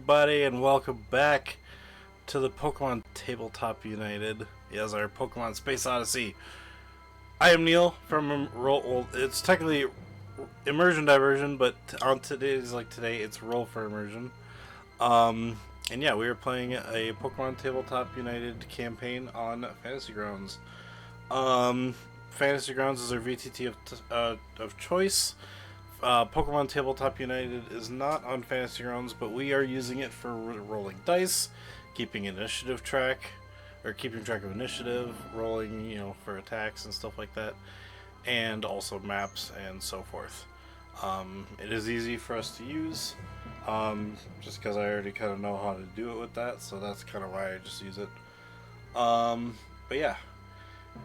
everybody, and welcome back to the Pokemon Tabletop United. Yes, our Pokemon Space Odyssey. I am Neil from Roll. It's technically Immersion Diversion, but on today, it's Roll for Immersion. And yeah, we are playing a Pokemon Tabletop United campaign on Fantasy Grounds. Fantasy Grounds is our VTT of choice. Pokemon Tabletop United is not on Fantasy Grounds, but we are using it for rolling dice, keeping initiative track, or keeping track of initiative, rolling, for attacks and stuff like that, and also maps and so forth. It is easy for us to use, just because I already kind of know how to do it with that, so that's kind of why I just use it. But yeah,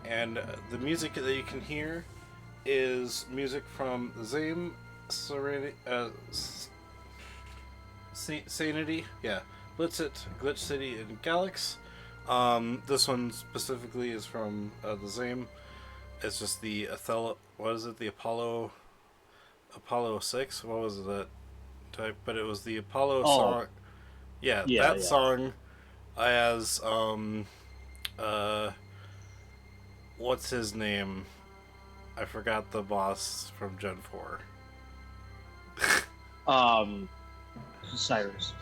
and the music that you can hear is music from the Zame, Sanity, yeah, Blitzit, Glitch City, and Galax. This one specifically is from the Zame. It's just the the Apollo 6? What was that type? But it was the Apollo song. Yeah, song as, what's his name? I forgot the boss from Gen 4. Cyrus.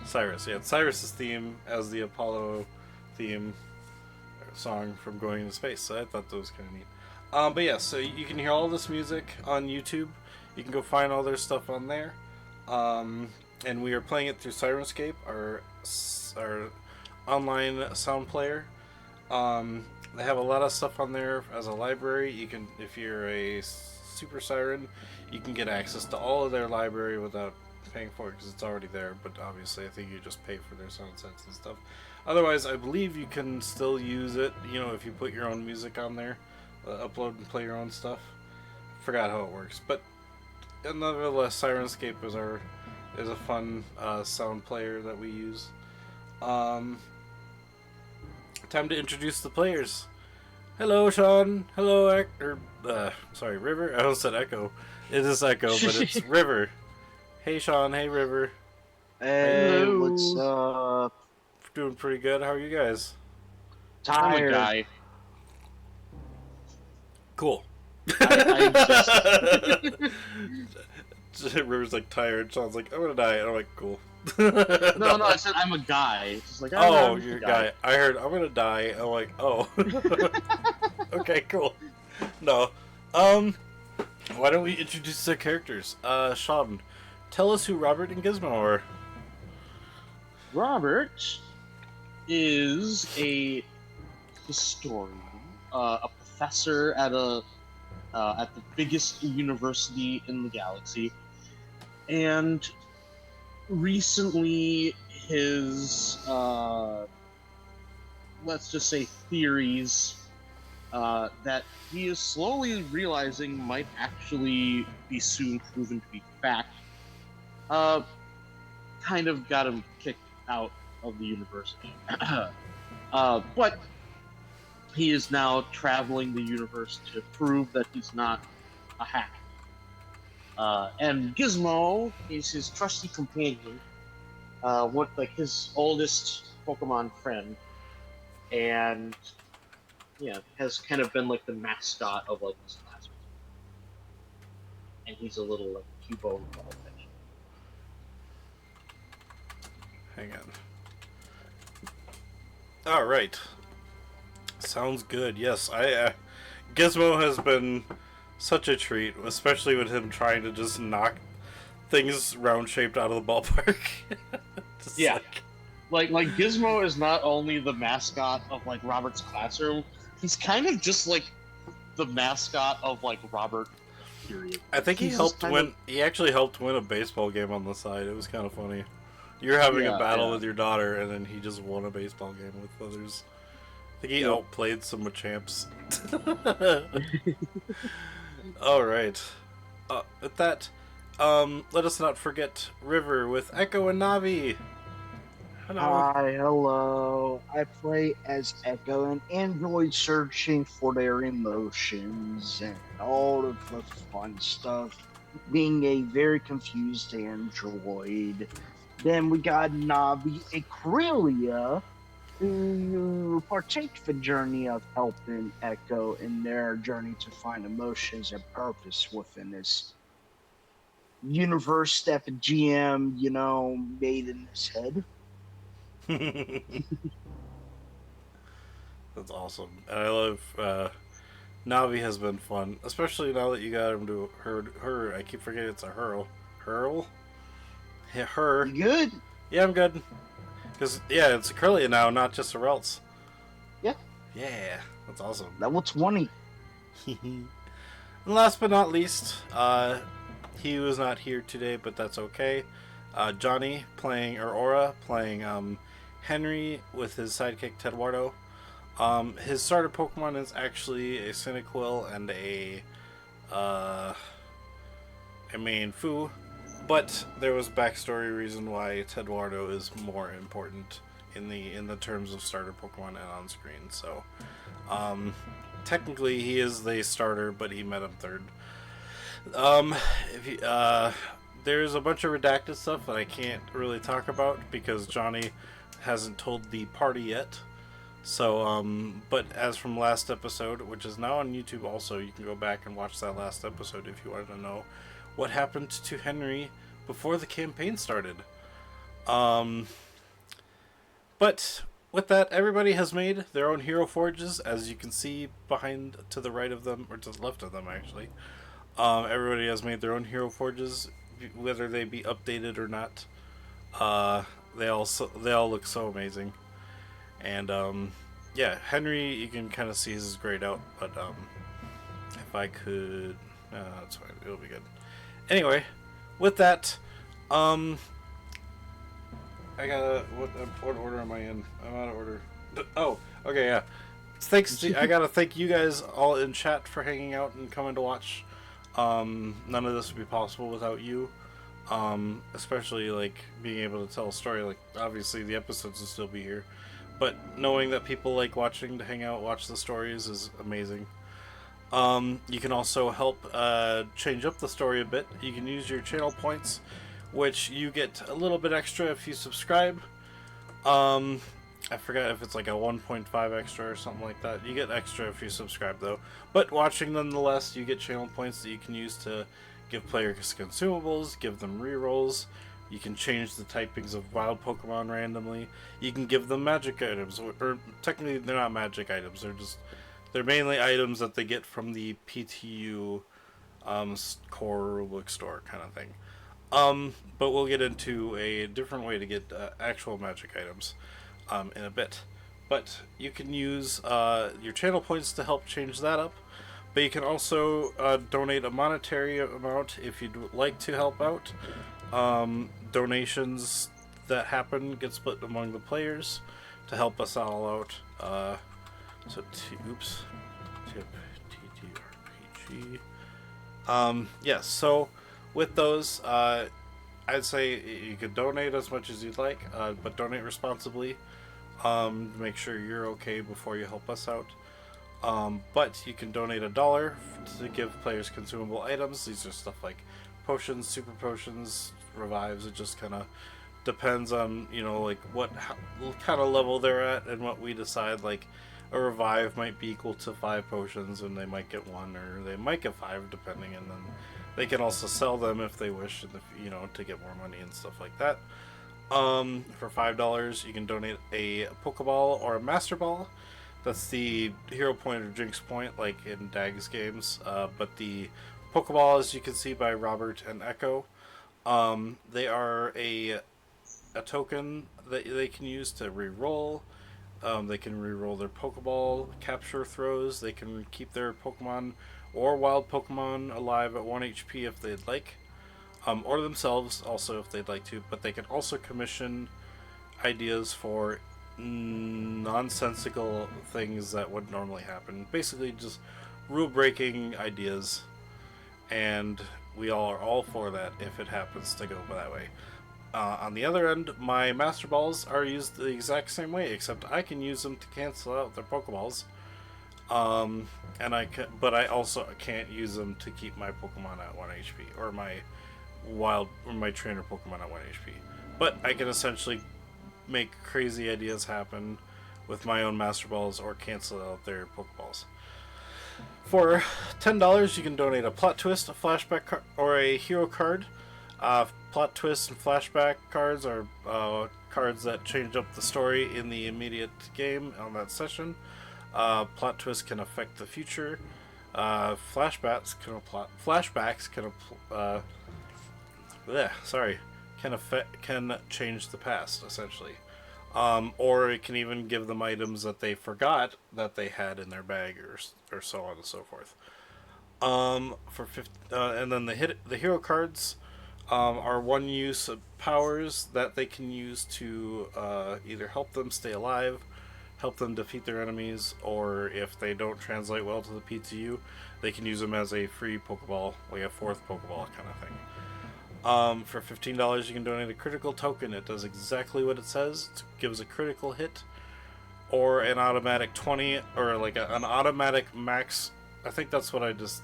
Yeah, Cyrus's theme as the Apollo theme song from Going into Space, so I thought that was kind of neat. But yeah, so you can hear all this music on YouTube. You can go find all their stuff on there. And we are playing it through Sirenscape, our online sound player. They have a lot of stuff on there as a library. You can, if you're a Super Siren, you can get access to all of their library without paying for it because it's already there. But obviously, I think you just pay for their sound sets and stuff. Otherwise, I believe you can still use it. If you put your own music on there, upload and play your own stuff. Forgot how it works, but nonetheless, Sirenscape is a fun sound player that we use. Time to introduce the players. Hello, Sean. Hello, River. I almost said Echo. It is Echo, but it's River. Hey, Sean. Hey, River. Hey, Hello. what's up? Doing pretty good. How are you guys? I'm a Tired. guy. Cool. I River's like tired. Sean's like, I'm gonna die. And I'm like, cool. No, I said I'm a guy. It's just like, You're a guy. I heard I'm gonna die. I'm like, oh. Okay, cool. No. Why don't we introduce the characters? Sean, tell us who Robert and Gizmo are. Robert is a historian, a professor at the biggest university in the galaxy, and recently his let's just say theories that he is slowly realizing might actually be soon proven to be fact kind of got him kicked out of the university. But he is now traveling the universe to prove that he's not a hack. And Gizmo is his trusty companion, his oldest Pokemon friend, and has kind of been like the mascot of like his class. And he's a little like Cubone ball fish. Hang on. All right. Sounds good. Yes, Gizmo has been such a treat, especially with him trying to just knock things round-shaped out of the ballpark. Yeah. Like Gizmo is not only the mascot of like Robert's classroom, he's kind of just like the mascot of like Robert. Period. I think he actually helped win a baseball game on the side. It was kind of funny. You're having a battle with your daughter, and then he just won a baseball game with others. I think he outplayed some Machamps. Alright. With that, let us not forget River with Echo and Navi. Hello. Hi, hello. I play as Echo, an android searching for their emotions and all of the fun stuff. Being a very confused android Then we got Navi and Corellia, who partake the journey of helping Echo in their journey to find emotions and purpose within this universe that the GM, made in his head. That's awesome. And I love Navi has been fun, especially now that you got him to her. I keep forgetting it's a hurl. Yeah, her. You good? Yeah, I'm good. Because yeah, it's a Curlia now, not just a Relts. Yeah, Yeah, that's awesome. level 20. And last but not least, he was not here today, but that's okay. Johnny playing Aurora, playing Henry with his sidekick Tedwardo. His starter Pokemon is actually a Cyndaquil and a main Fu, but there was backstory reason why Tedwardo is more important in the terms of starter Pokemon and on screen. So, technically he is the starter, but he met him third. If you, there's a bunch of redacted stuff that I can't really talk about because Johnny hasn't told the party yet. So, but as from last episode, which is now on YouTube also, you can go back and watch that last episode if you want to know what happened to Henry before the campaign started. But with that, everybody has made their own hero forges, as you can see behind to the right of them, or to the left of them actually. Everybody has made their own hero forges, whether they be updated or not. They all look so amazing. And yeah, Henry, you can kind of see his grayed out, but if I could, that's fine, it'll be good. Anyway, with that, I gotta, what order am I in? I'm out of order. Oh, okay, yeah. I gotta thank you guys all in chat for hanging out and coming to watch. None of this would be possible without you. Especially like being able to tell a story. Like obviously the episodes will still be here, but knowing that people like watching to hang out, watch the stories is amazing. You can also help change up the story a bit. You can use your channel points, which you get a little bit extra if you subscribe. I forgot if it's like a 1.5 extra or something like that. You get extra if you subscribe though. But watching nonetheless, you get channel points that you can use to give players consumables, give them rerolls. You can change the typings of wild Pokemon randomly. You can give them magic items, or technically they're not magic items. They're mainly items that they get from the PTU core rulebook store kind of thing. But we'll get into a different way to get actual magic items in a bit. But you can use your channel points to help change that up. But you can also donate a monetary amount if you'd like to help out. Donations that happen get split among the players to help us all out. Oops. Tip TTRPG. Yes, so with those, I'd say you could donate as much as you'd like, but donate responsibly. Make sure you're okay before you help us out. But you can donate $1 to give players consumable items. These are stuff like potions, super potions, revives. It just kind of depends on, like what kind of level they're at and what we decide. Like a revive might be equal to 5 potions and they might get 1 or they might get 5 depending, and then they can also sell them if they wish, to get more money and stuff like that. For $5 you can donate a Pokeball or a Master Ball. That's the hero point or Jinx point, like in Dag's games. But the Pokeball, as you can see by Robert and Echo, they are a token that they can use to re-roll. They can re-roll their Pokeball capture throws. They can keep their Pokemon or wild Pokemon alive at 1 HP if they'd like. Or themselves also if they'd like to. But they can also commission ideas for nonsensical things that would normally happen. Basically just rule-breaking ideas. And we all are all for that if it happens to go that way. On the other end, my Master Balls are used the exact same way, except I can use them to cancel out their Pokeballs. But I also can't use them to keep my Pokemon at 1 HP, or my trainer Pokemon at 1 HP. but I can essentially make crazy ideas happen with my own Master Balls or cancel out their Pokeballs. For $10, you can donate a plot twist, a flashback or a hero card. Plot twist and flashback cards are cards that change up the story in the immediate game on that session. Plot twist can affect the future. Flashbacks can change the past essentially. Or it can even give them items that they forgot that they had in their bag, or so on and so forth. And then the hero cards are one-use powers that they can use to either help them stay alive, help them defeat their enemies, or if they don't translate well to the PTU, they can use them as a free Pokeball, like a fourth Pokeball kind of thing. For $15, you can donate a critical token. It does exactly what it says. It gives a critical hit, or an automatic 20, or like an automatic max. I think that's what I just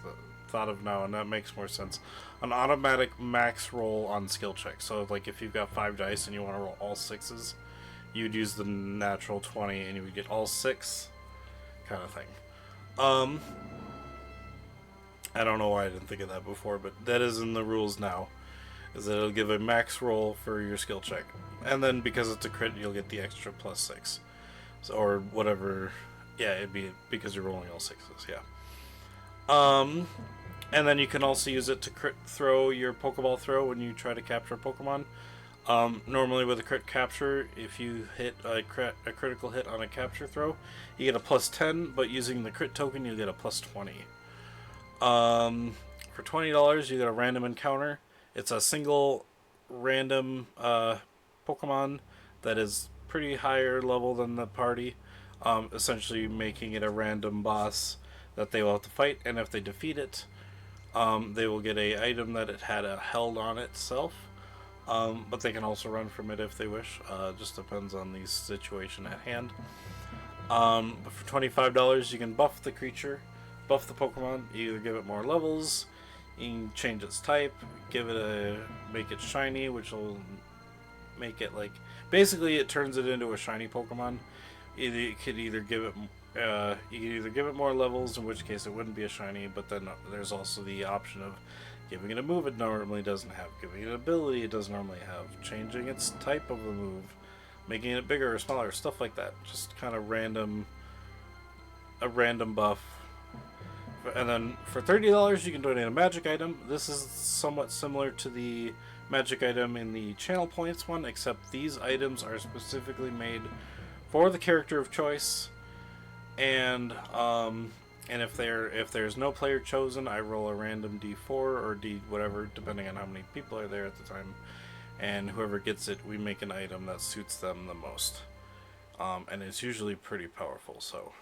thought of now, and that makes more sense. An automatic max roll on skill check. So, like, if you've got 5 dice and you want to roll all 6s, you'd use the natural 20, and you would get all 6, kind of thing. I don't know why I didn't think of that before, but that is in the rules now. Is that it'll give a max roll for your skill check, and then because it's a crit, you'll get the extra +6, so, or whatever. Yeah, it'd be because you're rolling all 6s. Yeah. And then you can also use it to crit throw your Pokeball throw when you try to capture a Pokemon. Normally with a crit capture, if you hit a critical hit on a capture throw, you get a +10, but using the crit token, you get a +20. For $20, you get a random encounter. It's a single random Pokemon that is pretty higher level than the party, essentially making it a random boss that they will have to fight, and if they defeat it, they will get a item that it had held on itself, but they can also run from it if they wish. Just depends on the situation at hand. But for $25, you can buff the creature, buff the Pokemon. You either give it more levels, you can change its type, make it shiny, which will make it like, basically it turns it into a shiny Pokemon. You could either give it more levels, in which case it wouldn't be a shiny, but then there's also the option of giving it a move it normally doesn't have, giving it an ability it doesn't normally have, changing its type of a move, making it bigger or smaller, stuff like that. Just kind of a random buff. And then for $30, you can donate a magic item. This is somewhat similar to the magic item in the channel points one, except these items are specifically made for the character of choice. And if there's no player chosen, I roll a random D4 or D whatever, depending on how many people are there at the time. And whoever gets it, we make an item that suits them the most. And it's usually pretty powerful. So.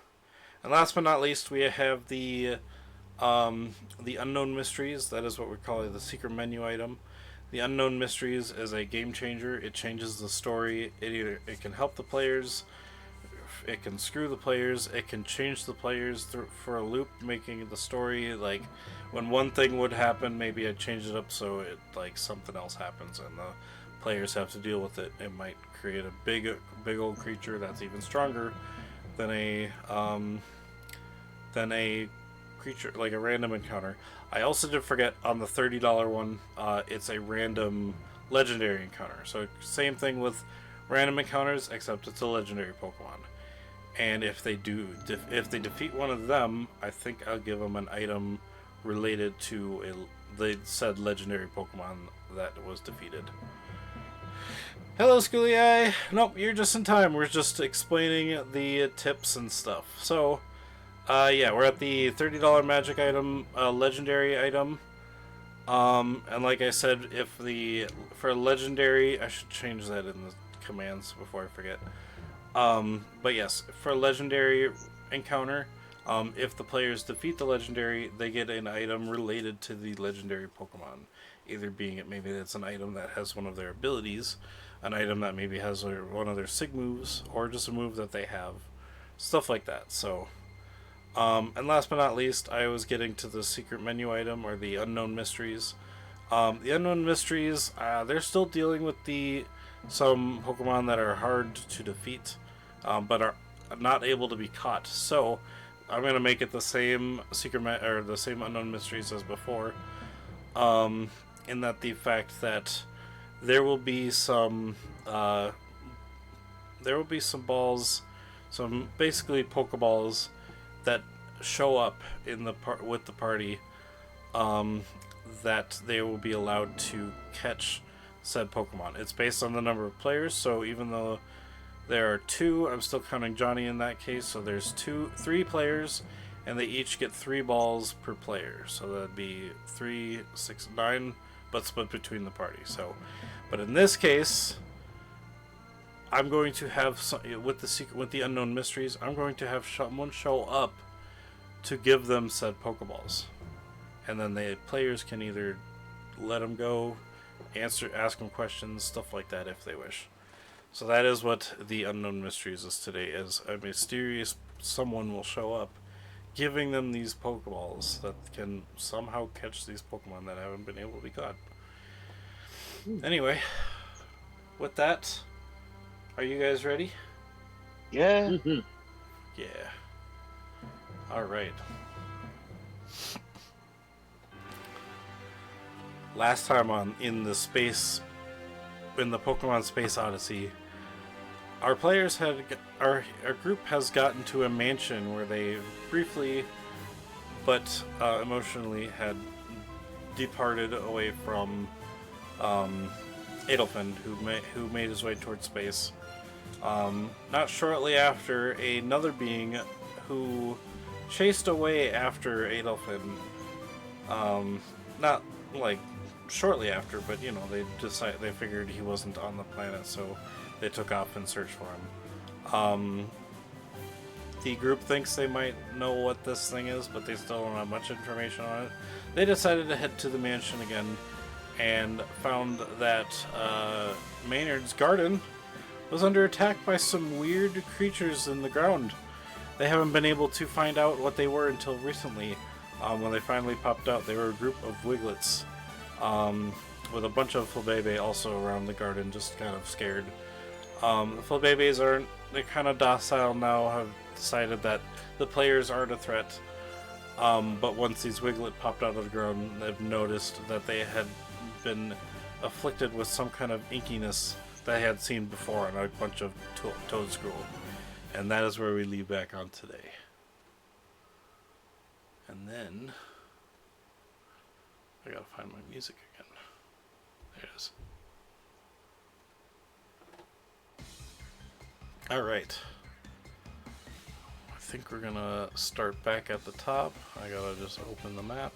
And last but not least, we have the Unknown Mysteries. That is what we call it, the secret menu item. The Unknown Mysteries is a game changer. It changes the story. It can help the players, it can screw the players, it can change the players for a loop, making the story like when one thing would happen, maybe I change it up so it like something else happens and the players have to deal with it. It might create a big old creature that's even stronger than a creature, like a random encounter. I also did forget on the $30 one, it's a random legendary encounter. So same thing with random encounters, except it's a legendary Pokemon. And if they defeat one of them, I think I'll give them an item related to the said legendary Pokemon that was defeated. Hello, Schooly Eye! Nope, you're just in time. We're just explaining the tips and stuff. So, yeah, we're at the $30 magic item, legendary item. And like I said, for legendary, I should change that in the commands before I forget. But yes, for a legendary encounter, if the players defeat the legendary, they get an item related to the legendary Pokemon. Either being it maybe it's an item that has one of their abilities, an item that maybe has one of their sig moves, or just a move that they have. Stuff like that. So, and last but not least, I was getting to the secret menu item, or the Unknown Mysteries. The Unknown Mysteries, they're still dealing with the some Pokemon that are hard to defeat, but are not able to be caught. So I'm gonna make it the same or the same unknown mysteries as before. In that the fact that there will be some balls, some basically Pokeballs that show up in the with the party, that they will be allowed to catch said Pokemon. It's based on the number of players, so even though there are 2, I'm still counting Johnny in that case, so there's 3 players, and they each get 3 balls per player, so that'd be 3, 6, 9, but split between the party. So, but in this case, I'm going to have with the unknown mysteries, I'm going to have someone show up to give them said Pokeballs, and then the players can either let them go, ask them questions, stuff like that if they wish. So that is what the unknown mysteries is today. Is a mysterious someone will show up, giving them these Pokeballs that can somehow catch these Pokemon that haven't been able to be caught. Anyway, with that, are you guys ready? Yeah. Mhm. Yeah. All right. Last time in the Pokemon Space Odyssey, our group has gotten to a mansion where they briefly, but emotionally, had departed away from Adelfin, who made his way towards space. Not shortly after, another being who chased away after Adelfin. Not like shortly after, but they figured he wasn't on the planet, so they took off in search for him. The group thinks they might know what this thing is, but they still don't have much information on it. They decided to head to the mansion again and found that Maynard's garden was under attack by some weird creatures in the ground. They haven't been able to find out what they were until recently. When they finally popped out, they were a group of Wiglets, with a bunch of Flabébé also around the garden, just kind of scared. The Flabébés they're kind of docile now, have decided that the players aren't a threat. But once these Wiglet popped out of the ground, they've noticed that they had been afflicted with some kind of inkiness that I had seen before on a bunch of Toadscruel. And that is where we leave back on today. And then I gotta find my music again. There it is. Alright. I think we're gonna start back at the top. I gotta just open the map.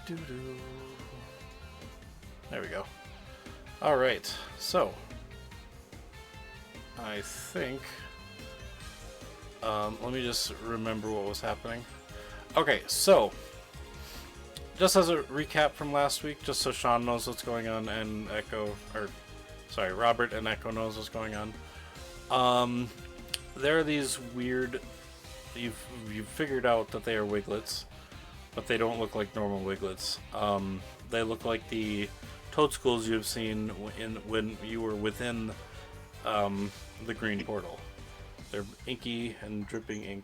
Doo-doo. There we go. Alright, so I think let me just remember what was happening. Okay, so just as a recap from last week, just so Sean knows what's going on and Robert and Echo knows what's going on. There are these weird. You've figured out that they are Wiglets, but they don't look like normal Wiglets. They look like the Toadschools you've seen when you were within the green portal. They're inky and dripping ink.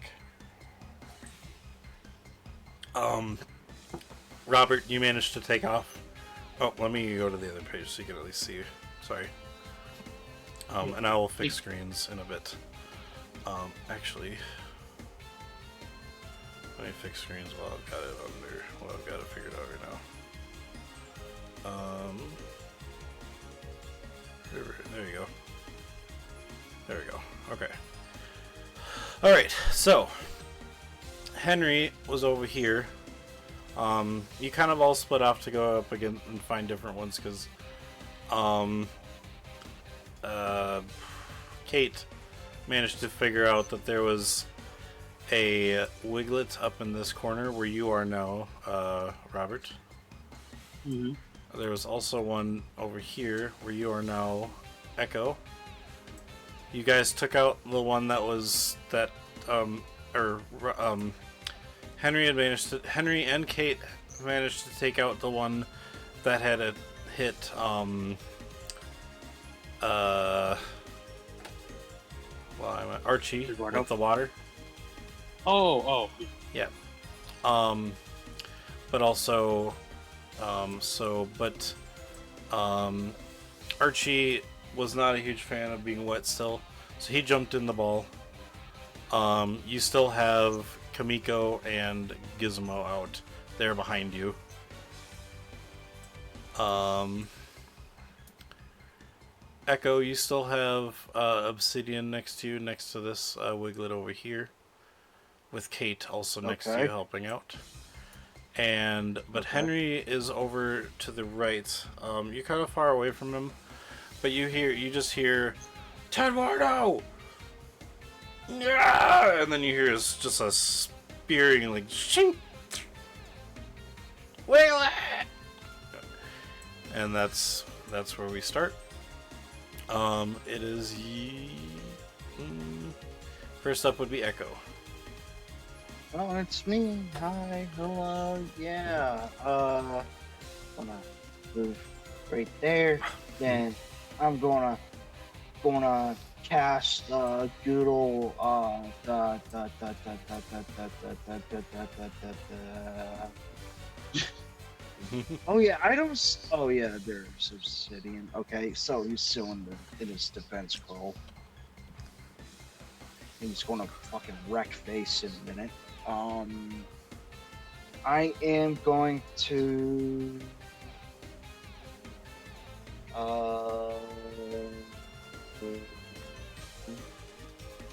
Robert, you managed to take off. Oh, let me go to the other page so you can at least see. Sorry. And I will fix screens in a bit. Actually, let me fix screens while I've got it figured out right now. There you go. There we go. Okay. Alright, so Henry was over here. You kind of all split off to go up again and find different ones because Kate managed to figure out that there was a Wiglet up in this corner where you are now, Robert. Mm-hmm. There was also one over here where you are now, Echo. You guys took out the one that was Henry and Kate managed to take out the one that had hit Archie Eduardo? with the water. Oh. Yeah. But also, Archie was not a huge fan of being wet still, so he jumped in the ball. You still have Kamiko and Gizmo out there behind you. Echo, you still have Obsidian next to you, next to this Wiglet over here, with Kate also next to you helping out. But Henry is over to the right. You're kind of far away from him, but you just hear Tedwardo! Yeah! And then you hear just a spearing like shink, Wiglet! And that's where we start. It is first up would be Echo. Oh, it's me. Hi, hello, yeah. Gonna move right there. Then I'm gonna cast Doodle. Oh yeah, items. Oh yeah, there's obsidian. Okay, so he's still in his defense scroll. He's gonna fucking wreck face in a minute. I am going to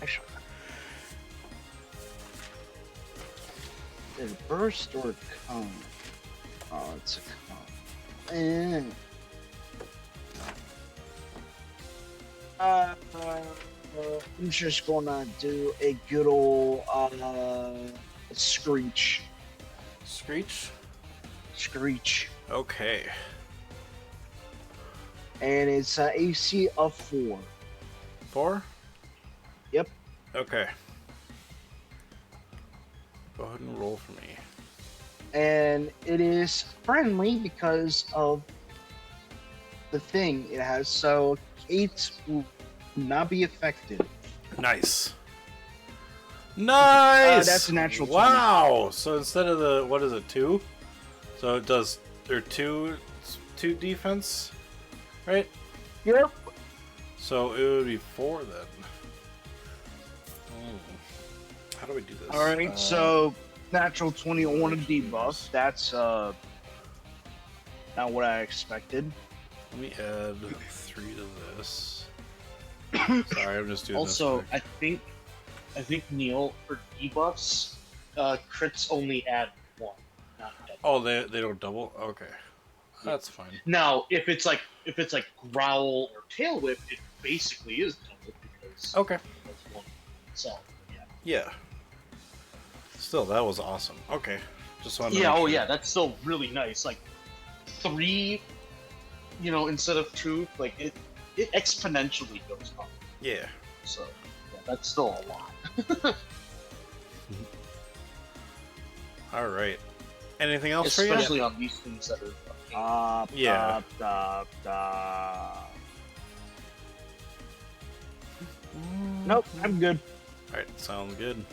actually, is it burst or cone? Oh, it's a cone. I'm just gonna do a good old screech. Screech. Okay. And it's AC of 4. 4? Yep. Okay. Go ahead and roll for me. And it is friendly because of the thing it has, so Kate will not be affected. Nice. Nice! That's a natural 20. Wow! So instead of the, what is it, 2? So it does, there 2 defense, right? Yep. So it would be 4 then. How do we do this? Alright, so natural 20 on a debuff. That's not what I expected. Let me add 3 to this. Sorry, I'm just doing Also, this. I think Neil, for debuffs, crits only add 1, not double. Oh, they don't double? Okay. That's fine. Now, if it's like growl or tail whip, it basically is double because Okay. that's 1. So Yeah. Still, that was awesome. Okay. Just wanted to yeah, make oh sure. yeah, that's still really nice. Like 3, instead of 2, like it exponentially goes up. Yeah. So yeah, that's still a lot. All right. Anything else for you? Especially on these things that are. Yeah. Nope, I'm good. Alright, sounds good.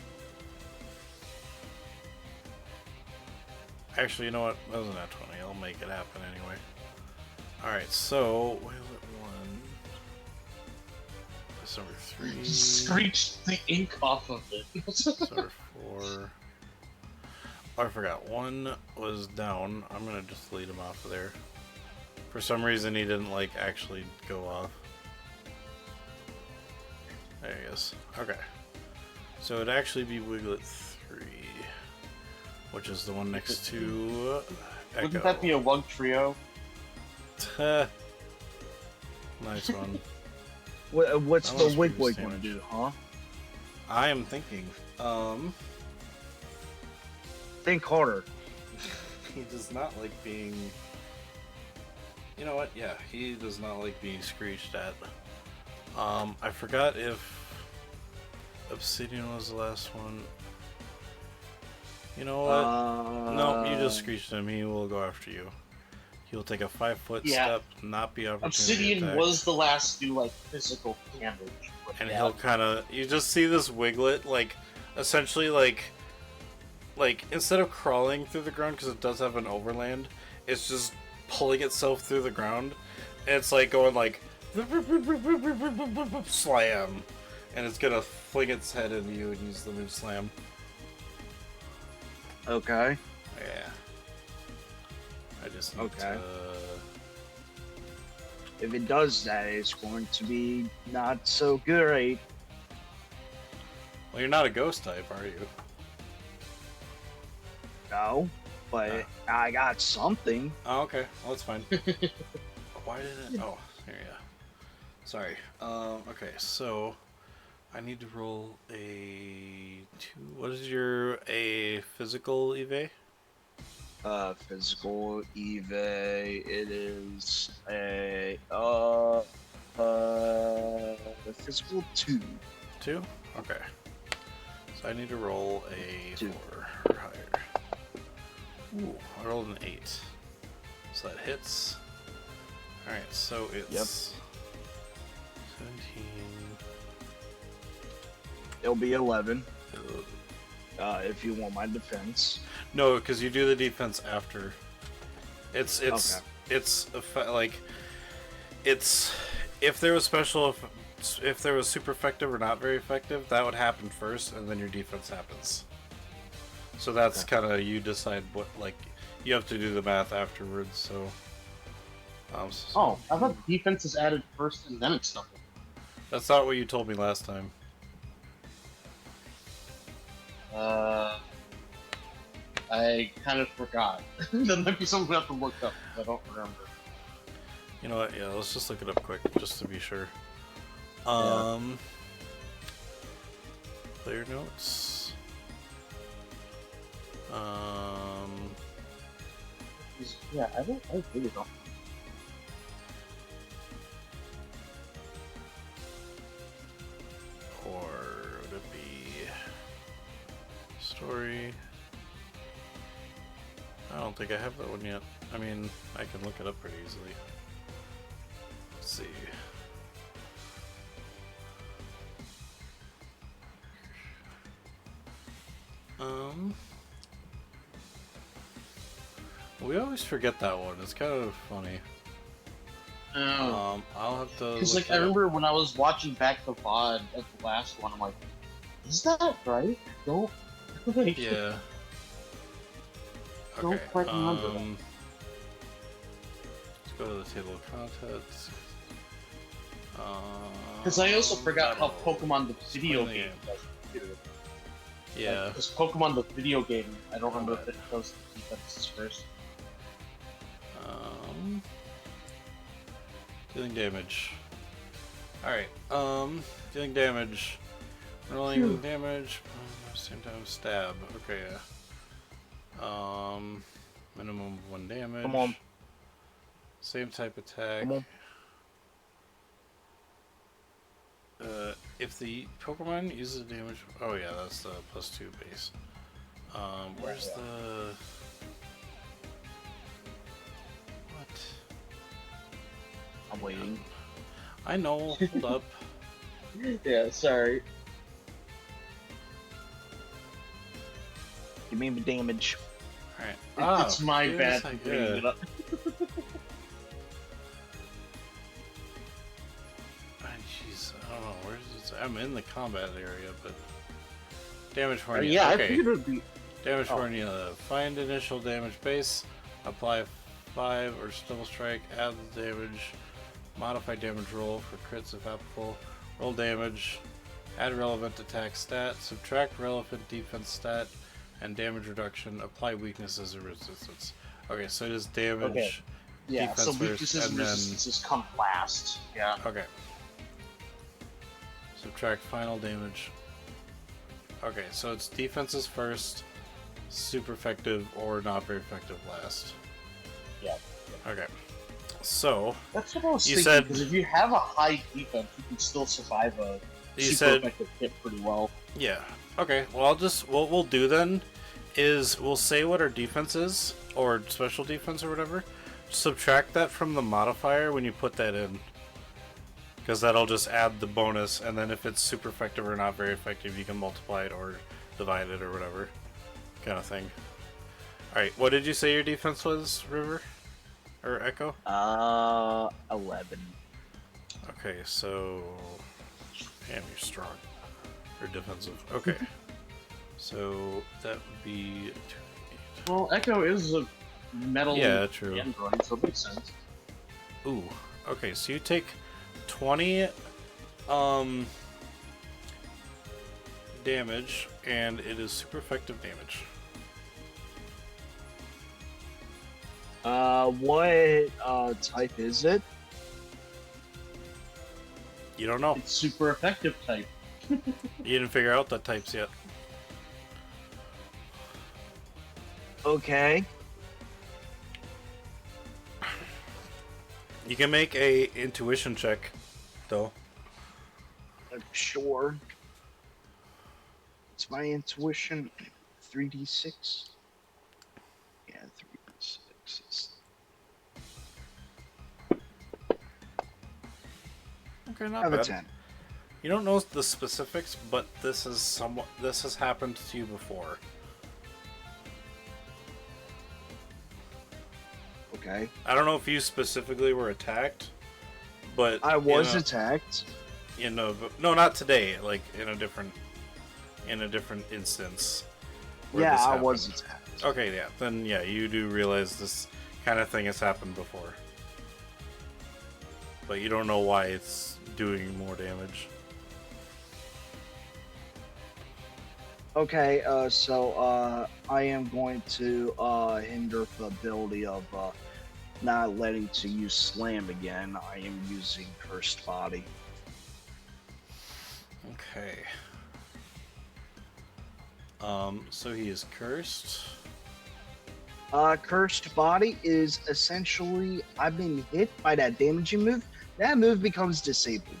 Actually, you know what? That wasn't that 20. I'll make it happen anyway. Alright, so... Waylet 1... That's number 3... Screech the ink off of it. That's number 4... Oh, I forgot. 1 was down. I'm gonna just delete him off of there. For some reason, he didn't, actually go off. There he is. Okay. So it'd actually be Wiglet 3, which is the one next to Echo. Wouldn't that be a Wug trio? Nice one. What's I the want wig previous gonna damage. do, huh? I am thinking. Think harder. He does not like being... You know what? Yeah, he does not like being screeched at. I forgot if Obsidian was the last one. You know what? No, you just screeched him. He will go after you. He'll take a 5-foot Yeah. step, not be opportunity Obsidian attack. was the last to do like physical damage. But And yeah. he'll kind of, you just see this wiglet, like, essentially, like instead of crawling through the ground, because it does have an overland, it's just pulling itself through the ground, and it's like going like slam, and it's gonna fling its head into you and use the move slam. Okay. Yeah. I just need Okay. to... If it does that, it's going to be not so great. Well, you're not a ghost type, are you? No, but I got something. Oh, okay. Well, that's fine. Why did it... Oh, here you go. Sorry. Okay, so... I need to roll a 2... What is your... a physical EV? Physical EV. It is a physical 2. 2? Okay. So I need to roll a 2 4 or higher. Ooh, I rolled an 8. So that hits. Alright, so it's 17. It'll be 11. If you want my defense. No, because you do the defense after. It's Okay. like it's if there was special, if there was super effective or not very effective, that would happen first, and then your defense happens. So that's kind of, you decide what, like, you have to do the math afterwards. So. Oh, I thought defense is added first and then it's double. That's not what you told me last time. I kind of forgot. That might be something I have to look up. I don't remember. You know what? Yeah, let's just look it up quick, just to be sure. Player notes. Yeah, I really don't. Or would it be story? I don't think I have that one yet. I mean, I can look it up pretty easily. Let's see. We always forget that one. It's kind of funny. Oh. I'll have to. Because, look like, it I up. remember when I was watching back the VOD at the last one, I'm like, is that right? Don't. Like, Yeah. Don't Okay. quite remember that. Let's go to the table of contents. Because I also forgot how battle. Pokemon the video Explain the game does it, too. Yeah. Because Pokemon the video game, I don't remember if it goes to defenses first. Dealing damage. Alright, dealing damage. Rolling damage, same time stab. Okay, yeah. Minimum of 1 damage. Come on. Same type attack. Come on. If the Pokemon uses damage... Oh yeah, that's the +2 base. Where's the... What? I'm waiting. I know, hold up. Yeah, sorry. Give me the damage. Alright. It's my yes, bad I for bringing did. it up. Jeez, I don't know, where's it? I'm in the combat area, but... Damage for any... Yeah, I okay. figured it would be. Damage for any find initial damage base, apply 5 or double strike, add the damage, modify damage roll for crits if applicable, roll damage, add relevant attack stat, subtract relevant defense stat, and damage reduction, apply weakness as a resistance. Okay, so it is damage, Okay. Yeah, defense so first, weaknesses and and then... resistances come last. Yeah. Okay. Subtract final damage. Okay, so it's defenses first, super effective or not very effective last. Yeah. Okay. So, That's what I was You thinking, said- because if you have a high defense, you can still survive a you super said, effective hit pretty well. yeah. Okay, well, what we'll do then is we'll say what our defense is, or special defense or whatever, subtract that from the modifier when you put that in. Because that'll just add the bonus, and then if it's super effective or not very effective, you can multiply it or divide it or whatever. Kind of thing. Alright, what did you say your defense was, River? Or Echo? 11. Okay, so... Damn, you're strong. Or defensive. Okay. So, that would be... 2, 8. Well, Echo is a metal true. android, so it makes sense. Ooh. Okay, so you take 20 damage, and it is super effective damage. What type is it? You don't know. It's super effective type. You didn't figure out the types yet. Okay. You can make a intuition check, though. I'm sure. It's my intuition. 3d6. Yeah, 3d6. Okay, I not have a bad. 10. You don't know the specifics, but this has happened to you before. Okay. I don't know if you specifically were attacked, but I was attacked. No, not today. Like in a different instance. where Yeah, this I happened. was attacked. Okay, yeah. Then yeah, you do realize this kind of thing has happened before, but you don't know why it's doing more damage. Okay, so I am going to hinder the ability of not letting to use slam again. I am using cursed body. Okay. So he is cursed. Cursed body is essentially I've been hit by that damaging move. That move becomes disabled.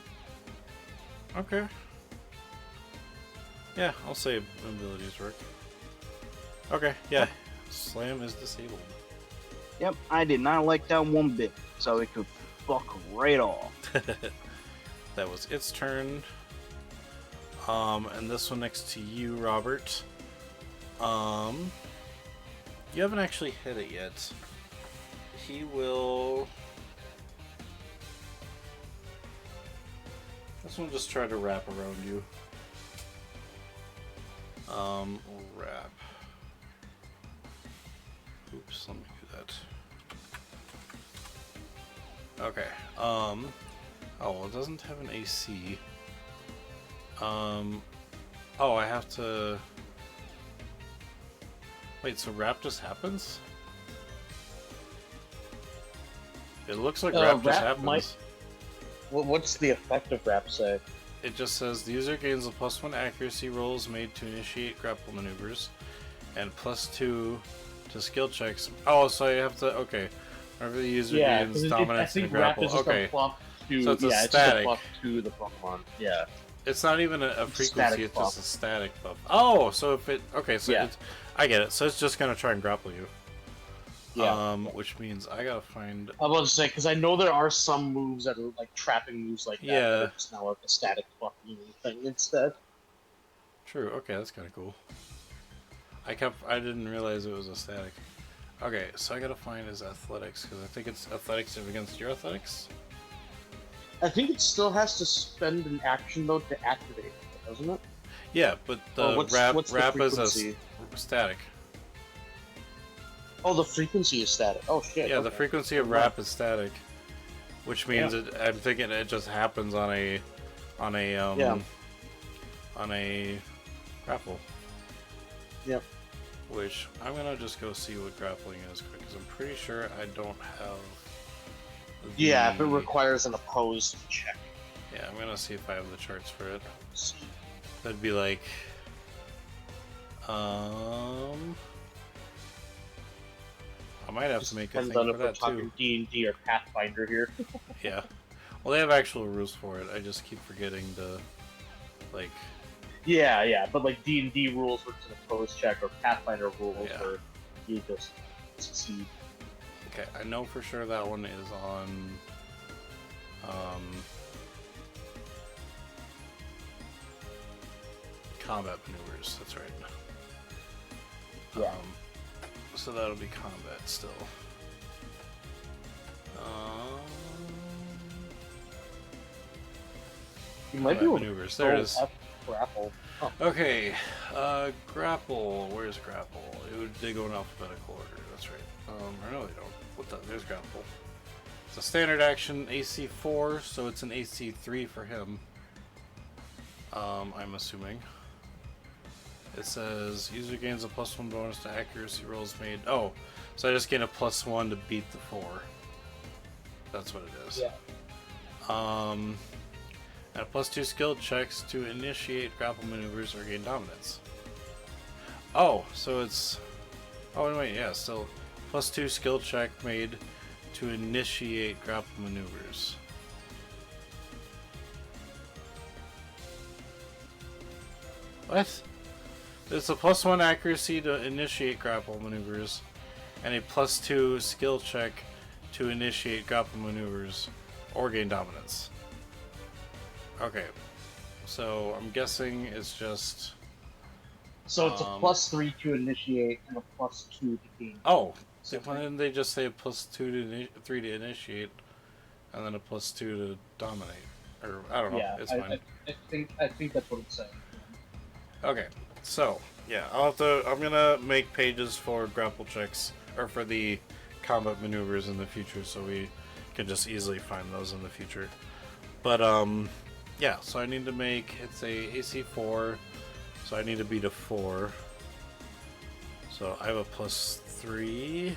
Okay. Yeah, I'll say abilities work. Okay, yeah. Slam is disabled. Yep, I did not like that one bit, so it could fuck right off. That was its turn. And this one next to you, Robert. You haven't actually hit it yet. He will... This one will just try to wrap around you. Wrap. Oops, let me do that. Okay. Oh, well, it doesn't have an AC. Oh, I have to... Wait, so wrap just happens? It looks like wrap just happens. What's the effect of wrap say? It just says the user gains a +1 accuracy rolls made to initiate grapple maneuvers, and +2 to skill checks. Oh, so you have to... Okay. Whenever the user gains dominance in a grapple. Okay. So it's a static. It's a to the Pokemon. Yeah. It's not even a frequency, it's just a static buff. Oh, so if it... Okay, so it's... I get it. So it's just gonna try and grapple you. Yeah. Which means I gotta find... I was about to say, because I know there are some moves that are like trapping moves like that. Yeah. That are just now like a static fucking thing instead. True, okay, that's kinda cool. I didn't realize it was a static. Okay, so I gotta find his athletics, because I think it's athletics against your athletics? I think it still has to spend an action though to activate it, doesn't it? Yeah, but the what's the wrap is a frequency? static. Oh, the frequency is static. Oh shit. Yeah, okay. the frequency of wrap is static, which means I'm thinking it just happens on a grapple. Yep. Which I'm gonna just go see what grappling is quick, because I'm pretty sure I don't have. Yeah, if it requires an opposed check. Yeah, I'm gonna see if I have the charts for it. That'd be like, I might have to make a thing Depends on for if we're that talking too. D&D or Pathfinder here. Yeah. Well, they have actual rules for it. I just keep forgetting to, like. Yeah, but like D&D rules where it's an opposed check, or Pathfinder rules where you just succeed. Okay, I know for sure that one is on. Combat maneuvers. That's right. Yeah. So that'll be combat still. You might Combat do maneuvers. There it is. Grapple. Oh. Okay, grapple. Where's grapple? They go in alphabetical order. That's right. Or no, they don't. What the? There's grapple. It's a standard action, AC 4, so it's an AC 3 for him. I'm assuming. It says user gains a +1 bonus to accuracy rolls made. Oh, so I just gain a +1 to beat the 4. That's what it is. Yeah. And a +2 skill checks to initiate grapple maneuvers or gain dominance. Oh, so it's. Oh wait, yeah, still +2 skill check made to initiate grapple maneuvers. What? It's a +1 accuracy to initiate grapple maneuvers, and a +2 skill check to initiate grapple maneuvers or gain dominance. Okay, so I'm guessing it's just. So it's a +3 to initiate and a +2 to gain. Oh, why didn't they just say a +2 to 3 to initiate, and then a +2 to dominate? Or I don't know. Yeah, It's fine. I think that's what it's saying. Okay, so yeah, I'm gonna make pages for grapple checks or for the combat maneuvers in the future, so we can just easily find those in the future. But yeah, so I need to make it's a AC 4, so I need to beat a 4. So I have a +3.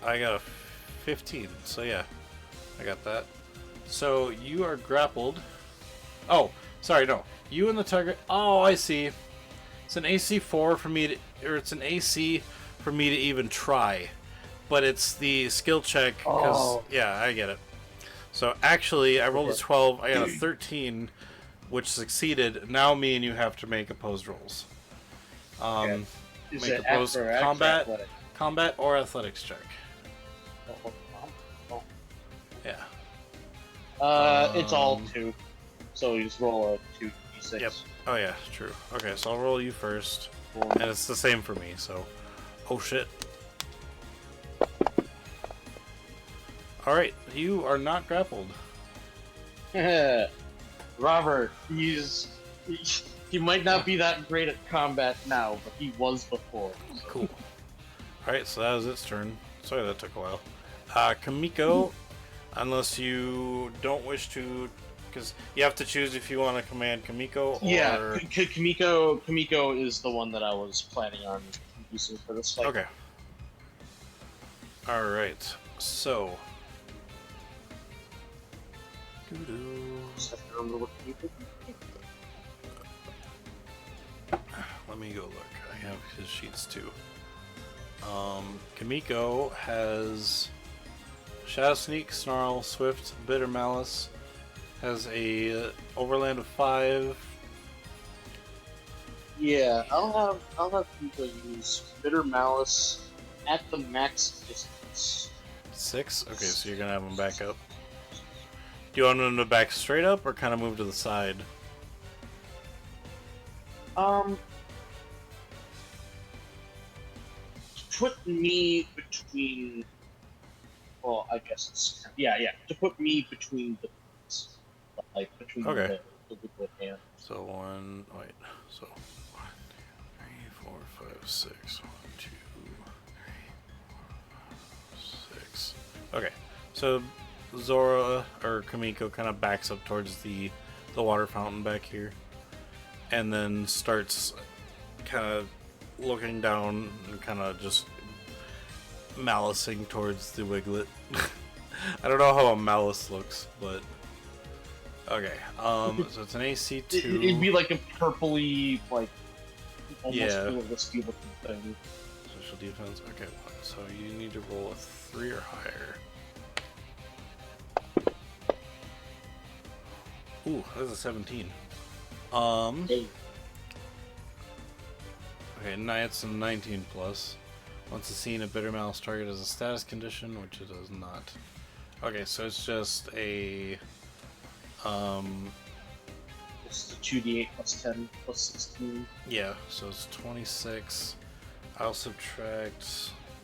I got a 15, so yeah, I got that. So you are grappled. Oh, sorry, no. You and the target. Oh, I see. It's an AC 4 for me to, or it's an AC for me to even try, but it's the skill check because yeah, I get it. So actually, I rolled a 12. I got a 13, which succeeded. Now me and you have to make opposed rolls. Is Make it opposed X or X combat, athletic? combat or athletics check. Oh. Yeah. It's all 2. So you just roll a 2d6. Yep. Oh yeah, true. Okay, so I'll roll you first, and it's the same for me. So, oh shit. All right, you are not grappled. Robert, he might not be that great at combat now, but he was before. So. Cool. All right, so that was its turn. Sorry that took a while. Kamiko, unless you don't wish to, because you have to choose if you want to command Kamiko or... Yeah, Kamiko is the one that I was planning on using for this fight. Okay. All right, so... Let me go look. I have his sheets too. Kamiko has Shadow Sneak, Snarl, Swift, Bitter Malice. Has a overland of 5. Yeah, I'll have Kamiko use Bitter Malice at the max distance. 6? Okay, so you're gonna have him back up. Do you want him to back straight up or kind of move to the side? Put me between. Well, I guess it's yeah. To put me between the, like between Okay. the liquid hand. So 1. Wait. So 1, 2, 3, 4, 5, 6. 1, 2, 3, 4, 5, 6. Okay. So Zora or Kamiko kind of backs up towards the water fountain back here, and then starts kind of looking down and kind of just malicing towards the Wiglet. I don't know how a malice looks, but okay. So it's an AC 2. It'd be like a purpley, like almost Yeah. realistic looking thing. Special defense. Okay, 1. So you need to roll a 3 or higher. Ooh, that's a 17. Hey. Okay, it's a 19 plus. Once a scene, a bitter malice target as a status condition, which it does not. Okay, so it's just a It's the 2d8 plus 10 plus 16. yeah, so it's 26. I'll subtract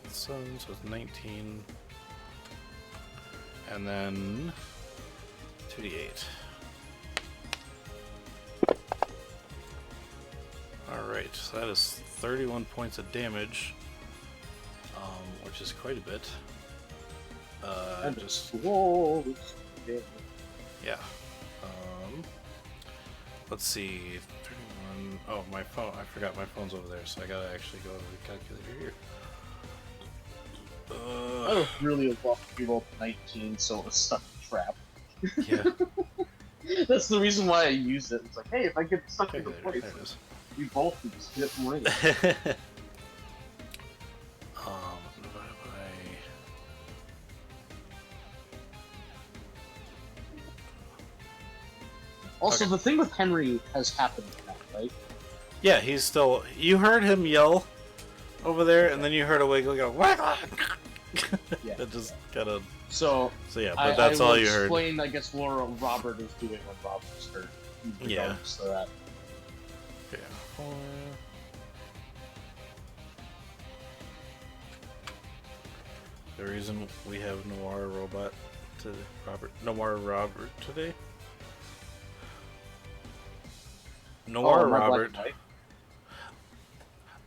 7, so it's 19. And then 2d8. Alright, so that is 31 points of damage, which is quite a bit. Whoa! Yeah. Let's see. 31. Oh, my phone. I forgot my phone's over there, so I gotta actually go to the calculator here. I was really lucky we rolled 19, so it was stuck in trap. Yeah. That's the reason why I used it. It's like, hey, if I get stuck in the place, There it is. we both can just get ring. Divided by. Also, Okay. the thing with Henry has happened now, right? Yeah, he's still. You heard him yell over there, and then you heard a wiggle go. Waggle! Yeah. That just kind of. So So yeah, but that's all you heard. Explain, I guess, Laura Robert is doing when Robert's hurt. Yeah. So that. Okay. The reason we have Noir Robot to Noir Robert today. Noir my black Robert. and white.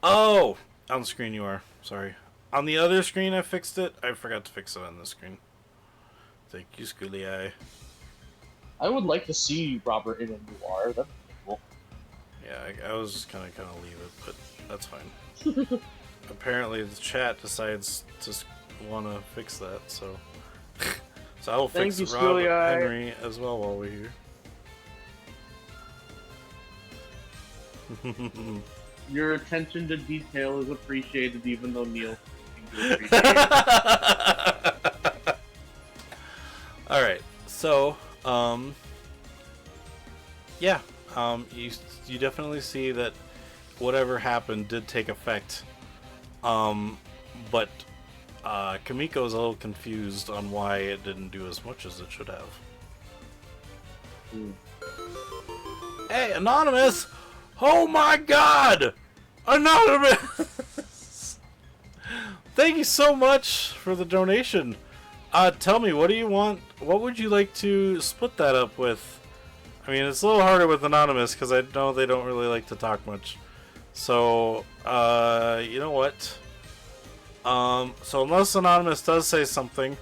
Oh, on the screen you are. Sorry. On the other screen I fixed it. I forgot to fix it on the screen. Thank you, Schooly Eye. I would like to see Robert in a noir. That'd be cool. Yeah, I was just gonna leave it, but that's fine. Apparently the chat decides to want to fix that, so so I will Thank fix you, Rob Schooly Eye. Henry as well while we're here. Your attention to detail is appreciated, even though Neil can appreciate it. All right, so yeah, you definitely see that whatever happened did take effect, but Kamiko's a little confused on why it didn't do as much as it should have. Hey, Anonymous! Oh my God! Anonymous! Thank you so much for the donation. Tell me, what do you want? What would you like to split that up with? I mean, it's a little harder with Anonymous because I know they don't really like to talk much. So, you know what? So unless Anonymous does say something,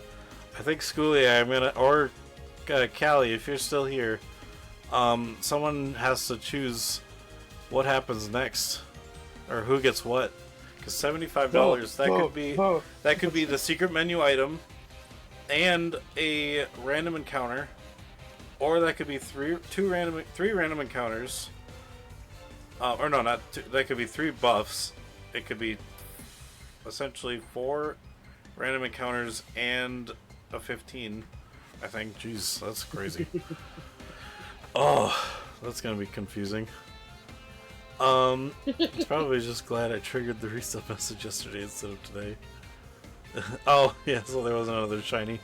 I think Schooly, I'm gonna, or Callie, if you're still here, someone has to choose what happens next, or who gets what. Because $75, that could be the secret menu item, and a random encounter, or that could be three random encounters. Or no, not two. That could be 3 buffs. It could be essentially 4 random encounters and a 15. I think. Jeez, that's crazy. Oh, that's gonna be confusing. It's probably just glad I triggered the reset message yesterday instead of today. Oh, yeah, so there was another shiny.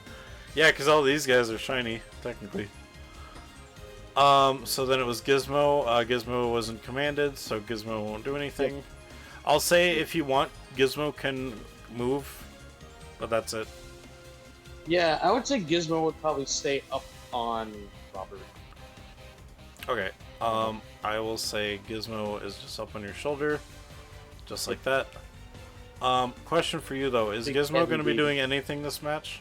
Yeah, because all these guys are shiny, technically. So then it was Gizmo. Gizmo wasn't commanded, so Gizmo won't do anything. I'll say if you want, Gizmo can move, but that's it. Yeah, I would say Gizmo would probably stay up on Robert. Okay, I will say Gizmo is just up on your shoulder, just like that. Question for you though, is Gizmo going to be doing anything this match?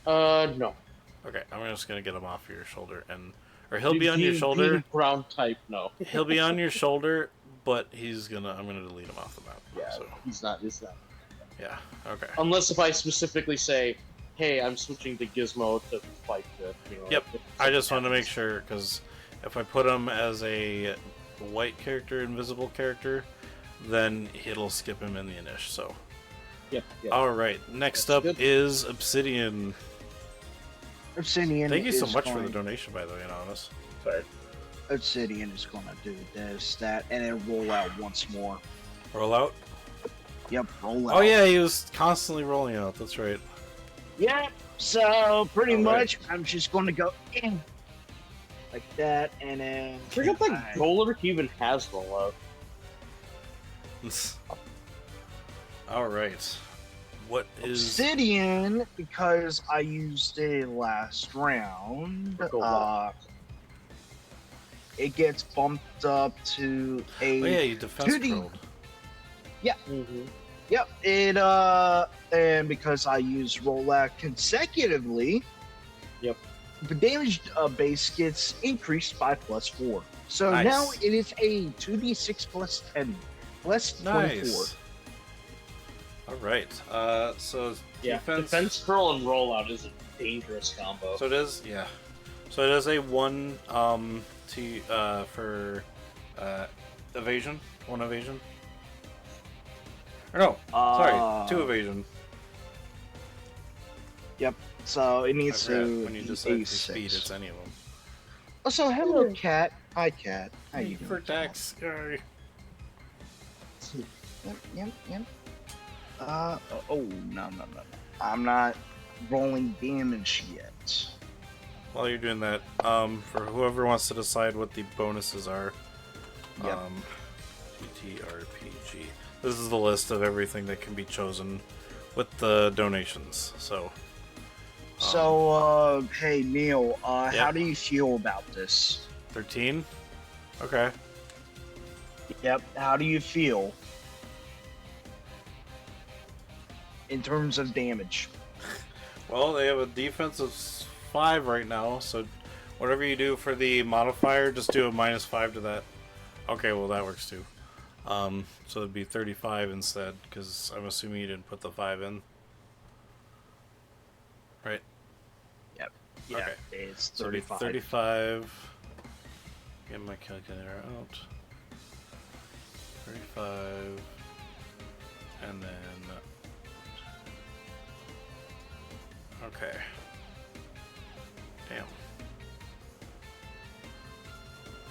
No. Okay, I'm just going to get him off your shoulder, or he'll be on your shoulder. Being ground type, no. He'll be on your shoulder, but I'm going to delete him off the map. Yeah, So. he's not. Yeah, okay. Unless if I specifically say, hey, I'm switching to Gizmo to fight the, Yep, I just wanted to make sure, because if I put him as a white character, invisible character, then it'll skip him in the Inish, so. Yep. Alright, next That's up good. is Obsidian. Obsidian. Thank you so is much for the going- donation, by the way, Anonymous. Sorry. Obsidian is going to do this, that, and then roll out once more. Roll out. Yep, roll out. Oh yeah, he was constantly rolling out. That's right. Yep. So pretty All right. much, I'm just going to go in like that, and then. I forget that Golurk even has rollout. All right. What is Obsidian, because I used it last round, it gets bumped up to a Oh yeah, you defense 2D. rolled. Yeah. Mm-hmm. Yep. It and because I use rollout consecutively, Yep. the damage base gets increased by +4. So Nice. now it is a 2d6 plus 10, plus 24. Nice. All right. So Yeah, defense curl and rollout is a dangerous combo. So it is, yeah. So it is a 1 for evasion, 1 evasion. Or no, sorry, 2 evasion. Yep. So it I needs forgot to when you be just said a for speed, 6. it's any of them. Oh, so hello, cat. Hi, cat. How you doing? For Dex, yay. Yep. Oh, no. I'm not rolling damage yet. While you're doing that, for whoever wants to decide what the bonuses are, Yep. TTRPG. This is the list of everything that can be chosen with the donations. So, Hey, Neil, Yep. how do you feel about this? 13. Okay. Yep, how do you feel in terms of damage? Well, they have a defense of 5 right now, so whatever you do for the modifier, just do a -5 to that. Okay, well that works too. So it'd be 35 instead, because I'm assuming you didn't put the 5 in. Right? Yep. Yeah, Okay. it's So it'd be 35. 35. Get my calculator out. 35. And then... Okay. Damn.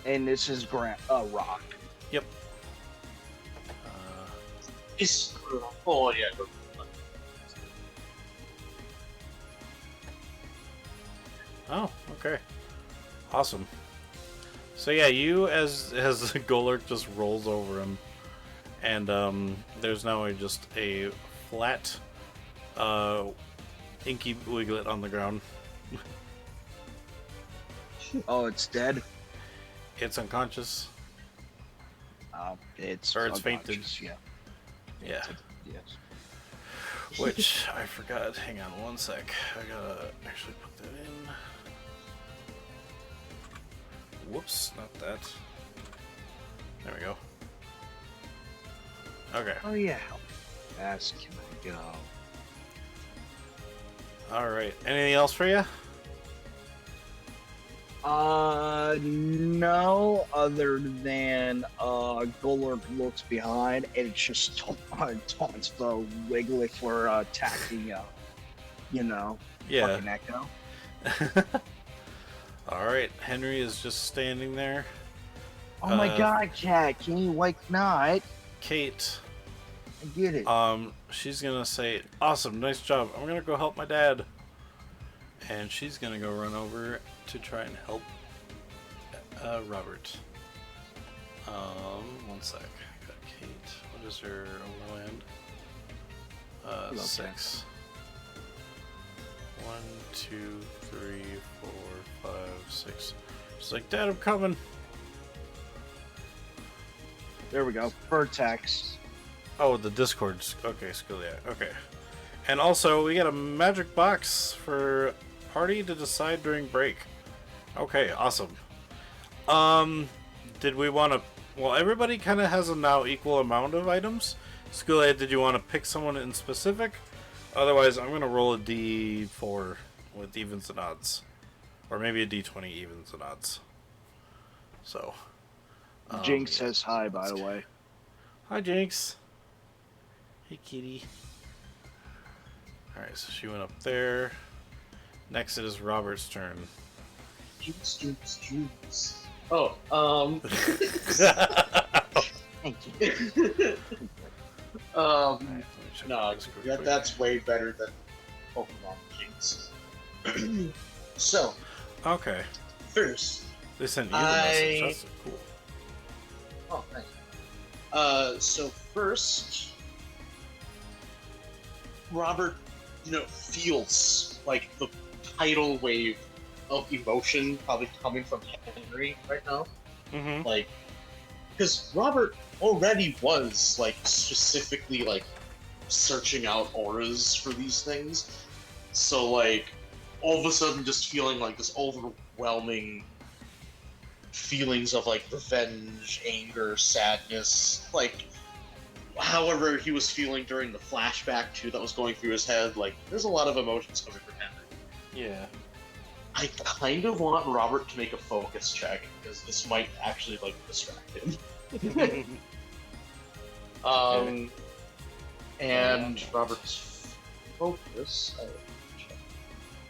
And this is rock. Yep. Oh yeah. Oh, okay. Awesome. So yeah, you as Golurk just rolls over him, and there's now just a flat Inky Wiglet on the ground. Oh, it's dead? It's unconscious. It's Or it's fainted. unconscious, Yeah. Yeah. Yes. Which I forgot. Hang on one sec. I gotta actually put that in. Whoops, not that. There we go. Okay. Oh yeah. How fast can I go? Alright. Anything else for you? No, other than Golurk looks behind and it's just taunts the Wiglet for attacking Yeah. fucking Echo. Alright. Henry is just standing there. Oh my god, cat, can you not? Kate. I get it. She's gonna say, "Awesome, nice job. I'm gonna go help my dad." And she's gonna go run over to try and help Robert. One sec. I got Kate. What is her land? 6. 1, 2, 3, 4, 5, 6. She's like, "Dad, I'm coming." There we go. Vertex. Oh, the Discord's okay. Skillia. Okay. And also, we got a magic box for party to decide during break. Okay, awesome. Did we want to? Well, everybody kind of has a now equal amount of items. Skillia, did you want to pick someone in specific? Otherwise, I'm gonna roll a D4 with evens and odds, or maybe a D20 evens and odds. So. Jinx says hi, by the way. Hi, Jinx. Hey, kitty. Alright, so she went up there. Next, it is Robert's turn. Jinx. Oh, Thank you. um, Check no, this real quick. that's way better than Pokemon Jinx. So, Okay. first, They sent you the message. I- That's cool. oh, thank you. So first, Robert, feels like the tidal wave of emotion probably coming from Henry right now. Mm-hmm. Like, because Robert already was, like, specifically, like, searching out auras for these things. So, like, all of a sudden just feeling, like, this overwhelming feelings of, like, revenge, anger, sadness, like, however he was feeling during the flashback, too, that was going through his head, like, there's a lot of emotions coming from Henry. Yeah. I kind of want Robert to make a focus check, because this might actually, like, distract him. And Robert's focus.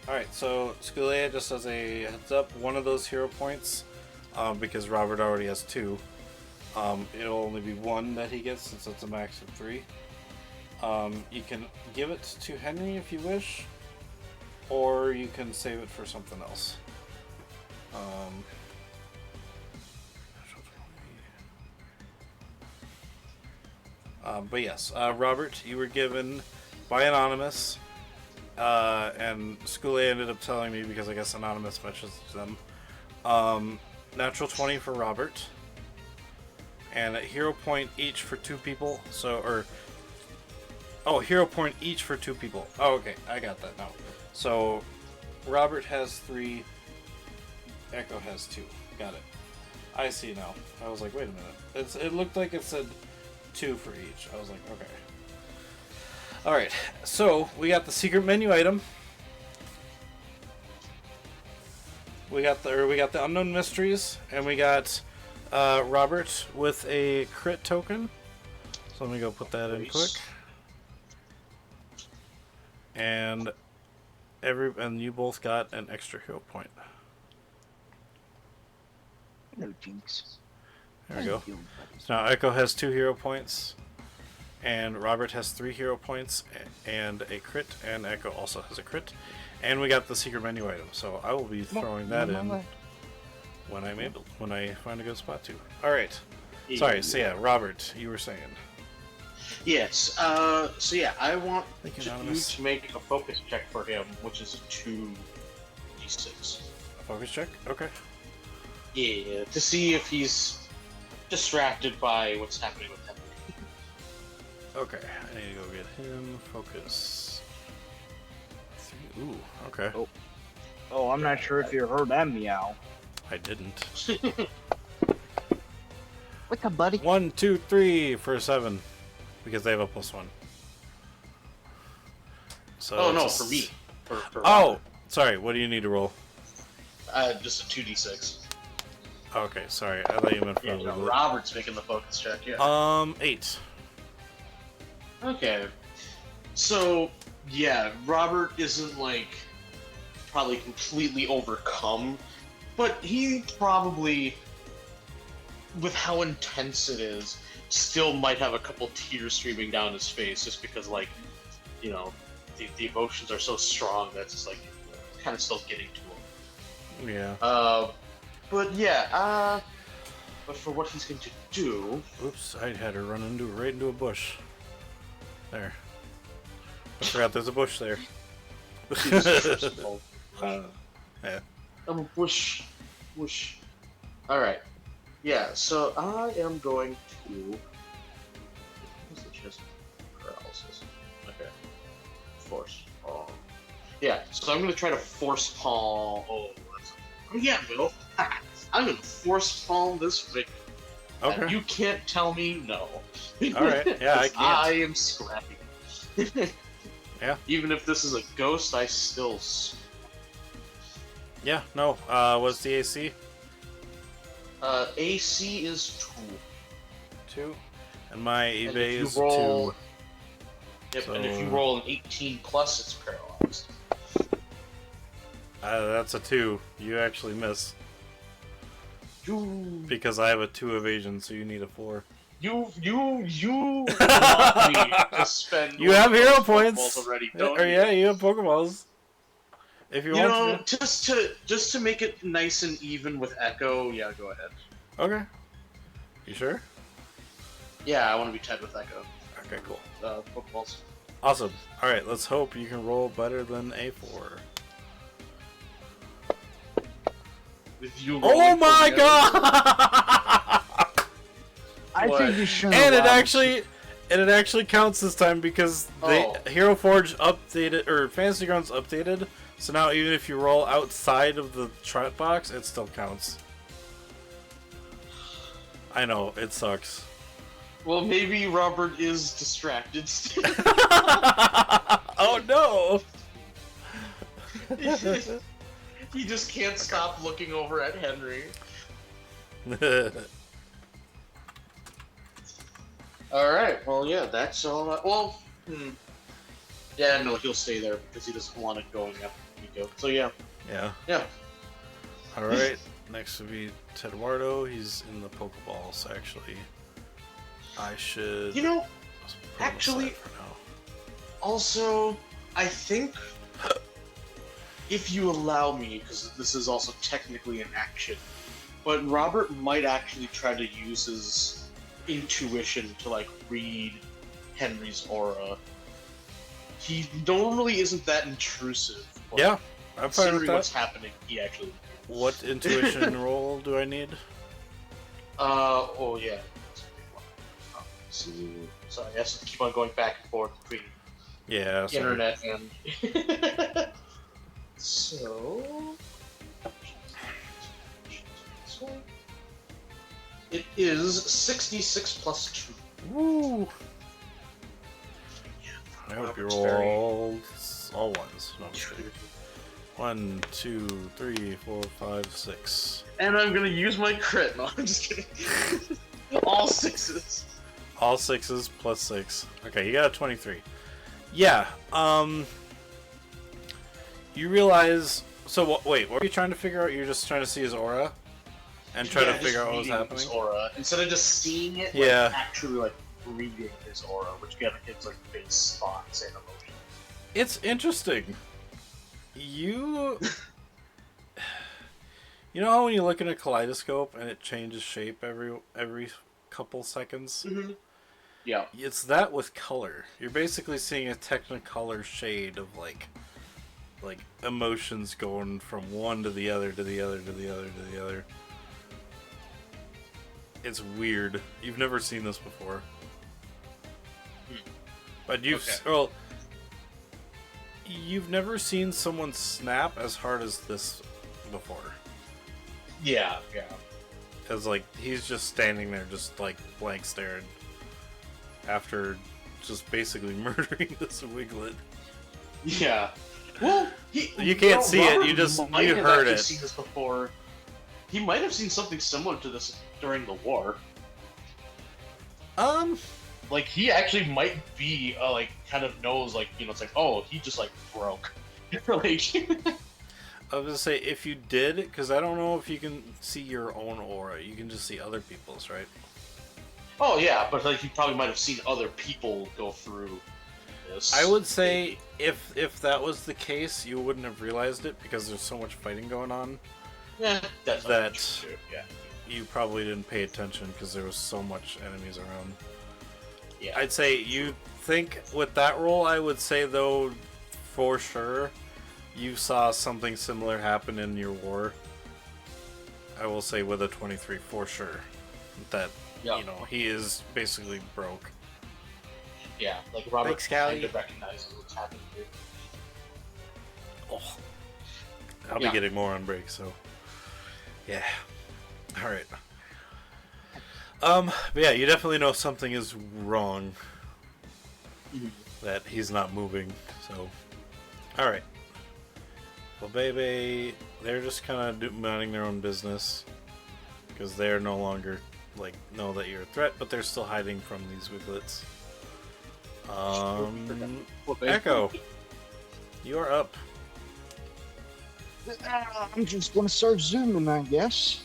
Alright, so Skulea just as a heads up, one of those hero points, because Robert already has 2, it'll only be 1 that he gets since it's a max of 3. You can give it to Henry if you wish, or you can save it for something else. But yes, Robert, you were given by Anonymous, and Skulea ended up telling me because I guess Anonymous mentions them. Natural 20 for Robert, and a hero point each for 2 people. Hero point each for 2 people. Oh, okay, I got that now. So, Robert has 3, Echo has 2. Got it. I see now. I was like, wait a minute. It looked like it said 2 for each. I was like, okay. Alright, so we got the secret menu item. We got the unknown mysteries, and we got Robert with a crit token. So let me go put that in quick. And you both got an extra hero point. No jinx. There we go. Thank you, buddy. So now Echo has 2 hero points, and Robert has 3 hero points and a crit, and Echo also has a crit. And we got the secret menu item, so I will be throwing that in when I find a good spot to. Alright. Sorry, so yeah, Robert, you were saying. Yes, so yeah, I want Thank you, you Anonymous. to make a focus check for him, which is a 2d6. A focus check? Okay. Yeah, to see if he's distracted by what's happening with him. Okay, I need to go get him. Focus. Ooh, okay. Oh, I'm not sure if you heard that meow. I didn't. What's up, buddy? 1, 2, 3 for 7. Because they have a +1. So Oh no, it's for me. For Oh! Robert. Sorry, what do you need to roll? Just a 2d6. Okay, sorry. I thought you meant for Yeah, no, Robert's making the focus check, yeah. 8. Okay. So, yeah, Robert isn't, like, probably completely overcome, but he probably, with how intense it is, still might have a couple tears streaming down his face just because, like, the emotions are so strong that it's just, like, kind of still getting to him. Yeah. But yeah, but for what he's going to do... Oops, I had her run right into a bush. There. I forgot there's a bush there. First of all, Yeah. I'm a bush. Alright. Yeah, so I am going to... What's the chest? Paralysis. Okay. Force palm. Yeah, so I'm going to try to force palm... Oh, yeah, Bill. I'm going to force palm this victim. Okay. And you can't tell me no. Alright, yeah, I can't. I am scrappy. Yeah. Even if this is a ghost, I still... Yeah, no. What's the AC? AC is 2. 2. And my And EV if you is roll- 2. Yep, So- and if you roll an 18 plus, it's paralyzed. That's a 2. You actually miss. You Because I have a 2 evasion, so you need a 4. you want me to spend You one have of hero those points. Pokeballs already, Or don't you? yeah, you have Pokeballs. If you You want know, to. just to make it nice and even with Echo, yeah, go ahead. Okay. You sure? Yeah, I want to be tied with Echo. Okay, cool. Pokeballs. Awesome. Alright, let's hope you can roll better than a 4. With you Oh rolling my for me, god! I What? think you should. And it actually counts this time because Oh. Hero Forge updated, or Fantasy Grounds updated, so now even if you roll outside of the trap box, it still counts. I know, it sucks. Well, maybe Robert is distracted still. Oh no! He just can't stop looking over at Henry. Alright, well, yeah, that's all. Yeah, no, he'll stay there because he doesn't want it going after Nico. So, yeah. Yeah. Yeah. Alright, next would be Teduardo. He's in the Pokeballs, actually. I should. You know, put him actually- aside for now. also, I think if you allow me, because this is also technically an action, but Robert might actually try to use his intuition to, like, read Henry's aura. He normally isn't that intrusive. But Yeah, I'm fine with considering what's that. happening, he actually. What intuition roll do I need? Oh yeah. So, sorry, I have to keep on going back and forth between Yeah, sorry. internet and. So. It is 66 plus 2. Woo! I hope you Robert's very- roll all ones. No, I'm just kidding. 1, 2, 3, 4, 5, 6. And I'm gonna use my crit. No, I'm just kidding. All 6s. All 6s plus 6. Okay, you got a 23. Yeah, you realize... So, wait, what were you trying to figure out? You're just trying to see his aura? And try to just figure out what was reading happening? his aura. Instead of just seeing it, Yeah. like, actually, like, reading his aura, which kind of gives, like, face thoughts and emotions. It's interesting. You... You know how when you look in a kaleidoscope and it changes shape every couple seconds? Mm-hmm. Yeah. It's that with color. You're basically seeing a technicolor shade of like emotions going from one to the other to the other to the other to the other. It's weird. You've never seen this before. But you've never seen someone snap as hard as this before. Yeah, yeah. Because, like, he's just standing there, just, like, blank staring. After just basically murdering this Wiglet. Yeah. Well, You can't see it, Robert you just- might you have heard actually it. Seen this before. He might have seen something similar to this during the war. Like, he actually might be, like, kind of knows, like, you know, it's like, oh, he just, like, broke. Like, I was gonna say, if you did, because I don't know if you can see your own aura. You can just see other people's, right? oh, yeah, but, like, he probably might have seen other people go through this. I would say, if that was the case, you wouldn't have realized it, because there's so much fighting going on. Yeah, that's that- true, yeah. You probably didn't pay attention, because there was so much enemies around. Yeah. I'd say you think with that roll, I would say though, for sure, you saw something similar happen in your war. I will say with a 23 for sure that Yeah. you know he is basically broke. Yeah, like Robert Thanks, Callie. kind of recognizes what's happening here. Oh, I'll Yeah. be getting more on break, so yeah. All right. But yeah, you definitely know something is wrong. That he's not moving. So, all right. Well, baby, they're just kind of minding their own business because they're no longer like know that you're a threat, but they're still hiding from these Wiglets. Echo, you are up. I'm just gonna start zooming, I guess.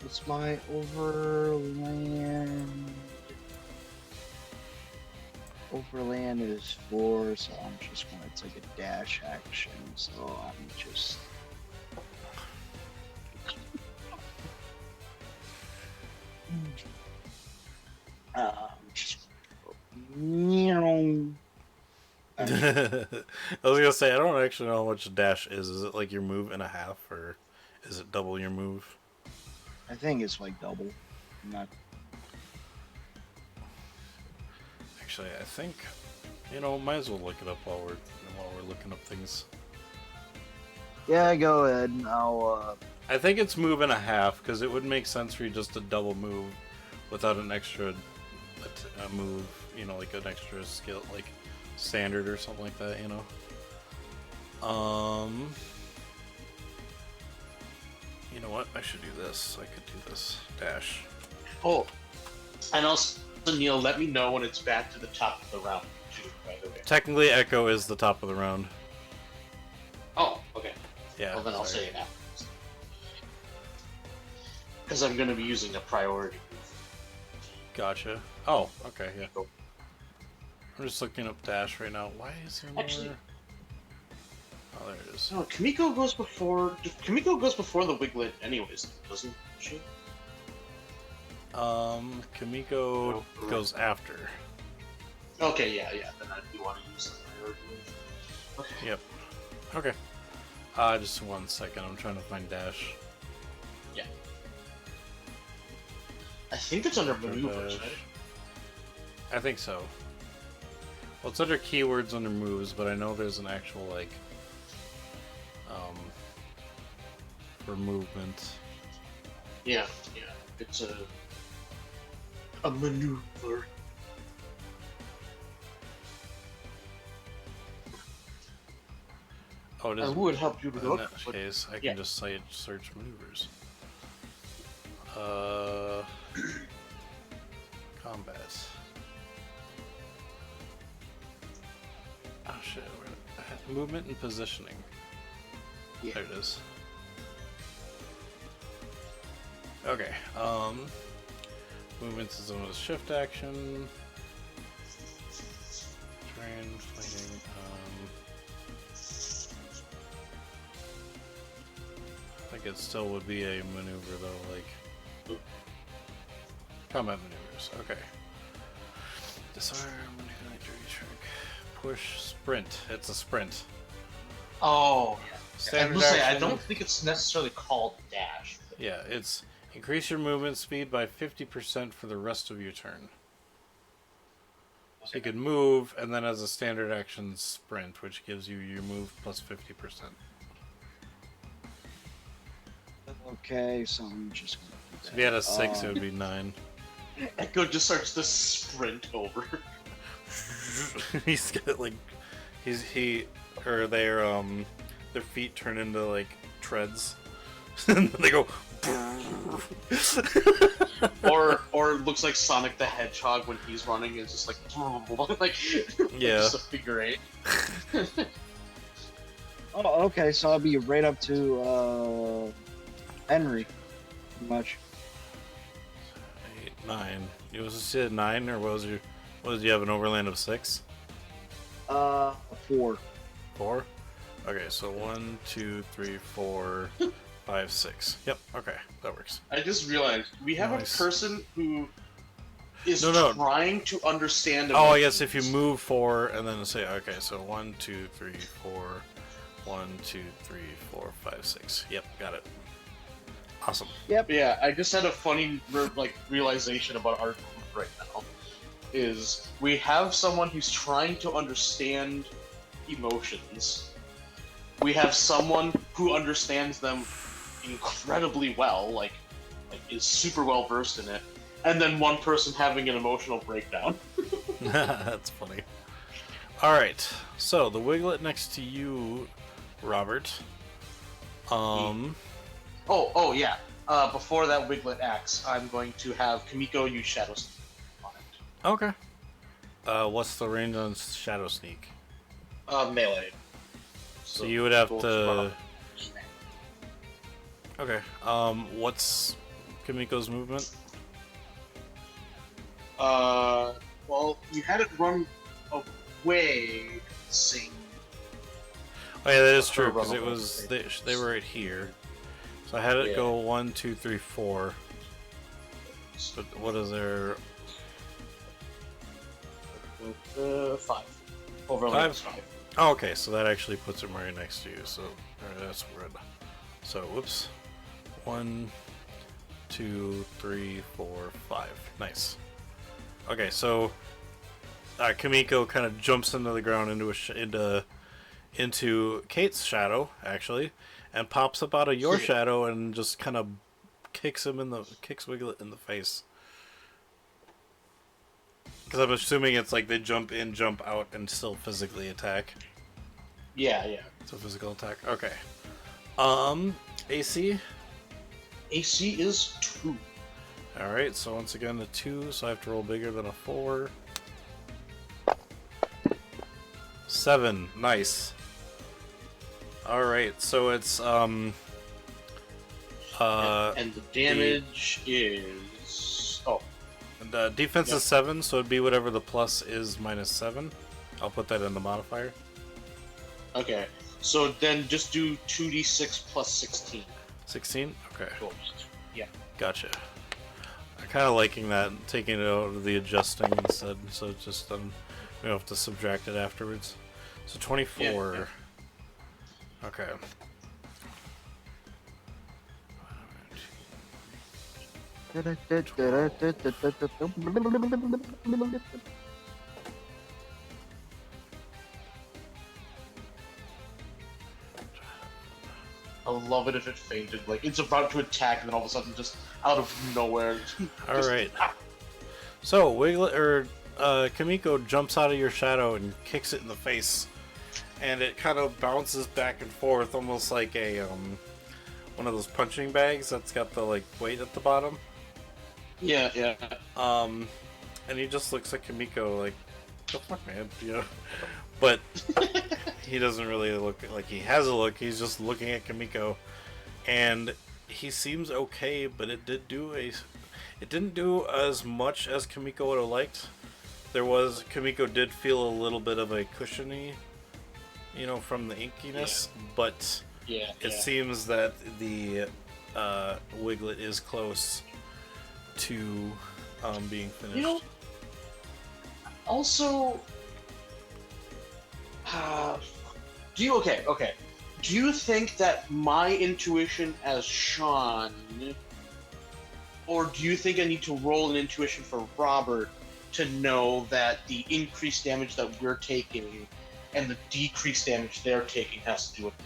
What's my overland? Overland is 4, so I'm just gonna take a dash action. So I'm just. Just. I was gonna say I don't actually know how much a dash is. Is it like your move and a half, or is it double your move? I think it's like double. I'm not. Actually, I think might as well look it up while we're looking up things. Yeah, go ahead. I'll. I think it's move and a half because it would make sense for you just to double move without an extra move. Like an extra skill, like standard or something like that. You know what? I should do this. I could do this. Dash. Oh, and also, Neil, let me know when it's back to the top of the round, too, by the way. Technically, Echo is the top of the round. Oh, okay. Yeah. Well, then I'll say it afterwards. Because I'm going to be using a priority move. Gotcha. Oh, okay, yeah. I'm just looking up Dash right now. Why is there more? Actually, oh, there it is. no, Kimiko goes before the Wiglet anyways, doesn't she? Kimiko goes after. Okay, yeah. Then I do want to use the priority move. Okay. Yep. Okay. Just 1 second. I'm trying to find Dash. Yeah. I think it's under maneuvers, Dash. right? I think so. Well, it's under keywords under moves, but I know there's an actual, like, for movement. Yeah. It's a maneuver. Oh, it I is. would help you to In look, that but case, I yeah. can just search maneuvers. Combat. Oh shit, movement and positioning. Yeah. There it is. Okay, movements is a shift action. Translating, I think it still would be a maneuver though, like combat maneuvers. Okay. Disarm, manipulate, trick, push, sprint. It's a sprint. Oh, yeah. Standard I will say, I action. don't think it's necessarily called dash. Yeah, it's increase your movement speed by 50% for the rest of your turn. So you can move, and then as a standard action, sprint, which gives you your move plus 50%. Okay, so I'm just gonna. So if you had a 6, it would be 9. Echo just starts to sprint over. He's got like, their feet turn into like treads, and they go. or it looks like Sonic the Hedgehog when he's running. It's just like Yeah. just a figure eight. Oh, okay, so I'll be right up to Henry, pretty much. 8, 9. You was it 9, or what did you have, an overland of 6? 4. 4? Okay, so 1, 2, 3, 4, 5, 6. Yep, okay, that works. I just realized we have Nice. a person who is No. trying to understand. Oh, I guess if you move 4 and then say, okay, so 1, 2, 3, 4, 1, 2, 3, 4, 5, 6. Yep, got it. Awesome. Yep. Yeah, I just had a funny realization about our group right now. Is we have someone who's trying to understand emotions. We have someone who understands them incredibly well, like is super well versed in it, and then one person having an emotional breakdown. That's funny. Alright, so the Wiglet next to you, Robert. Oh yeah. Before that Wiglet acts, I'm going to have Kimiko use Shadow Sneak on it. Okay. What's the range on Shadow Sneak? Melee. So you would have we'll to... run up. Okay, Kimiko's movement? Well, you had it run away. Sing. Oh yeah, that is Her true because run it away. was they were right here, so I had it go 1, 2, 3, 4. But what is there? 5. Overlay Five? is 5. Oh, okay, so that actually puts him right next to you. So that's red. So whoops. 1, 2, 3, 4, 5. Nice. Okay, so Kimiko kind of jumps into the ground into Kate's shadow actually, and pops up out of your shadow and just kind of kicks Wiglet in the face. Because I'm assuming it's like they jump in, jump out, and still physically attack. Yeah. It's a physical attack. Okay. AC. AC is 2. All right. So once again, a 2. So I have to roll bigger than a 4. 7. Nice. All right. So it's And the damage is And defense is 7, so it'd be whatever the plus is minus 7. I'll put that in the modifier. okay. So then just do 2d6 plus 16. 16? Okay. Cool. Yeah. Gotcha. I'm kind of liking that, taking it out of the adjusting instead, so it's just we don't have to subtract it afterwards. So 24. Yeah. Okay. I would love it if it fainted. Like, it's about to attack, and then all of a sudden, just out of nowhere. All right. So Kimiko jumps out of your shadow and kicks it in the face, and it kind of bounces back and forth, almost like a one of those punching bags that's got the like weight at the bottom. Yeah. And he just looks at Kimiko like, the fuck, man, you know? But he doesn't really look like he has a look. He's just looking at Kimiko, and he seems okay. But it didn't do as much as Kimiko would have liked. Kimiko did feel a little bit of a cushiony, from the inkiness. Yeah. But it seems that the Wiglet is close to being finished. Also, do you think that my intuition as Sean, or do you think I need to roll an intuition for Robert to know that the increased damage that we're taking and the decreased damage they're taking has to do with me?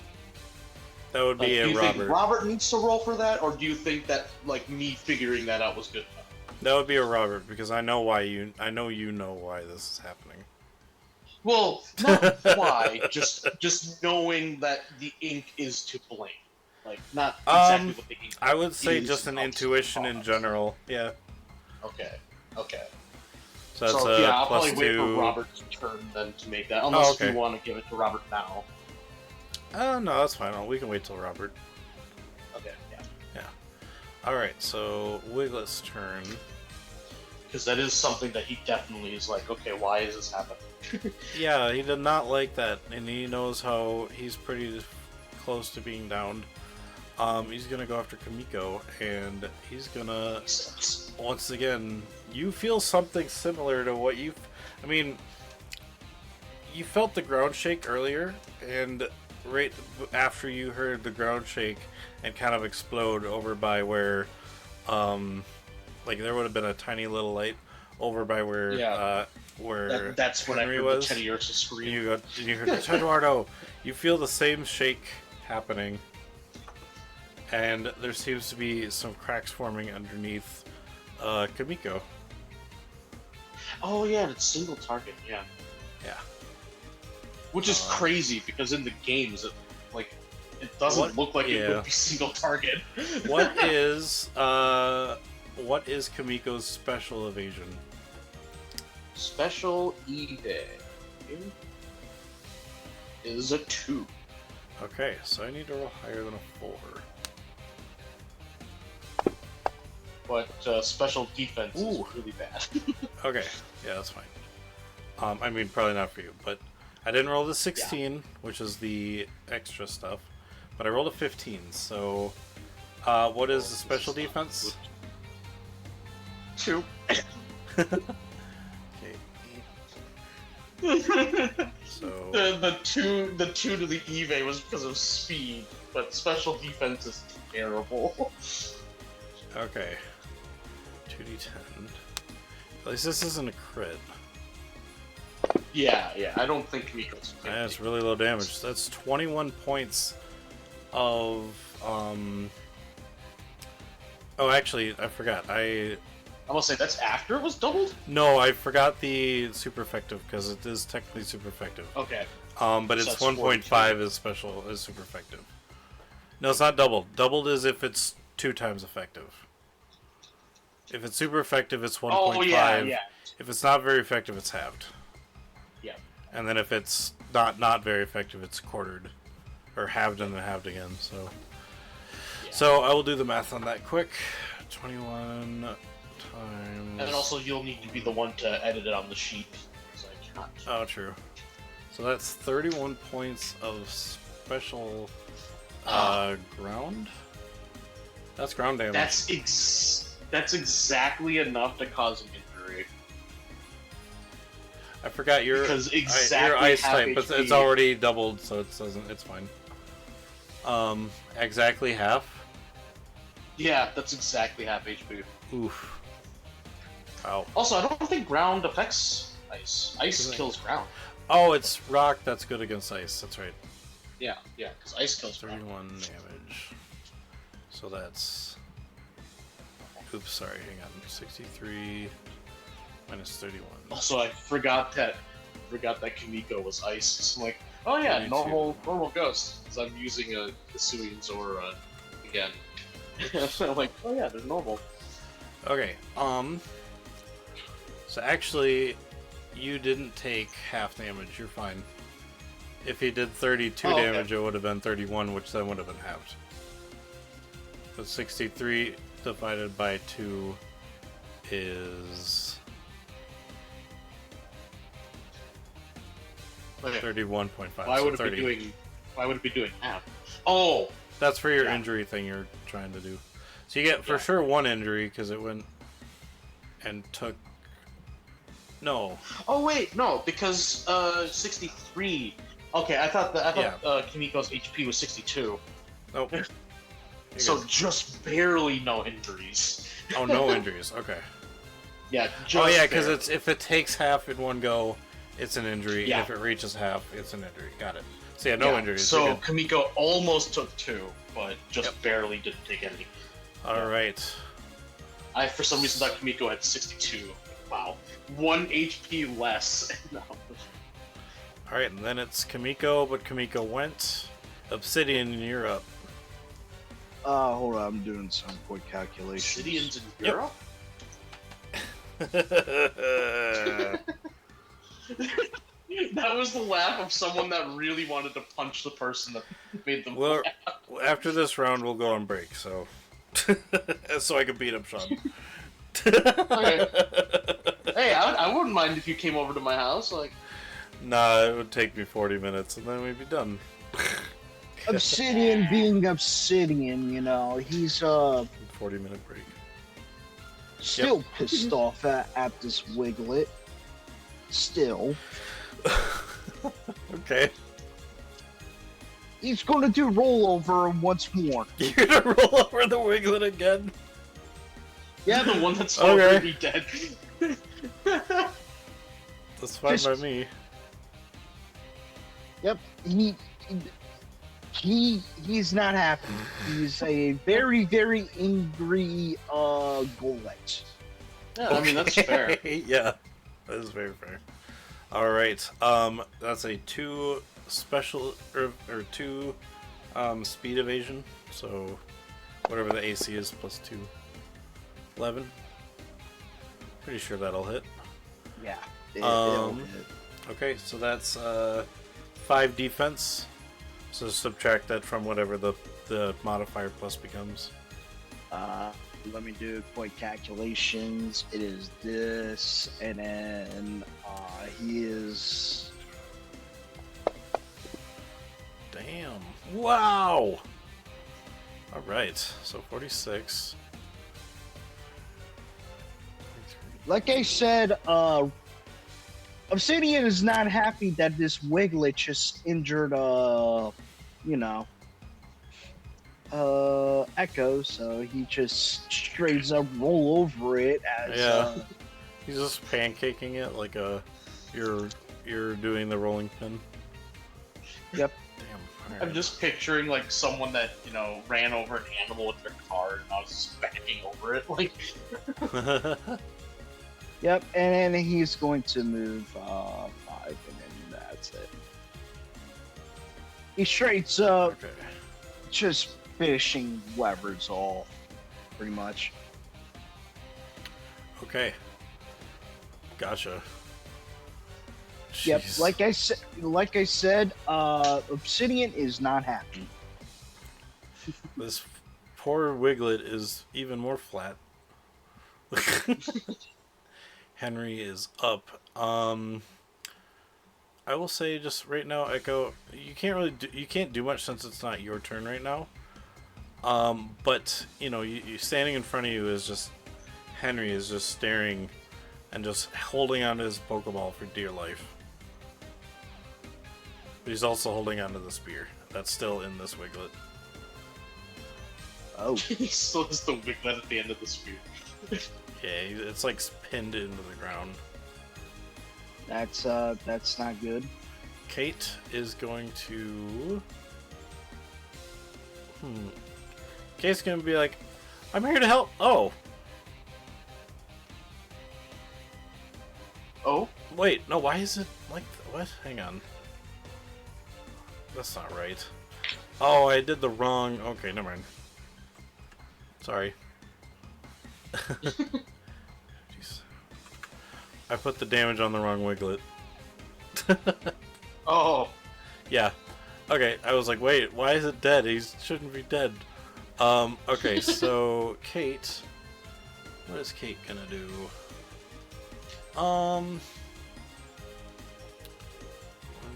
That would be do you Robert. think Robert needs to roll for that, or do you think that me figuring that out was good enough? That would be a Robert, because I know you know why this is happening. Well, not why, just knowing that the ink is to blame. Like, not exactly what the ink I would say is just an intuition in general. Yeah. Okay. So that's I'll plus probably wait 2. for Robert's turn then to make that, unless okay. you want to give it to Robert now. No, that's fine. We can wait till Robert. Okay, yeah. Alright, so Wiglet's turn. Because that is something that he definitely is like, okay, why is this happening? Yeah, he did not like that, and he knows how he's pretty close to being downed. He's gonna go after Kimiko, and he's gonna... Once again, you feel something similar to what you felt the ground shake earlier, and right after you heard the ground shake and kind of explode over by where, there would have been a tiny little light over by where, that's when Henry I heard was. the Teddy scream. You heard Eduardo. You feel the same shake happening, and there seems to be some cracks forming underneath Kimiko. Oh yeah, and it's single target, yeah. Which is crazy, because in the games, it doesn't look like it would be single target. What is Kimiko's special evasion? Special evasion is a 2. Okay, so I need to roll higher than a 4. but special defense Ooh. is really bad. Okay, yeah, that's fine. I mean, probably not for you, but I didn't roll the 16, which is the extra stuff, but I rolled a 15. So, what is the special defense? 2. Okay. So The two to the Eve was because of speed, but special defense is terrible. okay, 2d10. At least this isn't a crit. Yeah, I don't think Kamiko's. That's really low damage. That's 21 points of Oh, actually, I forgot. I will say that's after it was doubled. No, I forgot the super effective because it is technically super effective. Okay. But So it's that's 1.5 is special is super effective. No, it's not doubled. Doubled is if it's 2 times effective. If it's super effective, it's 1.5. Oh yeah. If it's not very effective, it's halved. Yeah. And then if it's not very effective, it's quartered, or halved and then halved again. So, so I will do the math on that quick. 21 times. And also, you'll need to be the one to edit it on the sheet. So I cannot. Oh, true. So that's 31 points of special ground. That's ground damage. That's exactly enough to cause an injury. I forgot your exactly your ice half type, but HP. it's already doubled, so it doesn't. It's fine. Exactly half. Yeah, that's exactly half HP. Oof. Wow. Also, I don't think ground affects ice. Ice kills ground. Oh, it's rock. That's good against ice. That's right. Yeah, because ice kills ground. 31 damage. So that's. Oops, sorry. Hang on. 63 minus 31. Also, I forgot that Kamiko was ice. So I'm like, oh yeah, 32. normal ghost. Because I'm using a Hisuian Zora again. So I'm like, oh yeah, they're normal. Okay. So actually, you didn't take half damage. You're fine. If he did 32 okay. damage, it would have been 31, which then would have been halved. So 63 divided by 2 is Okay. 31.5. Why so would 30. Why would it be doing half? Oh, That's for your injury thing you're trying to do. So you get for sure 1 injury because it went and took. No. Oh wait, no, because 63. Okay, I thought Kimiko's HP was 62. Nope. So just barely no injuries. Oh, no injuries. Okay. Yeah. Just Oh yeah, because barely. it's if it takes half in one go, it's an injury. Yeah. And if it reaches half, it's an injury. Got it. So yeah, no injuries. So You're good. Kamiko almost took 2, but just barely didn't take any. All right. I for some reason thought Kamiko had 62. Wow, 1 HP less. No. All right, and then it's Kamiko, but Kamiko went. Obsidian, you're up. Hold on, I'm doing some quick calculations. Obsidians in Yep. Europe? That was the laugh of someone that really wanted to punch the person that made them Well, laugh. after this round, we'll go on break, so so I can beat up Sean. Okay. Hey, I wouldn't mind if you came over to my house. Like, Nah, it would take me 40 minutes, and then we'd be done. Obsidian being Obsidian, you know, he's 40-minute break. still pissed off at this Wiglet. Still. Okay. He's gonna do rollover once more. You're gonna roll over the Wiglet again? yeah, the one that's Okay. already dead. That's fine by me. Yep, he's not happy. He's a very, very angry Gollet. Yeah, I mean that's fair. Yeah, that is very fair. All right, that's a 2 special or 2 speed evasion. So whatever the AC is plus 2, 11. Pretty sure that'll hit. Yeah. Okay, so that's 5 defense. So subtract that from whatever the modifier plus becomes. let me do quick calculations. It is this, and then he is. Damn. Wow. All right. So 46. Like I said, Obsidian is not happy that this Wiglet just injured, you know, Echo, so he just straight up roll over it as Yeah. He's just pancaking it like you're doing the rolling pin. Yep. Damn. I'm just picturing like someone that ran over an animal with their car, and I was just backing over it. Like, Yep, and then he's going to move 5, and then that's it. He straight up Okay. just finishing Weber's off, pretty much. Okay. Gotcha. Yep, Jeez. like I said, Obsidian is not happy. This poor Wiglet is even more flat. Henry is up. I will say just right now, Echo, you can't do much since it's not your turn right now. But you standing in front of you is just Henry is just staring and just holding onto his Pokeball for dear life. But he's also holding onto the spear that's still in this Wiglet. Oh, he still has the Wiglet at the end of the spear. Yeah, it's like pinned into the ground. that's not good. Kate is going to. Kate's gonna be like, "I'm here to help." Oh, Oh, wait, no. Why is it like what? Hang on. That's not right. Oh, I did the wrong. Okay, never mind. Sorry. Jeez. I put the damage on the wrong Wiglet. oh, Yeah. Okay, I was like, wait, why is it dead? He shouldn't be dead. Okay, so Kate. What is Kate gonna do? One,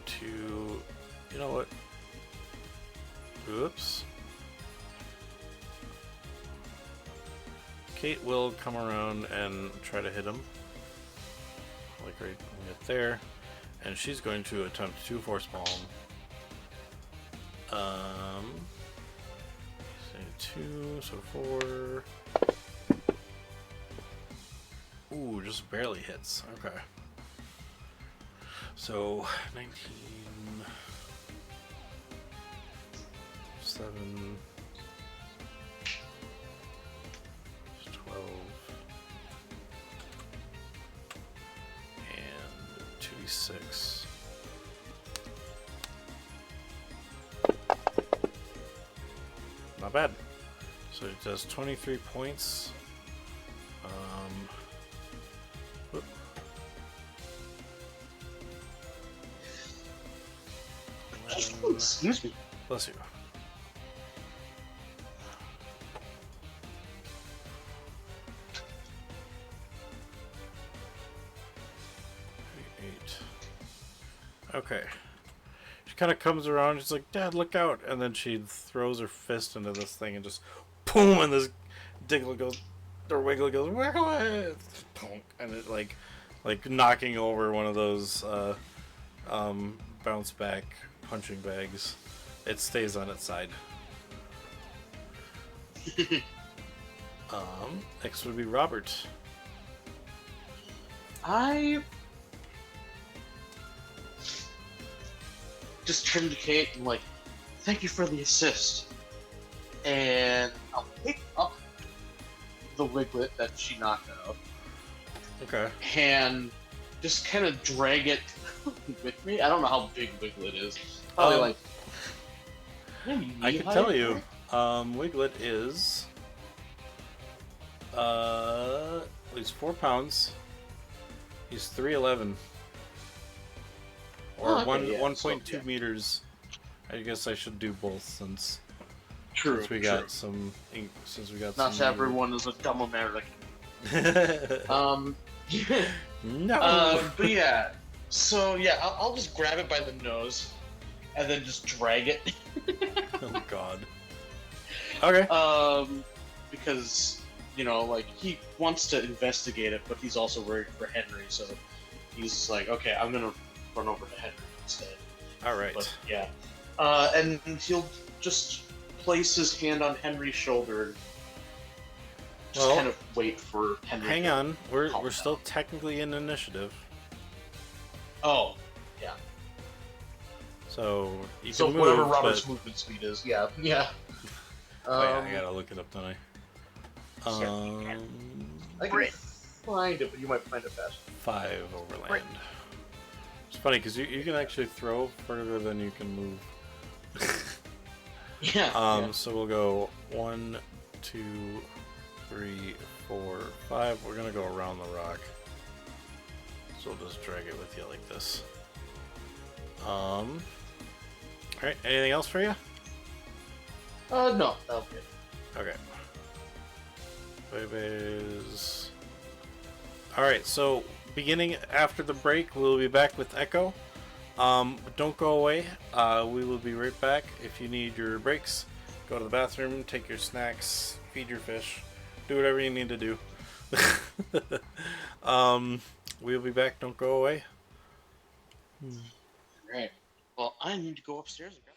two. You know what? Oops. Kate will come around and try to hit him. Like right there. And she's going to attempt to force ball him. Say 2, so 4. Ooh, just barely hits. Okay. So 19, 7, 12, and 2d6. Not bad. So it does 23 points. Whoop. excuse me. Bless you. Eight. Okay. She kind of comes around. She's like, "Dad, look out!" And then she throws her fist into this thing and just boom! And this Diglett goes, or Wiglet goes, "Wiglet!" Punk, and it like knocking over one of those bounce back punching bags. It stays on its side. Next would be Robert. I just turned to Kate and like, thank you for the assist. And I'll pick up the Wiglet that she knocked out Okay. and just kind of drag it with me. I don't know how big Wiglet is. Probably like. Maybe I can knee-high? tell you, Wiglet is he's 4 pounds. He's 3'11", or Oh, okay, yeah, 1.2 so, yeah. meters. I guess I should do both since True. Since we got some. Since we got Not some. everyone is a dumb American. No. But yeah. So yeah, I'll just grab it by the nose, and then just drag it. Oh God. Okay. Because like he wants to investigate it, but he's also worried for Henry, so he's just like, okay, I'm gonna run over to Henry instead. All right. But yeah, and he'll just place his hand on Henry's shoulder, and just Well, kind of wait for Henry. Hang to on. We're calm still down. technically in initiative, Oh, yeah. so you So can move. whatever Robert's but... movement speed is, yeah. Oh, yeah, I gotta look it up, don't I? Yeah, I can find it, but you might find it faster. 5 overland. It's funny because you can actually throw further than you can move. Yeah. So we'll go 1, 2, 3, 4, 5. We're gonna go around the rock. So we'll just drag it with you like this. Alright, anything else for you? No, that'll be it. Okay. Babies. Alright, so beginning after the break, we'll be back with Echo. Don't go away. We will be right back. If you need your breaks, go to the bathroom, take your snacks, feed your fish, do whatever you need to do. We'll be back. Don't go away. Right. Well, I need to go upstairs and grab.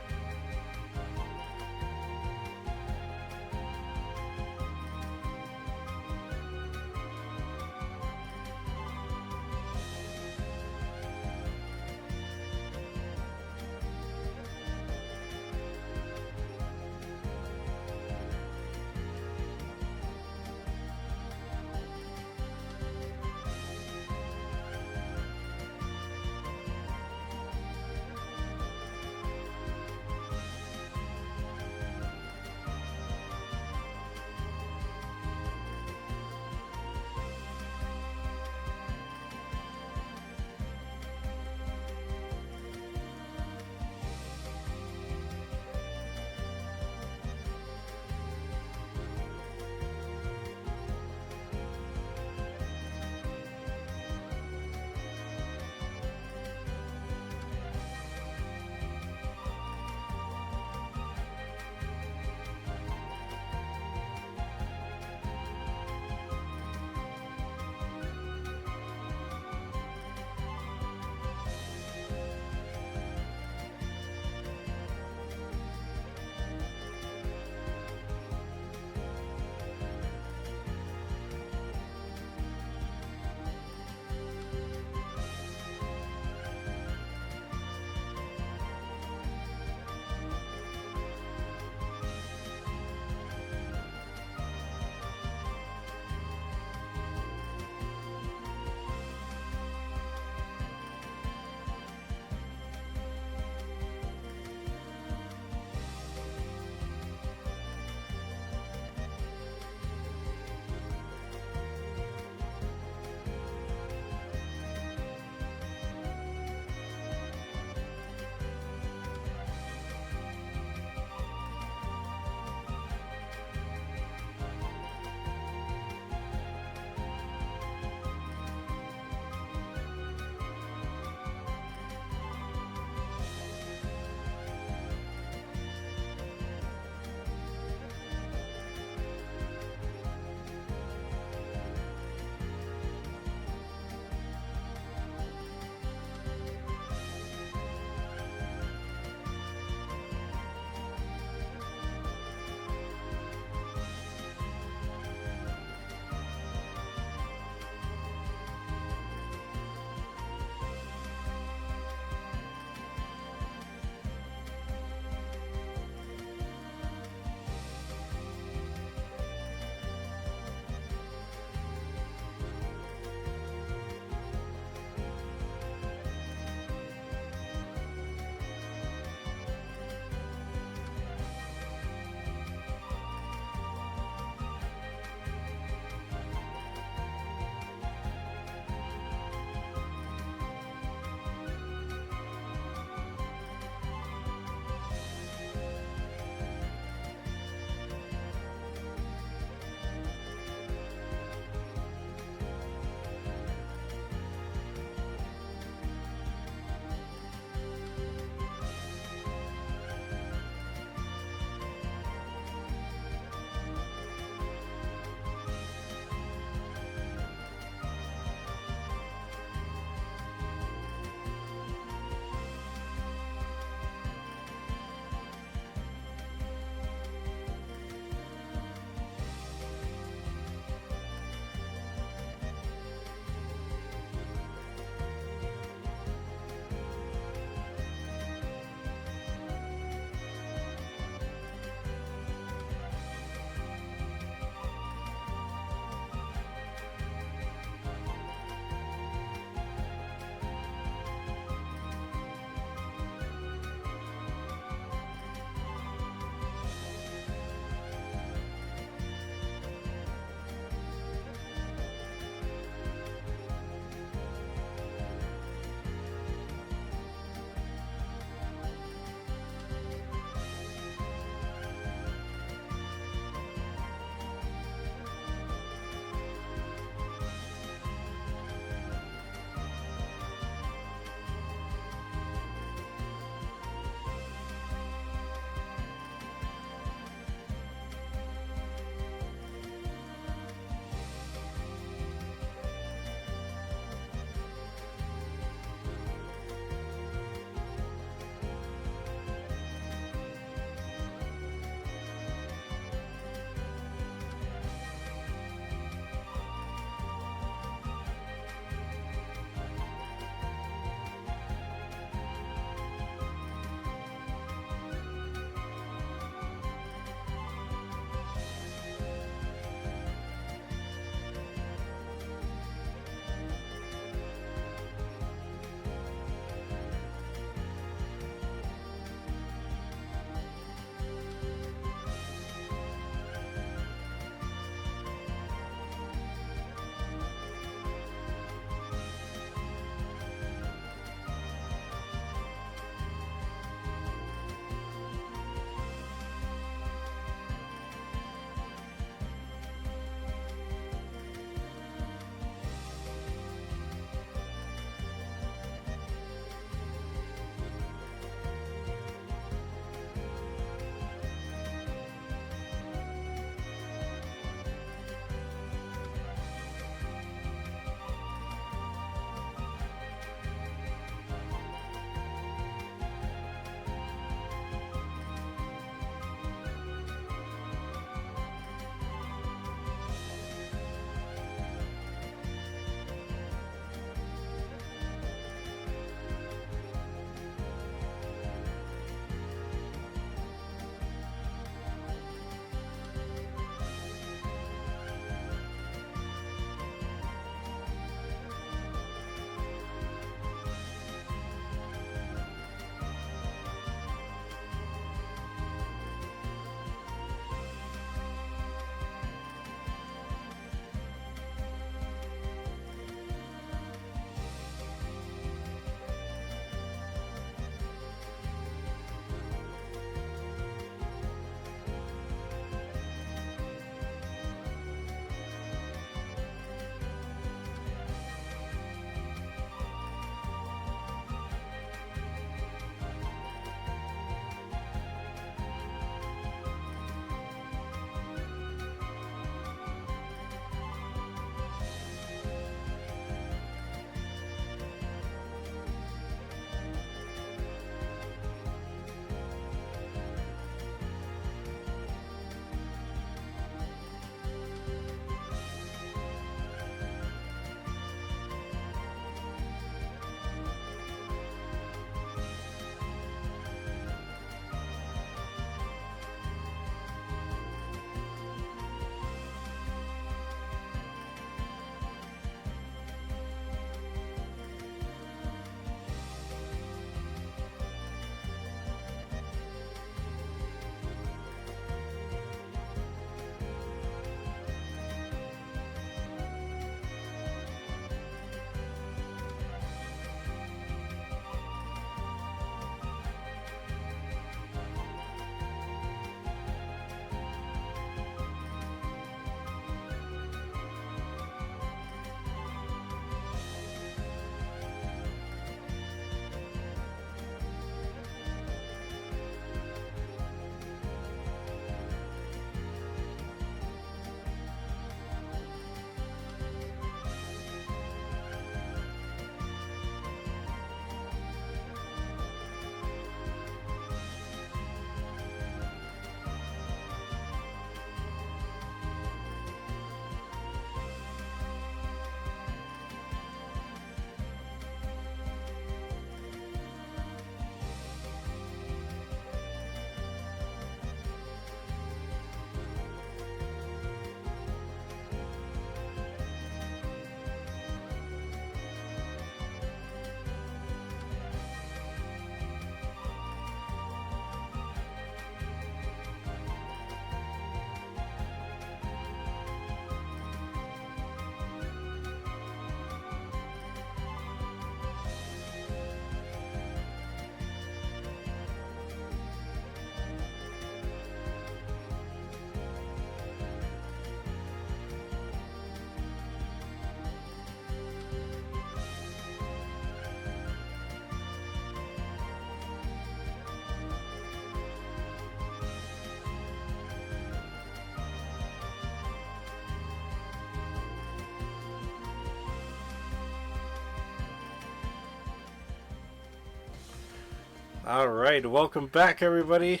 All right, welcome back, everybody.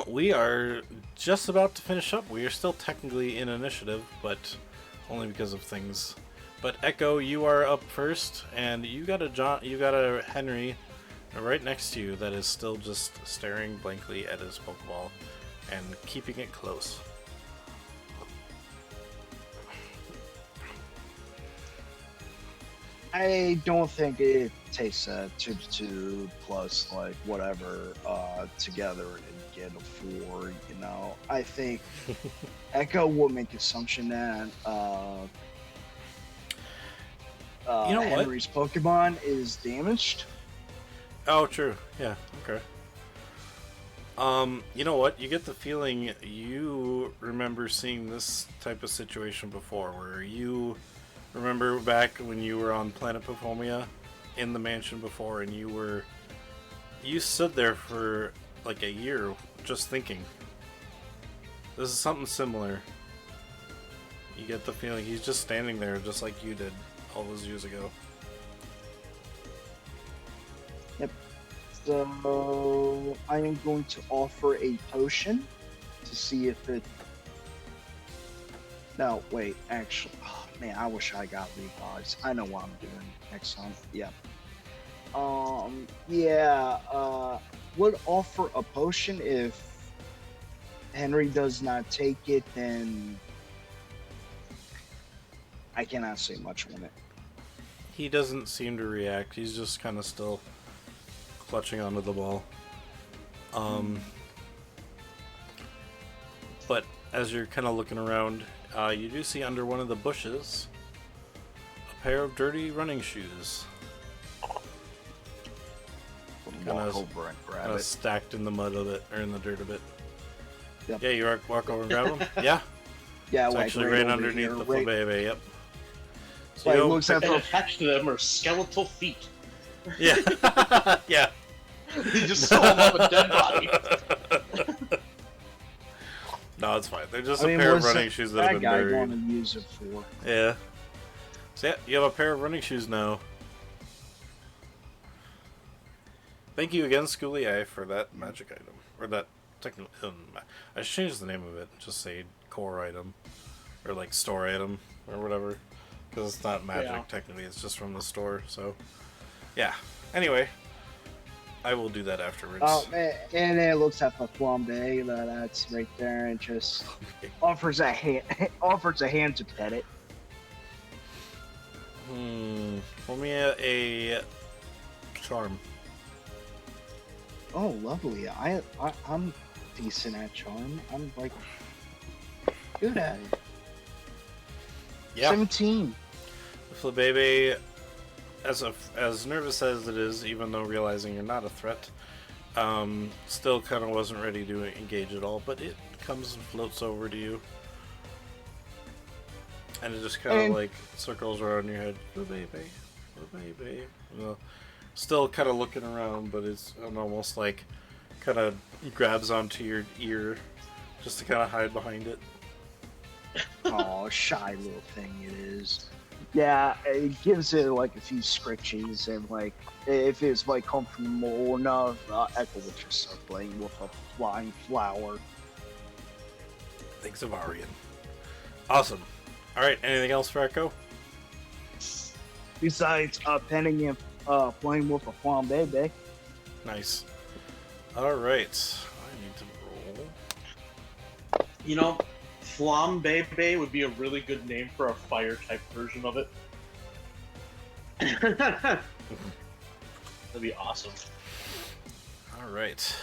We are just about to finish up. We are still technically in initiative, but only because of things. But Echo, you are up first, and you got a Henry right next to you that is still just staring blankly at his Pokeball and keeping it close. I don't think it takes a 2 plus like whatever together and get a 4. You know, I think Echo will make the assumption that You know what? Henry's Pokemon is damaged. Oh, true. Yeah. Okay. You know what? You get the feeling you remember seeing this type of situation before, where you remember back when you were on Planet Pofomia in the mansion before, and you stood there for like a year just thinking. This is something similar. You get the feeling he's just standing there just like you did all those years ago. Yep. So I am going to offer a potion to see if it. No, wait. Actually, oh, man, I wish I got Levi's. I know what I'm doing next time. Yeah. Yeah. Would offer a potion if Henry does not take it, then I cannot say much on it. He doesn't seem to react. He's just kind of still clutching onto the ball. But as you're kind of looking around, you do see under one of the bushes a pair of dirty running shoes. Walk over and grab Kind of it. stacked in the mud of it, or in the dirt of it. Yep. Yeah, you walk over and grab them? Yeah. Yeah, It's like actually right right over underneath here, the right- Flabébé, yep. So Like, you looks at And the attached to them are skeletal feet. yeah. Yeah. You just saw them up a dead body. No, it's fine. They're just I a mean, pair of what's running shoes that have been guy buried. want to use it for? Yeah. So yeah, you have a pair of running shoes now. Thank you again, Schooly Eye, for that magic item. Or that technical... I should change the name of it. Just say core item. Or like store item. Or whatever. Because it's not magic, Yeah. technically. It's just from the store. So, yeah. Anyway. I will do that afterwards. Oh man, and then it looks at the flambe that's right there, and just offers a hand, offers a hand to pet it. For me, a charm. Oh, lovely. I'm decent at charm. I'm like good at it. Yeah. 17. Flabébé, as nervous as it is, even though realizing you're not a threat, still kind of wasn't ready to engage at all. But it comes and floats over to you, and it just kind of And- like circles around your head. Flabébé, Flabébé. Well, still kind of looking around, but it's almost like kind of grabs onto your ear, just to kind of hide behind it. Oh, shy little thing it is. Yeah, it gives it like a few scritches, and like if it's like comfortable enough, Echo will just start playing with a flying flower. Thanks, Avarian. Awesome. All right. Anything else for Echo? Besides penning and playing with a flambe. Nice. All right. I need to roll. You know, Flambébé would be a really good name for a fire type version of it. That'd be awesome. All right.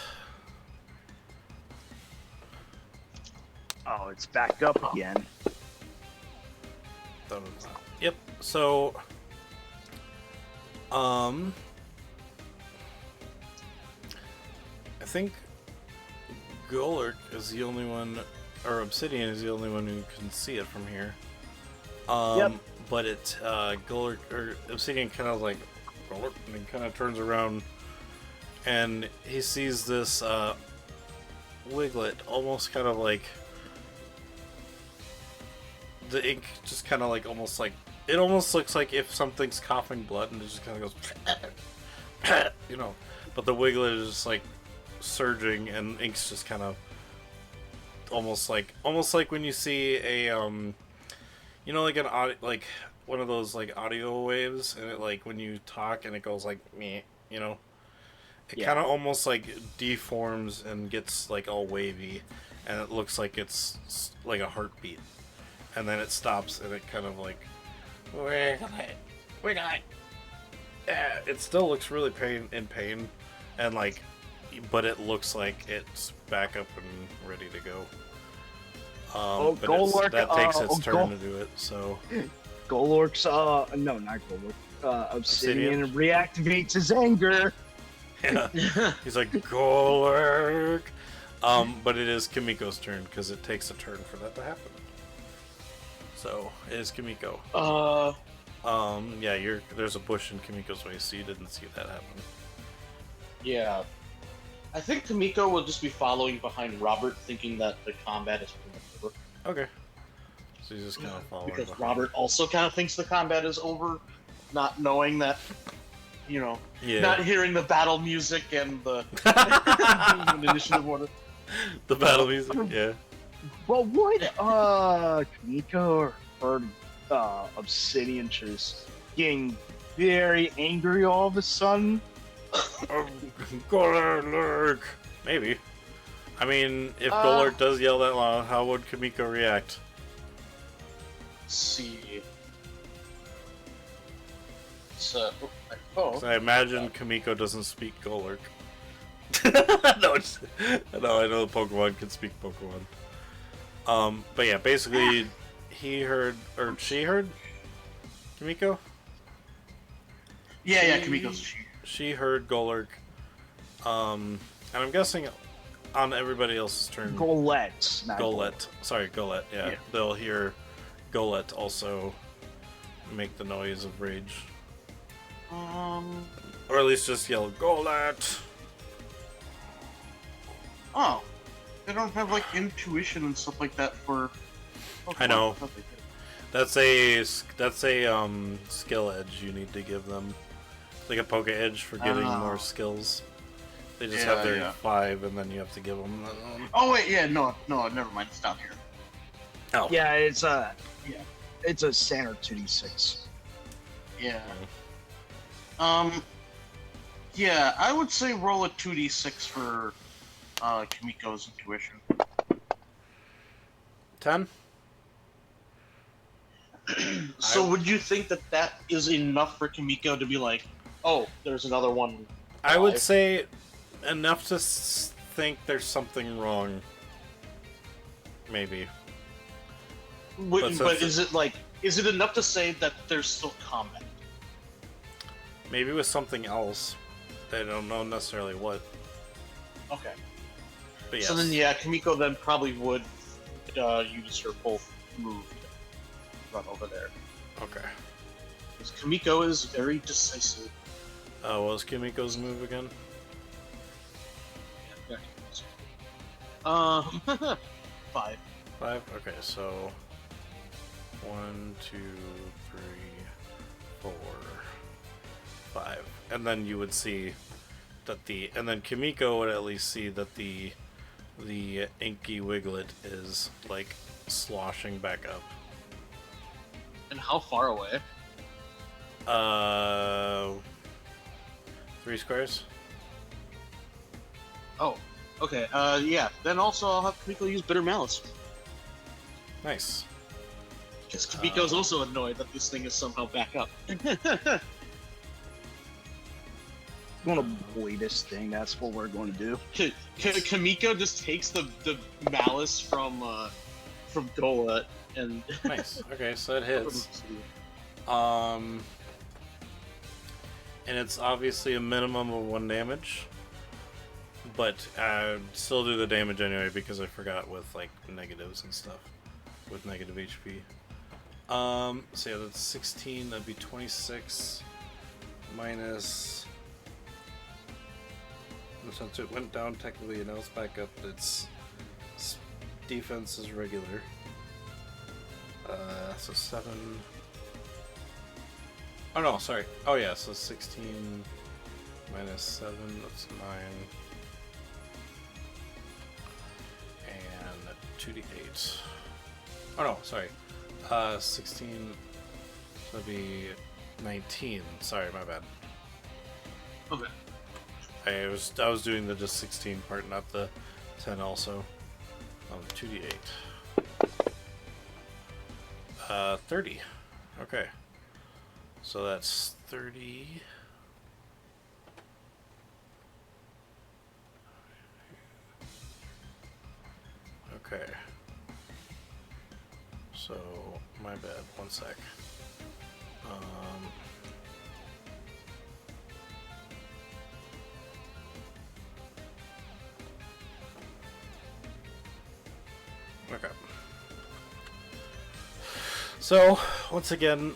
Oh, it's backed up again. Yep. So, I think Golurk is the only one, or Obsidian is the only one who can see it from here. Yep. But it, Golurk, or Obsidian kind of like, Golurk, and he kind of turns around, and he sees this, Wiglet, almost kind of like, the ink just kind of like, almost like, it almost looks like if something's coughing blood, and it just kind of goes, you know, but the Wiglet is just like surging, and Ink's just kind of almost like when you see a you know, like like one of those like audio waves, and it like when you talk and it goes like meh, you know. It Yeah. kind of almost like deforms and gets like all wavy, and it looks like it's like a heartbeat, and then it stops and it kind of like wiggle it. Yeah, it still looks really in pain, and like, but it looks like it's back up and ready to go. But Golurk, that takes its turn Gol- to do it. So Golurk's, no, not Golurk. Obsidian Obsidian? reactivates his anger. yeah, he's like Golurk. But it is Kimiko's turn because it takes a turn for that to happen. So it is Kimiko. Yeah, there's a bush in Kimiko's way, so you didn't see that happen. Yeah. I think Kamiko will just be following behind Robert, thinking that the combat is pretty much over. Okay. So he's just kind of following. Because behind. Robert also kind of thinks the combat is over, not knowing that, you know, Yeah. not hearing the battle music and the initiative order. The battle music, yeah. But what, Kamiko or Obsidian just getting very angry all of a sudden? Golurk! Maybe. I mean, if Golurk does yell that loud, how would Kamiko react? Let's see. So, oh. 'Cause I imagine Kamiko doesn't speak Golurk. No, I know Pokemon can speak Pokemon. But yeah, basically, he heard, or she heard? Kamiko? Yeah, Kamiko's she. She heard Golurk. And I'm guessing on everybody else's turn. Golette. Not Golette. Sorry, Golette, yeah. They'll hear Golette also make the noise of rage. Or at least just yell, Golette! Oh. They don't have, like, intuition and stuff like that for Pokemon. I know. That's a skill edge you need to give them. It's like a Poke Edge for getting more skills. They just have their 5, and then you have to give them. Oh wait, yeah, no, never mind. It's down here. Oh. Yeah, it's a standard 2d6. Yeah. Yeah, I would say roll a 2d6 for Kamiko's intuition. 10? So would you think that is enough for Kamiko to be like, oh, there's another one? I would say enough to think there's something wrong. Maybe. But is it enough to say that there's still combat? Maybe with something else. They don't know necessarily what. Okay. But yes. So then, yeah, Kamiko then probably would use her full move to run over there. Okay. Because Kamiko is very decisive. What was Kimiko's move again? Yeah, 5. 5? Okay, so 1, 2, 3, 4, 5. And then you would see that and then Kimiko would at least see that the Inky Wiglet is like sloshing back up. And how far away? 3 squares? Oh, okay. Yeah. Then also I'll have Kamiko use Bitter Malice. Nice. Because Kamiko's also annoyed that this thing is somehow back up. We're gonna bully this thing. That's what we're going to do. Kamiko just takes the malice from Gola and Nice. Okay, so it hits. And it's obviously a minimum of 1 damage. But still do the damage anyway because I forgot with like negatives and stuff. With negative HP. So yeah, that's 16, that'd be 26 minus. Since it went down technically and now it's back up, its defense is regular. So 7. Oh no, sorry. Oh yeah, so 16 minus 7, that's 9. And 2d8. Oh no, sorry. 16, so that'd be 19. Sorry, my bad. Okay. I was doing the just 16 part, not the 10 also. 2d8. 30. Okay. So that's 30. Okay. So, my bad. One sec. Okay. So, once again,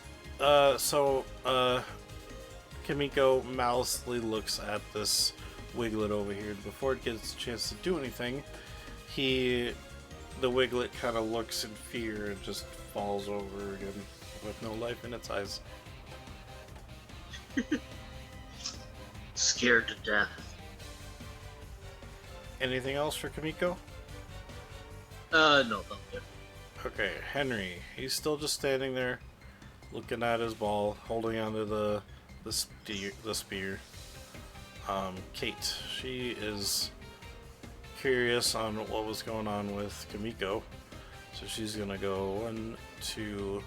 Kimiko maliceously looks at this Wiglet over here. Before it gets a chance to do anything, the Wiglet kind of looks in fear and just falls over again with no life in its eyes. Scared to death. Anything else for Kimiko? No, thank you. Okay, Henry. He's still just standing there, looking at his ball, holding onto the spear. Kate. She is curious on what was going on with Kimiko, so she's gonna go 1, 2,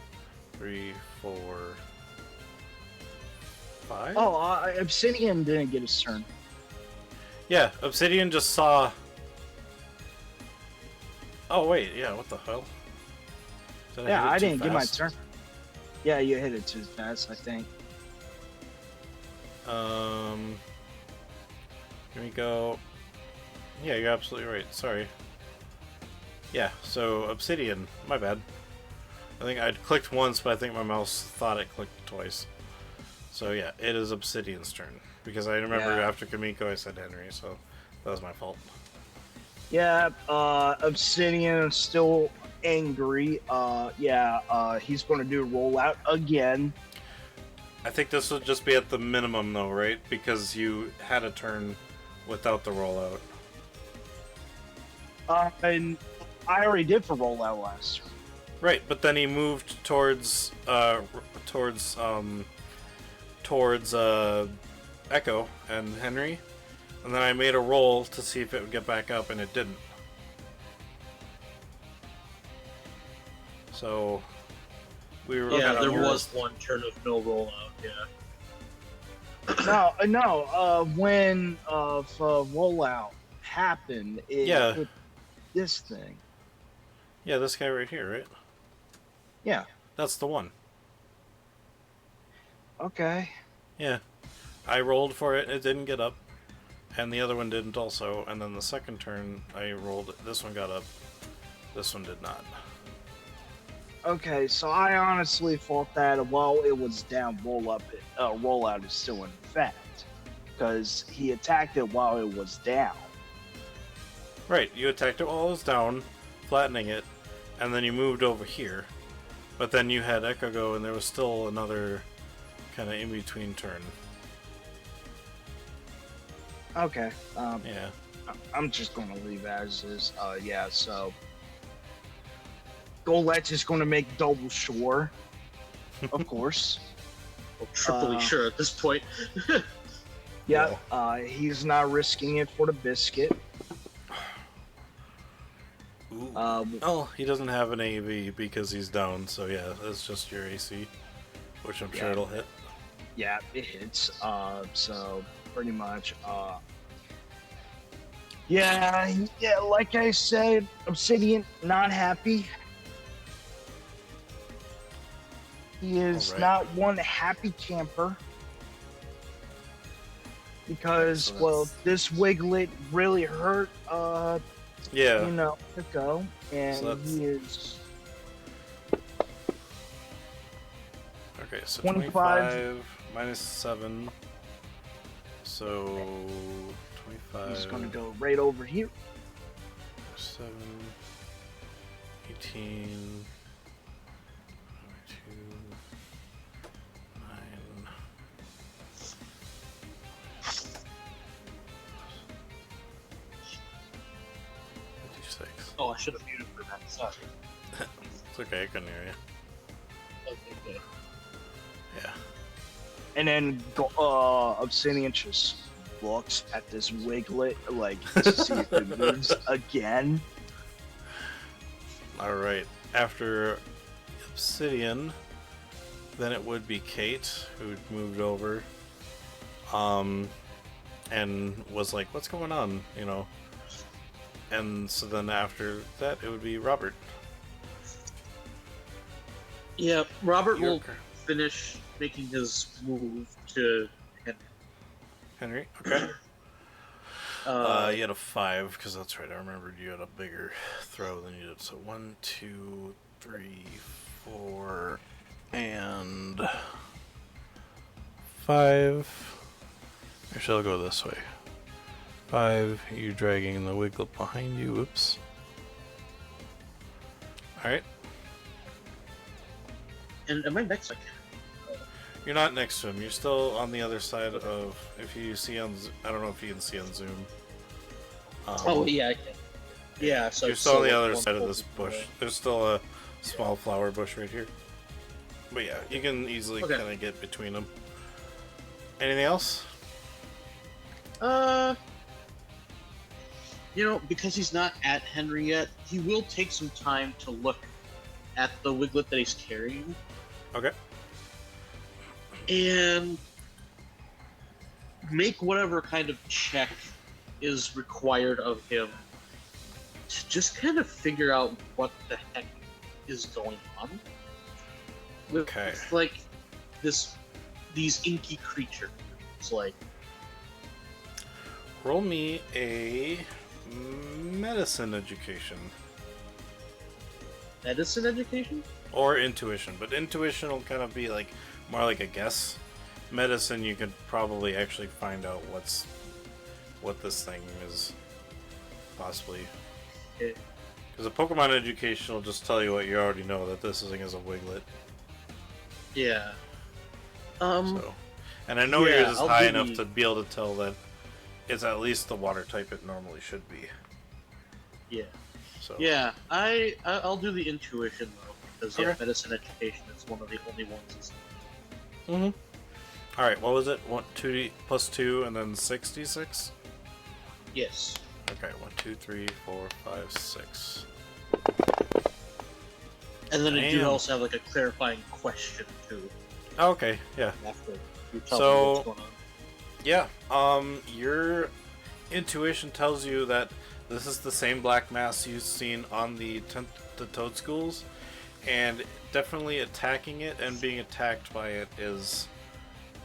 3, 4, 5. Oh, Obsidian didn't get his turn. Yeah, Obsidian just saw. Oh wait, yeah. What the hell? Did Yeah, hit it I too didn't get my fast? turn. Yeah, you hit it too fast, I think. Kimiko. Yeah, you're absolutely right. Sorry. Yeah, so Obsidian. My bad. I think I clicked once, but I think my mouse thought it clicked twice. So yeah, it is Obsidian's turn. Because I remember Yeah. after Kimiko I said Henry, so that was my fault. Yeah, Obsidian is still angry. He's going to do a rollout again. I think this would just be at the minimum though, right? Because you had a turn without the rollout. And I already did for rollout last turn. Right, but then he moved towards Echo and Henry, and then I made a roll to see if it would get back up, and it didn't. So we were Yeah, there we were- was one turn of no rollout. Yeah. When rollout happened, it Yeah. hit this thing. Yeah, this guy right here, right? Yeah. That's the one. Okay. Yeah, I rolled for it. It didn't get up, and the other one didn't also. And then the second turn, I rolled. This one got up. This one did not. Okay, so I honestly thought that while it was down, rollout is still in effect because he attacked it while it was down. Right, you attacked it while it was down, flattening it, and then you moved over here. But then you had Echo go, and there was still another kind of in-between turn. Okay. Yeah. I'm just going to leave as is. So Golets is going to make double sure, of course. Well, triply sure at this point. Yeah. He's not risking it for the biscuit. Ooh. Oh, he doesn't have an AV because he's down, so yeah, that's just your AC, which I'm sure it'll hit. Yeah, it hits. So pretty much. Yeah. Like I said, Obsidian not happy. He is Alright. not one happy camper because, So well, this Wiglet really hurt. Yeah. Echo, and So that's- he is Okay, so 25. 25 minus 7. So 25. he's going to go right over here. 7, 18, 22, 9. Oh, I should have muted for that. Sorry. It's okay, I couldn't hear you. Okay, good. Yeah. And then Obsidian just looks at this Wiglet like to see if it moves again. Alright. After Obsidian, then it would be Kate, who moved over. And was like, what's going on? You know? And so then after that, it would be Robert. Yeah, Robert Your will finish making his move to Henry, okay. Henry. You had a 5, because that's right, I remembered you had a bigger throw than you did. So 1, 2, 3, 4, and 5. Actually, I'll go this way. 5, you dragging the Wiglet behind you, oops. Alright. And am I next? You're not next to him, you're still on the other side of, if you see on, I don't know if you can see on Zoom. Oh, yeah, I can. Yeah, so you're still on the like other one side of foot this before. bush. There's still a small flower bush right here. But yeah, you can easily Okay. kind of get between them. Anything else? You know, because he's not at Henry yet, he will take some time to look at the Wiglet that he's carrying Okay. and make whatever kind of check is required of him to just kind of figure out what the heck is going on with Okay. like these inky creatures. It's like, Roll me a medicine education. medicine education? Or intuition. But intuition will kind of be like more like a guess. Medicine, you could probably actually find out what this thing is possibly. Okay. Because a Pokemon education will just tell you what you already know, that this thing is a Wiglet. Yeah. So, and I know yeah, yours is I'll high do enough the- to be able to tell that it's at least the water type it normally should be. Yeah. So Yeah, I'll do the intuition though, because yeah, Okay. medicine education is one of the only ones. Mm-hmm. All right, what was it? 2D plus 2 and then 66. Yes. Okay, 1, 2, 3, 4, 5, 6. And then I do Damn. also have like a clarifying question too Oh, okay, yeah. after you tell So- me what's going on. Yeah, your intuition tells you that this is the same black mass you've seen on the Toadschools, and definitely attacking it and being attacked by it is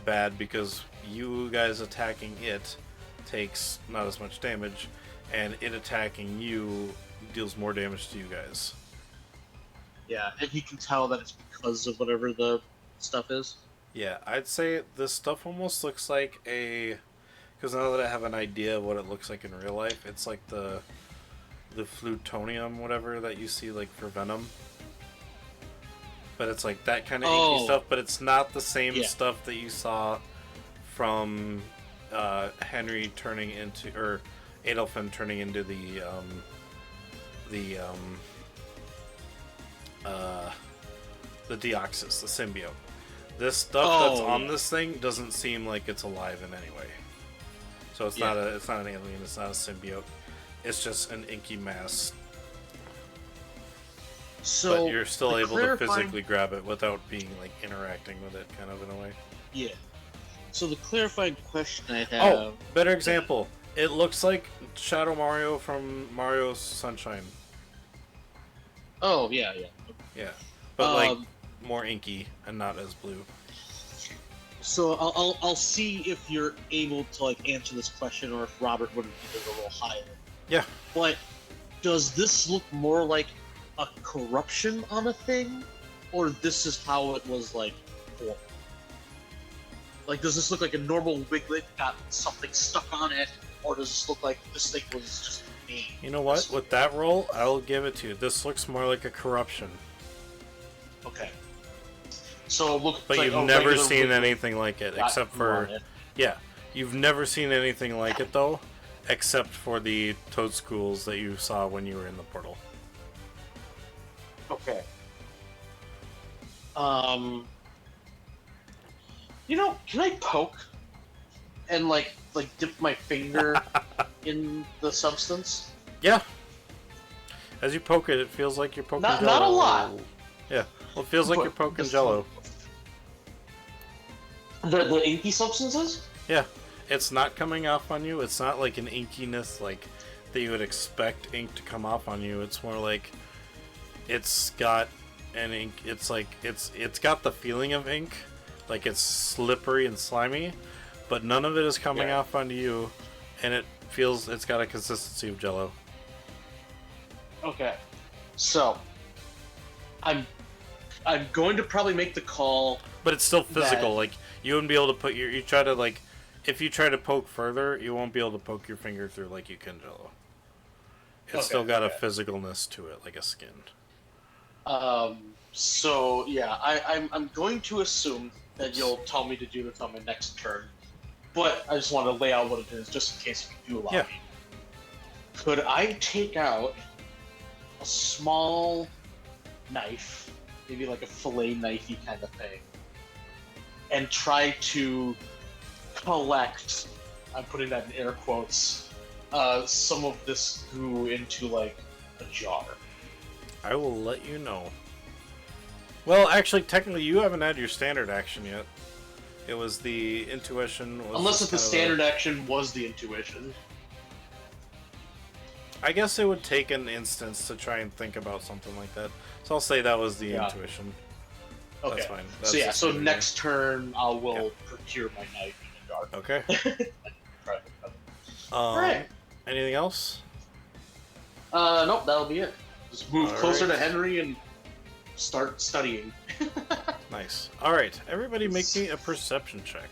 bad because you guys attacking it takes not as much damage, and it attacking you deals more damage to you guys. Yeah, and you can tell that it's because of whatever the stuff is. Yeah, I'd say this stuff almost looks like a... Because now that I have an idea of what it looks like in real life, it's like the plutonium, whatever, that you see like for Venom. But it's like that kind of inky Oh. stuff, but it's not the same Yeah. stuff that you saw from Henry turning into... Or Adolphin turning into the Deoxys, the symbiote. This stuff that's on yeah. this thing doesn't seem like it's alive in any way. So it's Yeah. it's not an alien, it's not a symbiote. It's just an inky mass. So But you're still the able to clarifying- physically grab it without being like interacting with it, kind of in a way. Yeah. So the clarifying question I have. Oh, better example. It looks like Shadow Mario from Mario Sunshine. Oh yeah, yeah. Yeah, but like Um, more inky and not as blue. So I'll see if you're able to like answer this question, or if Robert would be a little higher. Yeah. But does this look more like a corruption on a thing, or this is how it was like formed? Like, does this look like a normal Wiglet got something stuck on it, or does this look like this thing was just made? You know what? With that roll, I'll give it to you. This looks more like a corruption. Okay. So it looks But like you've a never regular seen Wiglet anything like it, got except glue on for... it. Yeah, you've never seen anything like it, though, except for the toad schools that you saw when you were in the portal. Okay. Can I poke and like dip my finger in the substance? Yeah. As you poke it, it feels like you're poking Not Jello. not a lot. Yeah. Well, it feels like But you're poking just Jello. The inky substances? Yeah. It's not coming off on you. It's not like an inkiness like that you would expect ink to come off on you. It's more like it's got an ink. It's like it's got the feeling of ink, like it's slippery and slimy, but none of it is coming off onto you, and it's got a consistency of Jello. Okay. So I'm going to probably make the call. But it's still physical. Like you wouldn't be able to put you try to like if you try to poke further, you won't be able to poke your finger through like you can Jello. It's still got a physicalness to it, like a skin. So yeah, I'm going to assume that you'll tell me to do this on my next turn, but I just want to lay out what it is just in case you do allow me. Could I take out a small knife, maybe like a fillet knifey kind of thing, and try to collect, I'm putting that in air quotes, some of this goo into like a jar? I will let you know. Well, actually, technically, you haven't had your standard action yet. It was the intuition. Unless if the standard action was the intuition. I guess it would take an instance to try and think about something like that. So I'll say that was the intuition. Okay. That's fine. So next turn I will procure my knife in a jar. Okay. All right. Anything else? Nope, that'll be it. Just move closer right. to Henry and start studying. Nice. Alright, everybody make me a perception check.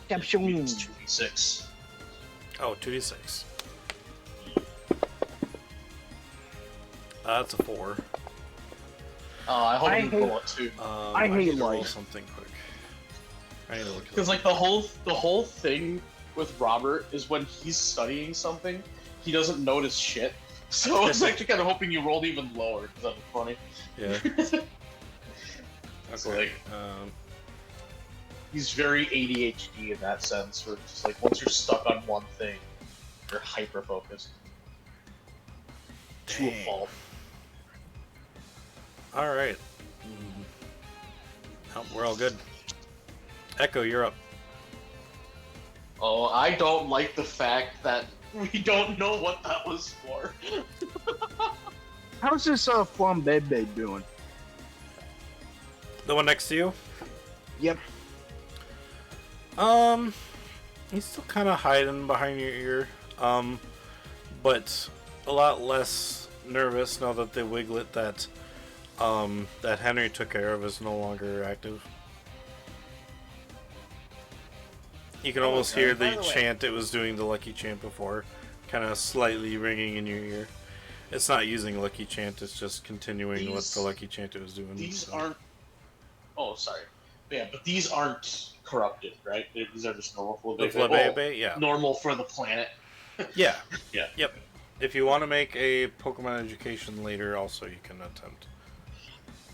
It's 2d6. Oh, 2d6. That's a 4. I hope you roll it too. I hate roll life. something quick. I need to look Because like the whole thing with Robert is when he's studying something, he doesn't notice shit. So I was actually kind of hoping you rolled even lower because that was funny. Yeah. So, Okay. like, he's very ADHD in that sense, where it's just like once you're stuck on one thing, you're hyper focused. To a Dang. fault. Alright. Oh, we're all good. Echo, you're up. Oh, I don't like the fact that we don't know what that was for. How's this Flambebe doing? The one next to you? Yep. He's still kind of hiding behind your ear. But a lot less nervous now that the Wiglet that Henry took care of is no longer active. You can almost hear the chant it was doing, the Lucky Chant before, kind of slightly ringing in your ear. It's not using Lucky Chant, it's just continuing what the Lucky Chant it was doing. These aren't... Oh, sorry. Yeah, but these aren't corrupted, right? These are just normal for the Flabébé, yeah. Normal for the planet. Yeah. Yeah. Yep. If you want to make a Pokemon education later, also you can attempt.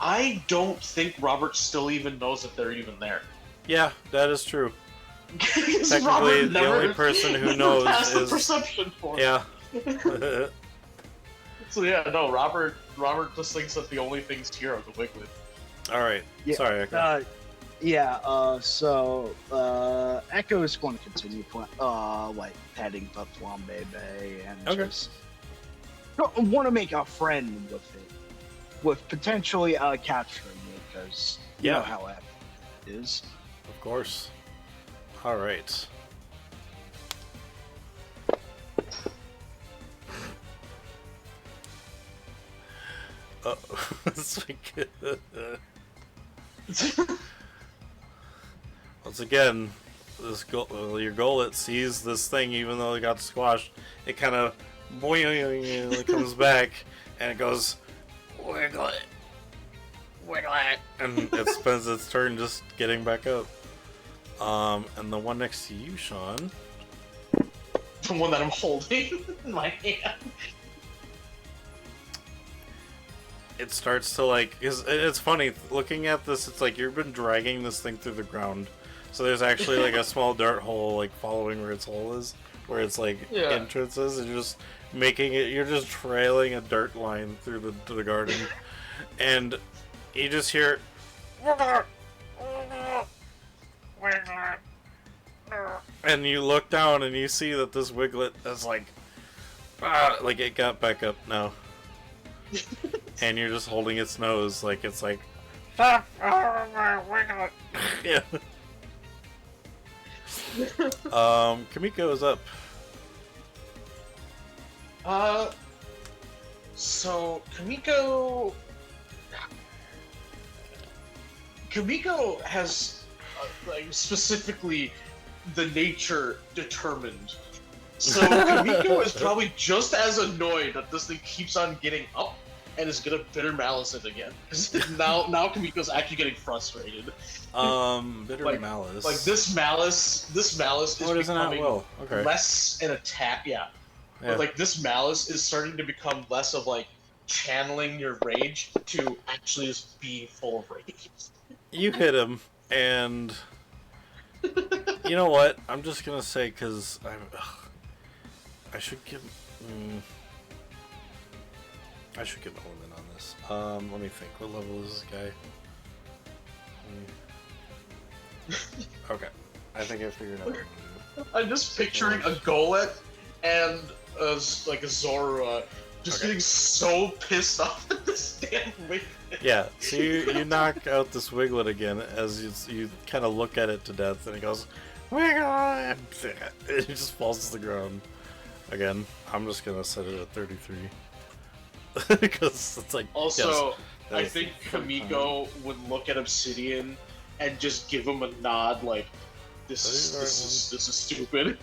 I don't think Robert still even knows that they're even there. Yeah, that is true. Technically, the only person who knows is perception for him. Yeah. So yeah, no, Robert just thinks that the only things here are the Wiglet. All right. Yeah, Sorry, Echo. So Echo is going to continue petting the Flambebe and just want to make a friend with it, with potentially capturing it, because you know how it is. Of course. All right. Once again, your Golett sees this thing, even though it got squashed. It kind of boing, comes back, and it goes, wiggle it, and it spends its turn just getting back up. And the one next to you, Sean. the one that I'm holding in my hand. It starts to like, it's funny looking at this. It's like you've been dragging this thing through the ground, so there's actually like a small dart hole like following where its hole is, where it's like entrances, and you're just making it. You're just trailing a dirt line through the garden, and you just hear, and you look down and you see that this Wiglet is like it got back up now. And you're just holding its nose like it's like, stop! Yeah. Kamiko is up. So Kamiko has like specifically the nature determined. So Kamiko is probably just as annoyed that this thing keeps on getting up and is gonna bitter malice it again. now Kamiko's actually getting frustrated. Bitter malice. Like this malice is becoming less an attack. Yeah. But like this malice is starting to become less of like channeling your rage to actually just being full of rage. You hit him, and you know what? I'm just gonna say because I should give. I should get Nolan on this. Let me think. What level is this guy? Okay. I think I figured out what to do. I'm just picturing a Golett and a Zorua just getting so pissed off at this damn Wiglet. Yeah, so you knock out this Wiglet again as you kind of look at it to death, and it goes, Wiglet! It just falls to the ground. Again, I'm just going to set it at 33. Because it's like, also, yes, I think Kamiko would look at Obsidian and just give him a nod, like, this is stupid.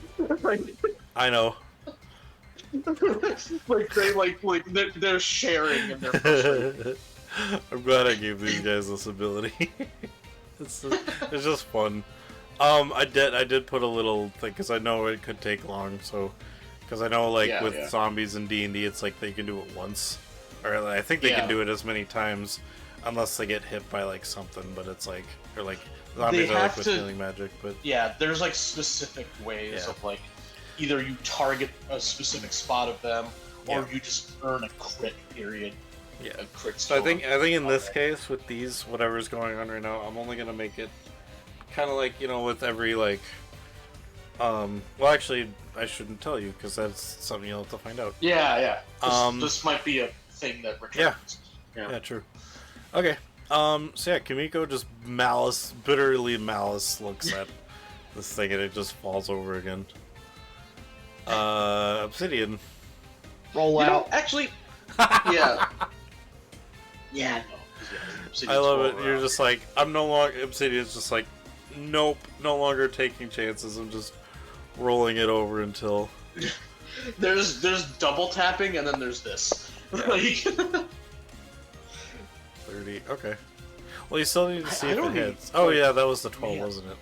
I know. They're sharing in their frustration. I'm glad I gave these guys this ability. It's just fun. I did put a little thing because I know it could take long, so. Because I know, with zombies and D&D, it's like they can do it once. Or I think they can do it as many times, unless they get hit by, something, but it's like... Or, zombies are, with healing magic, but... Yeah, there's, specific ways of, either you target a specific spot of them, or you just earn a crit, period. Yeah. A crit so I think in this case, with these, whatever's going on right now, I'm only going to make it kind of with every, well, actually, I shouldn't tell you because that's something you'll have to find out. Yeah. This might be a thing that returns. Yeah, true. Okay. So yeah, Kamiko just bitterly malice looks at this thing and it just falls over again. Obsidian. Roll out. Actually, yeah. Yeah, no. I love it. You're just like, I'm no longer. Obsidian's just like, nope, no longer taking chances. I'm just rolling it over until there's double tapping and then there's this. Yeah. 30. Okay. Well, you still need to see if it hits. Oh yeah, that was the 12, wasn't it?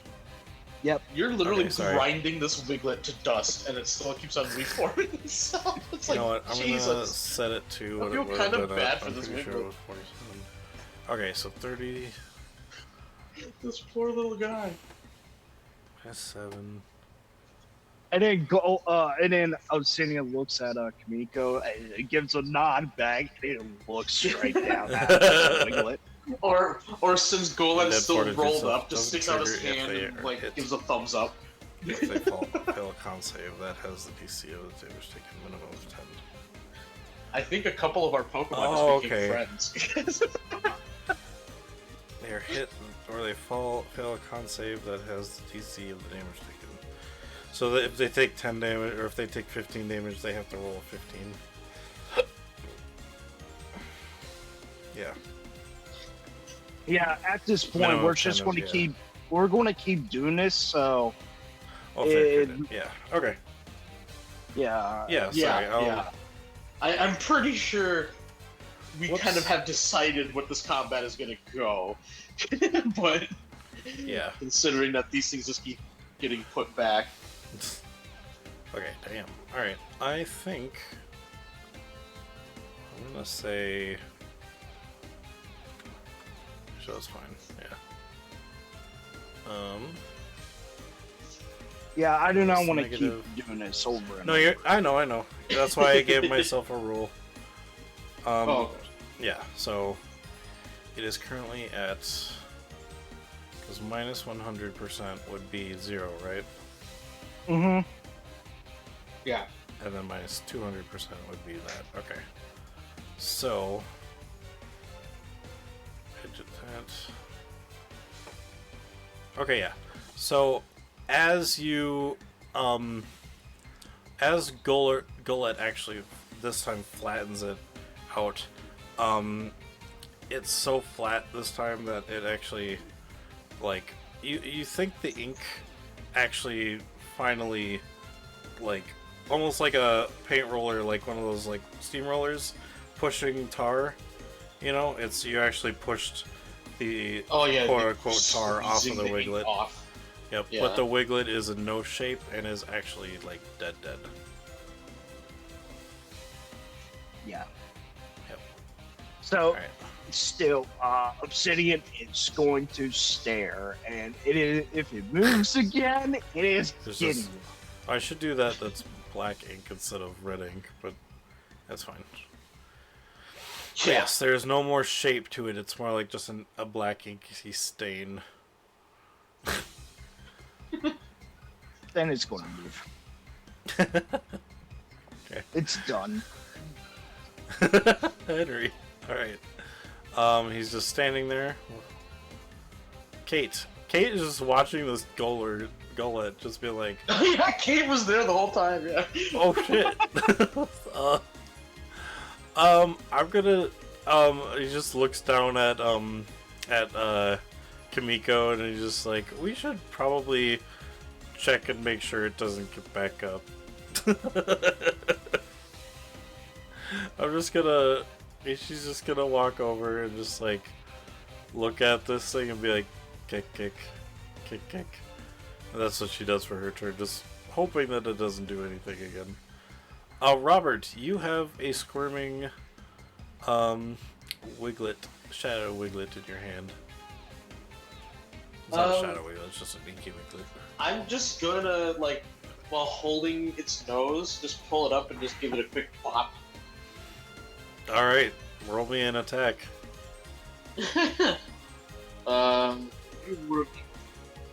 Yep. You're literally grinding this Wiglet to dust, and it still keeps on reforming itself. It's you know what? I'm gonna set it to what I feel it was. kind of bad for this Wiglet. Sure it was 47. Okay, so 30. This poor little guy. That's 7. And then Obsidian looks at Kamiko, and gives a nod back, and looks straight down at the Wiglet. Or since Golem is still rolled up, just sticks out his hand and gives a thumbs up. If they fail a con save, that has the DC of the damage taken minimum of 10. I think a couple of our Pokemon just became friends. They are hit or they fail a con save that has the DC of the damage taken. So that if they take 10 damage or if they take 15 damage, they have to roll a 15. Yeah. Yeah, at this point, we're just going to keep doing this. So, yeah, okay, yeah. Sorry, I'm pretty sure we kind of have decided what this combat is going to go, but yeah, considering that these things just keep getting put back. Okay, damn. Alright, I think... I'm gonna say... So that's fine, yeah. Yeah, I do not want to negative. keep doing this over and No, over. you're... I know. That's why I gave myself a rule. Okay. Yeah, so... It is currently at... Because minus 100% would be 0, right? Mm-hmm. Yeah. And then minus 200% would be that. Okay. So... Fidget that. Okay, yeah. So, as you... as Gullet actually this time flattens it out, it's so flat this time that it actually... Like, you think the ink actually finally, like, almost like a paint roller, like one of those, like, steamrollers pushing tar, you know? You actually pushed the quote-unquote tar off of the Wiglet. Off. Yep, Yeah. but the Wiglet is in no shape and is actually, like, dead. Yeah. Yep. So, Alright. still, Obsidian is going to stare, and it is, if it moves again, it is There's getting just- I should do that. That's black ink instead of red ink, but that's fine. Yeah. Yes, there's no more shape to it. It's more like just a black inky stain. Then it's going to move. Okay. It's done. Henry. Alright. He's just standing there. Kate is just watching this Gullet just be like, Yeah, Kate was there the whole time, yeah. oh shit. I'm gonna, he just looks down at Kimiko and he's just like, we should probably check and make sure it doesn't get back up. She's just gonna walk over and just like look at this thing and be like, kick. And that's what she does for her turn, just hoping that it doesn't do anything again. Robert, you have a squirming Wiglet, Shadow Wiglet in your hand. It's not a Shadow Wiglet, it's just an Inky Wiglet. I'm just gonna, like, while holding its nose, just pull it up and just give it a quick pop. Alright, roll me an attack.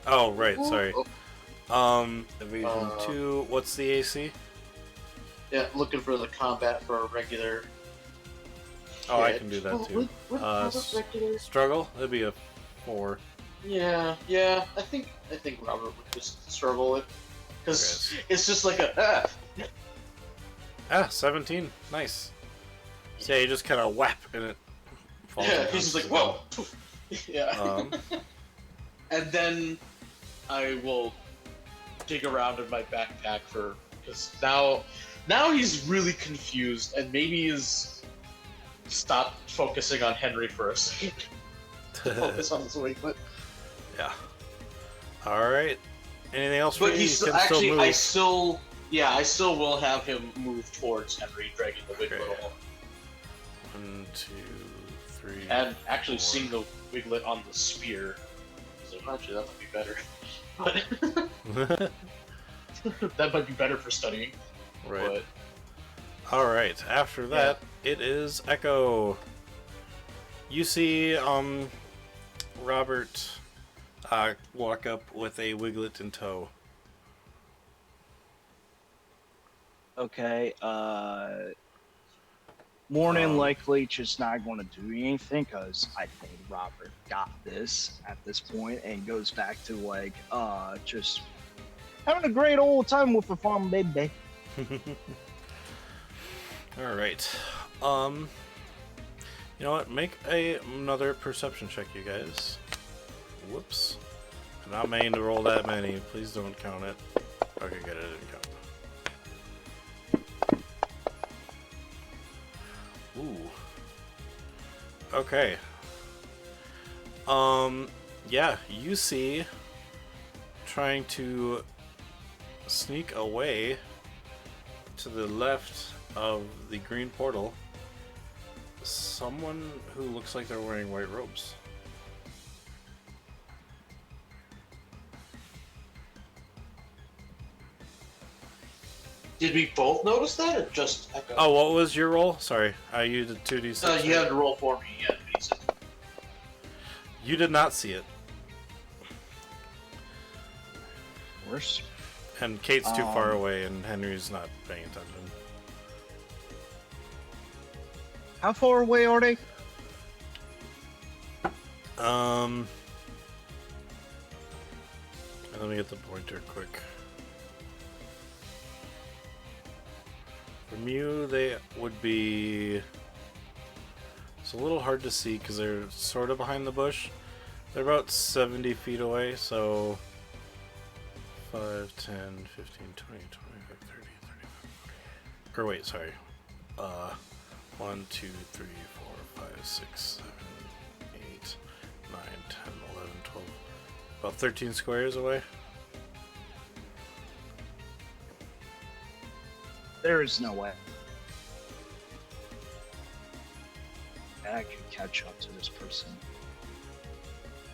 Oh, right, sorry. Evasion 2, what's the AC? Yeah, looking for the combat for a regular. Oh, I hit. can do that too. What regular? Struggle? That'd be a 4. Yeah. I think Robert would just struggle it because Okay. it's just like a. 17. Nice. So yeah, you just kind of whap and it falls. Yeah, he's just like, whoa. Yeah. And then I will dig around in my backpack because now he's really confused and maybe he's stopped focusing on Henry for a second. Focus on his Wiglet. Yeah. Alright. Anything else for But you? he's You can actually, still move. I still will have him move towards Henry, dragging the Wiglet Okay. along. 1, 2, 3. And actually 4. seeing the Wiglet on the spear. So actually, that might be better. But that might be better for studying. Right. Alright, after that, it is Echo. You see, Robert, walk up with a Wiglet in tow. Okay, more than likely just not going to do anything because I think Robert got this at this point and goes back to like just having a great old time with the farm baby. Alright. You know what? Make another perception check, you guys. Whoops. I'm not meaning to roll that many. Please don't count it. Okay, good. I didn't count. Ooh. Okay. Yeah, you see, trying to sneak away to the left of the green portal, someone who looks like they're wearing white robes. Did we both notice that, or just Echo? Oh, what was your roll? Sorry, you did 2d6. You had to roll for me. Yeah, You did not see it. Worse. And Kate's too far away, and Henry's not paying attention. How far away are they? Let me get the pointer quick. From you, they would be... It's a little hard to see because they're sort of behind the bush. They're about 70 feet away, so... 5, 10, 15, 20, 25, 30, 35, 40. Or wait, sorry. 1, 2, 3, 4, 5, 6, 7, 8, 9, 10, 11, 12. About 13 squares away. There is no way I could catch up to this person.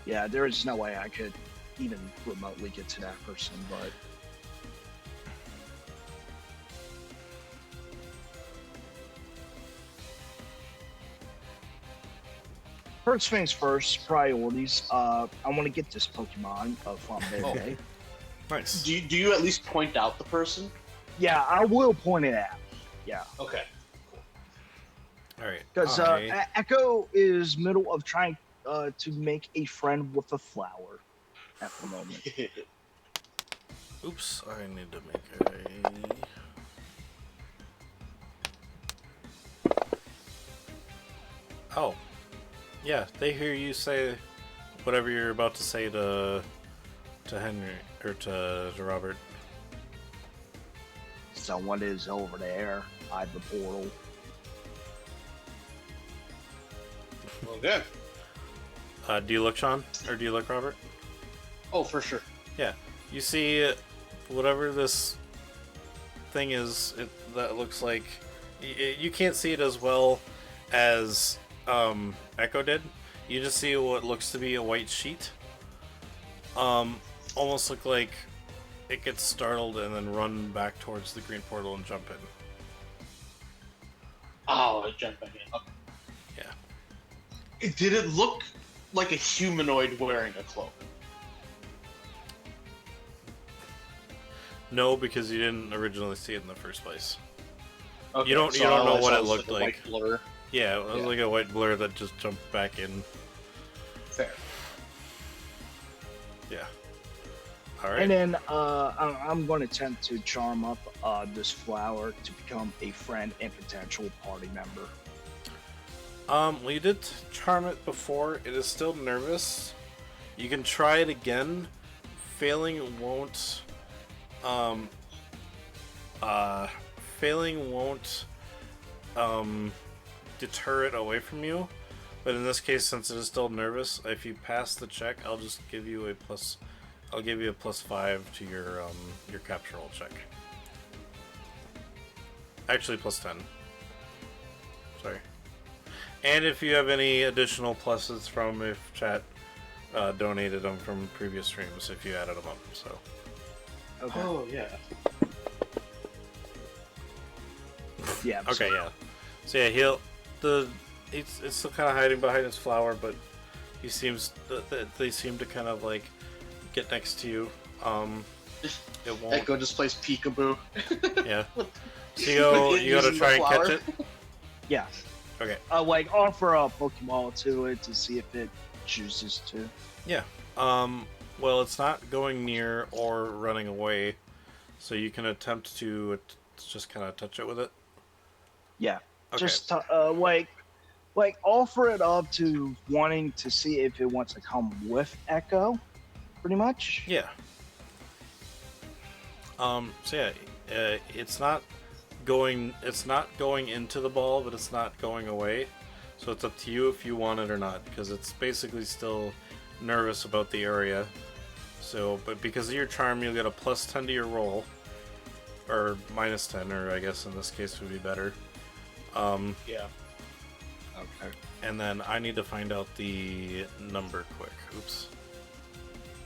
Yeah, there is no way I could even remotely get to that person, but... First things first, priorities. I want to get this Pokemon from Bebe. Nice. Do you at least point out the person? Yeah, I will point it out. Yeah. Okay. Alright. Because Echo is middle of trying to make a friend with a flower at the moment. Oops, I need to make a... Oh. Yeah, they hear you say whatever you're about to say to Henry, or to Robert. Someone is over there by the portal. Okay. Do you look Sean? Or do you look Robert? Oh, for sure. Yeah. You see whatever this thing is that looks like... You can't see it as well as Echo did. You just see what looks to be a white sheet. Almost look like it gets startled and then run back towards the green portal and jump in. Oh, I jumped back in. Okay. Yeah. Did it look like a humanoid wearing a cloak? No, because you didn't originally see it in the first place. Okay, You don't so all know I what saw it was looked a like. white blur. Yeah, it was Yeah. like a white blur that just jumped back in. Fair. Yeah. Alright. And then I'm going to attempt to charm up this flower to become a friend and potential party member. Well, you did charm it before. It is still nervous. You can try it again. Failing won't... Failing won't... deter it away from you. But in this case, since it is still nervous, if you pass the check, I'll just give you a plus... I'll give you a +5 to your capture roll check. Actually, +10. Sorry. And if you have any additional pluses from if chat donated them from previous streams, if you added them up, so. Okay. Oh, yeah. Yeah. Okay, yeah. So yeah, it's still kind of hiding behind his flower, but he seems they seem to kind of like get next to you. It won't. Echo just plays peekaboo. Yeah. So you go to Using try the and catch flower. it. Yeah. Okay. Like offer a Pokeball to it to see if it chooses to. Yeah. Well, it's not going near or running away, so you can attempt to just kind of touch it with it. Yeah. Okay. Just like offer it up to wanting to see if it wants to come with Echo, pretty much. Yeah. So yeah, it's not going into the ball, but it's not going away. So it's up to you if you want it or not, because it's basically still nervous about the area. So, but because of your charm, you'll get a +10 to your roll, or -10, or I guess in this case would be better. Yeah. Okay. And then I need to find out the number quick. Oops.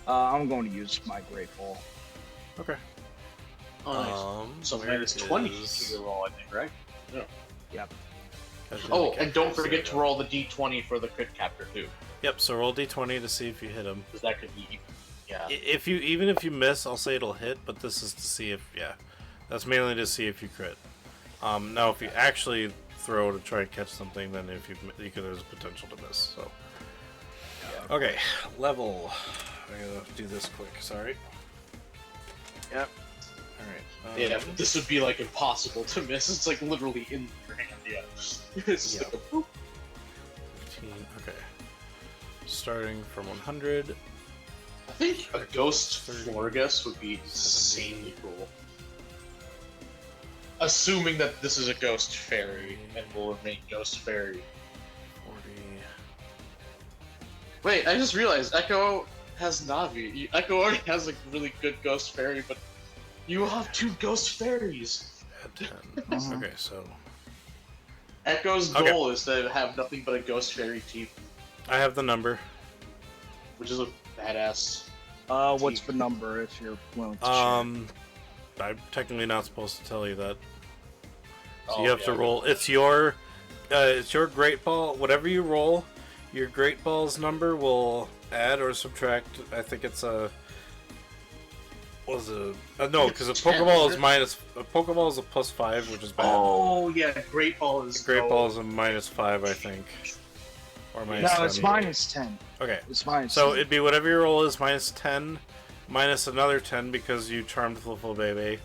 I'm going to use my Great Ball. Okay. Oh, nice. So where -20 is- to your roll, I think, right? Yep. Oh, and don't forget to roll the d20 for the crit capture too, Yep. So roll d20 to see if you hit him. because that could be. Yeah. Even if you miss, I'll say it'll hit. But this is to see if that's mainly to see if you crit. Now if you actually throw to try and catch something, then if there's a potential to miss. So. Yeah. Okay. Level. I gotta do this quick. Sorry. Yep. All right. Yeah, this would be like impossible to miss. It's like literally in your hand. Yeah. It's just Yeah. like a boop. 15. Okay. Starting from 100. I think a ghost 30, Florgus would be insanely cool. Assuming that this is a ghost fairy and will remain ghost fairy. 40. Wait, I just realized Echo has Navi. Echo already has a really good ghost fairy, but you have 2 ghost fairies. Add 10. Mhm. Okay, so Echo's Okay. goal is to have nothing but a ghost fairy team, I have the number. which is a badass. What's the number if you're willing to I'm technically not supposed to tell you that. So Oh, you have yeah, to roll. It's your great ball. Whatever you roll, your great ball's number will add or subtract. I think it's a. Was it? No, because a It's 10, Pokeball is isn't it? minus. A Pokeball is a +5, which is bad. Oh yeah, Great Ball is Great Ball is a -5, I think, or share? -10. No, it's -10. Okay. It's minus. So 10. it'd be whatever your roll is -10, minus another 10 because you charmed the full baby,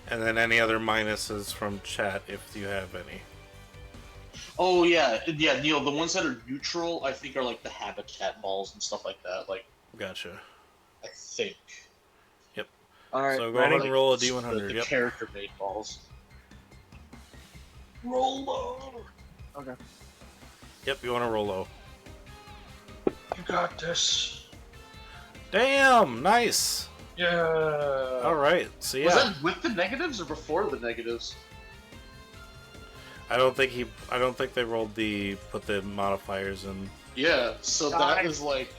and then any other minuses from chat if you have any. Oh yeah, Neil. The ones that are neutral, I think, are like the habitat balls and stuff like that. Like, Gotcha. I think. All right. So go ready? ahead and roll a The, D100. the Yep. character-made balls. Roll low. Okay. Yep. You want to roll low. You got this. Damn. Nice. Yeah. All right. So Was yeah, that with the negatives or before the negatives? I don't think they put the modifiers in. Yeah. So that is like.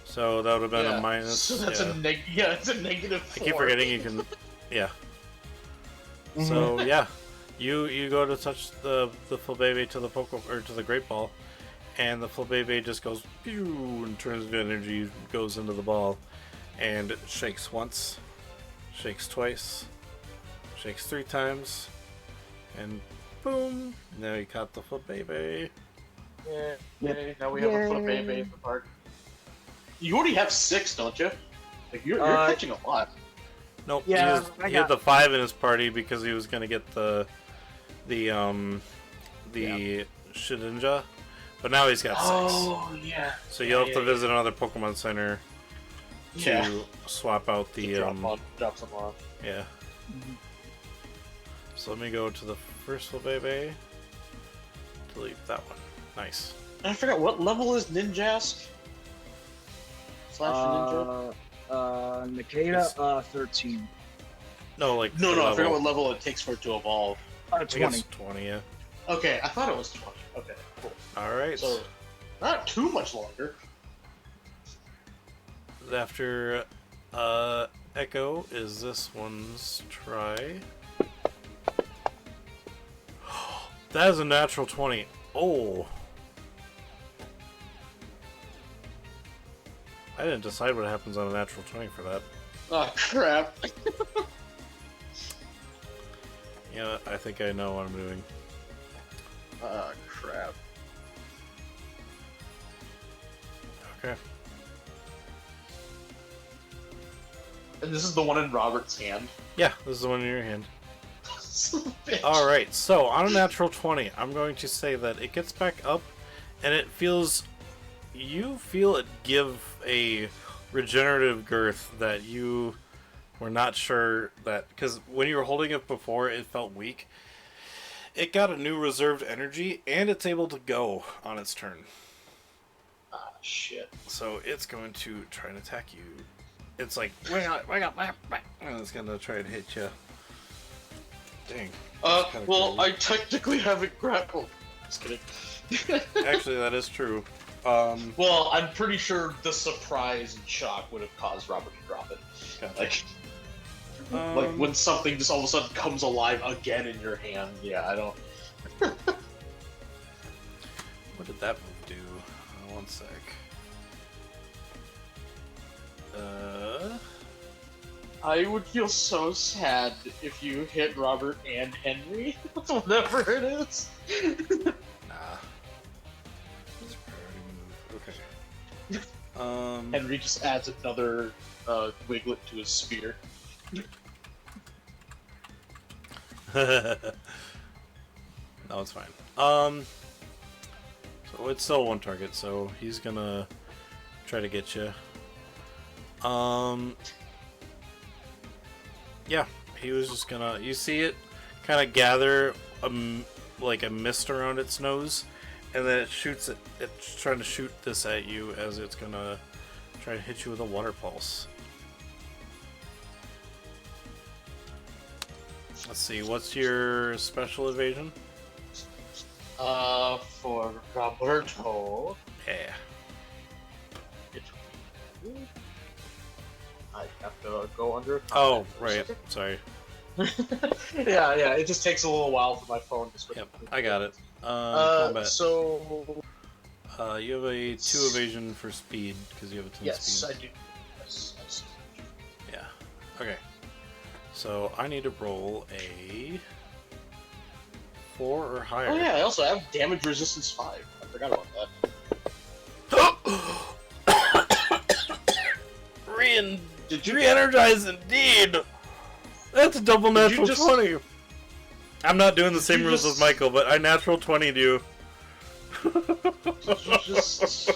So that would have been yeah. a minus. So that's yeah. it's a negative. I keep 4. forgetting you can. Yeah. Mhm. So yeah, you go to touch the full baby to the to the great ball, and the full baby just goes pew and turns into energy, goes into the ball, and shakes once, shakes twice, shakes 3 times, and boom! Now you caught the full baby. Yeah. Yep. Yay, now we have a foot Yay. baby in the park. You already have 6, don't you? Like you're catching a lot. Nope. Yeah, I he had got- the 5 in his party because he was gonna get the Shedinja, but now he's got 6. Oh yeah. So you'll have to visit another Pokemon Center to Yeah. swap out the Drop some off. yeah. Mhm. So let me go to the first full baby. Delete that one. Nice. I forgot what level is Ninjask. Slash Ninja. Nikita, 13. No, like No, the I forgot level. what level it takes for it to evolve. I think 20. it's 20. Yeah. Okay, I thought it was 20. Okay, cool. All right. So not too much longer. After Echo is this one's try. That is a natural 20. Oh. I didn't decide what happens on a natural 20 for that. Oh crap. Yeah, I think I know what I'm doing. Crap. Okay. And this is the one in Robert's hand. Yeah, this is the one in your hand. Son of a bitch. Alright, so on a natural 20, I'm going to say that it gets back up and it feels. You feel it give a regenerative girth that you were not sure that. Because when you were holding it before, it felt weak. It got a new reserved energy and it's able to go on its turn. Ah, shit. So it's going to try and attack you. It's like, wake up, and it's going to try and hit you. Dang. Well, I technically haven't grappled. Just kidding. Actually, that is true. Well, I'm pretty sure the surprise and shock would have caused Robert to drop it. Gotcha. Like when something just all of a sudden comes alive again in your hand. Yeah, I don't. What did that move do? One sec. I would feel so sad if you hit Robert and Henry, whatever it is. Nah. It's a priority move. Okay. Henry just adds another Wiglet to his spear. No, it's fine. So it's still one target, so he's gonna try to get you. Yeah, he was just gonna. You see it kind of gather like a mist around its nose, and then it shoots it. It's trying to shoot this at you as it's gonna try to hit you with a water pulse. Let's see, what's your special evasion? For Roberto, Yeah. I have to go under. Oh, right. Sorry. yeah. It just takes a little while for my phone to switch. Yep, I got it. Combat. So You have a 2 evasion for speed, because you have a 10 yes, speed. I do. Yes, I see. Yeah. Okay. So I need to roll a 4 or higher. Oh yeah, I also have damage resistance 5. I forgot about that. Re-energize indeed! That's a double Did you natural just- 20! I'm not doing the Did same you rules just- as Michael, but I natural 20'd you. Just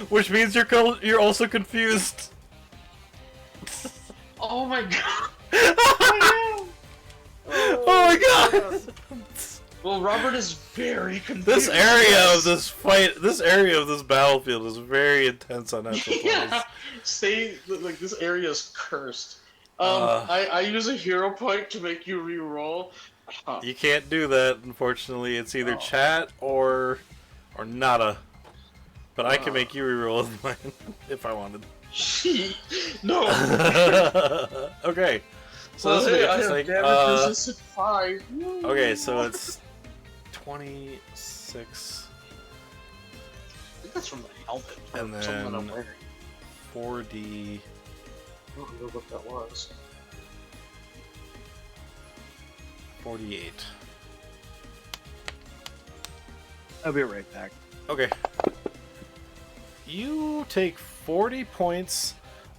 Which means you're also confused. oh my god! Oh my god! Well, Robert is very confused. This area of this fight, this area of this battlefield is very intense on natural 20s. Yeah, like this area is cursed. I use a hero point to make you re-roll. You can't do that, unfortunately. It's either Oh. chat or nada. But I can make you reroll with mine if I wanted. No. Okay. So Well, this hey, will I be have interesting. damage resistant 5. Okay, so it's 26 I think that's from the helmet. or And something that I'm then- wearing. 4D. I don't know what that was. 48. I'll be right back. Okay. You take 40 points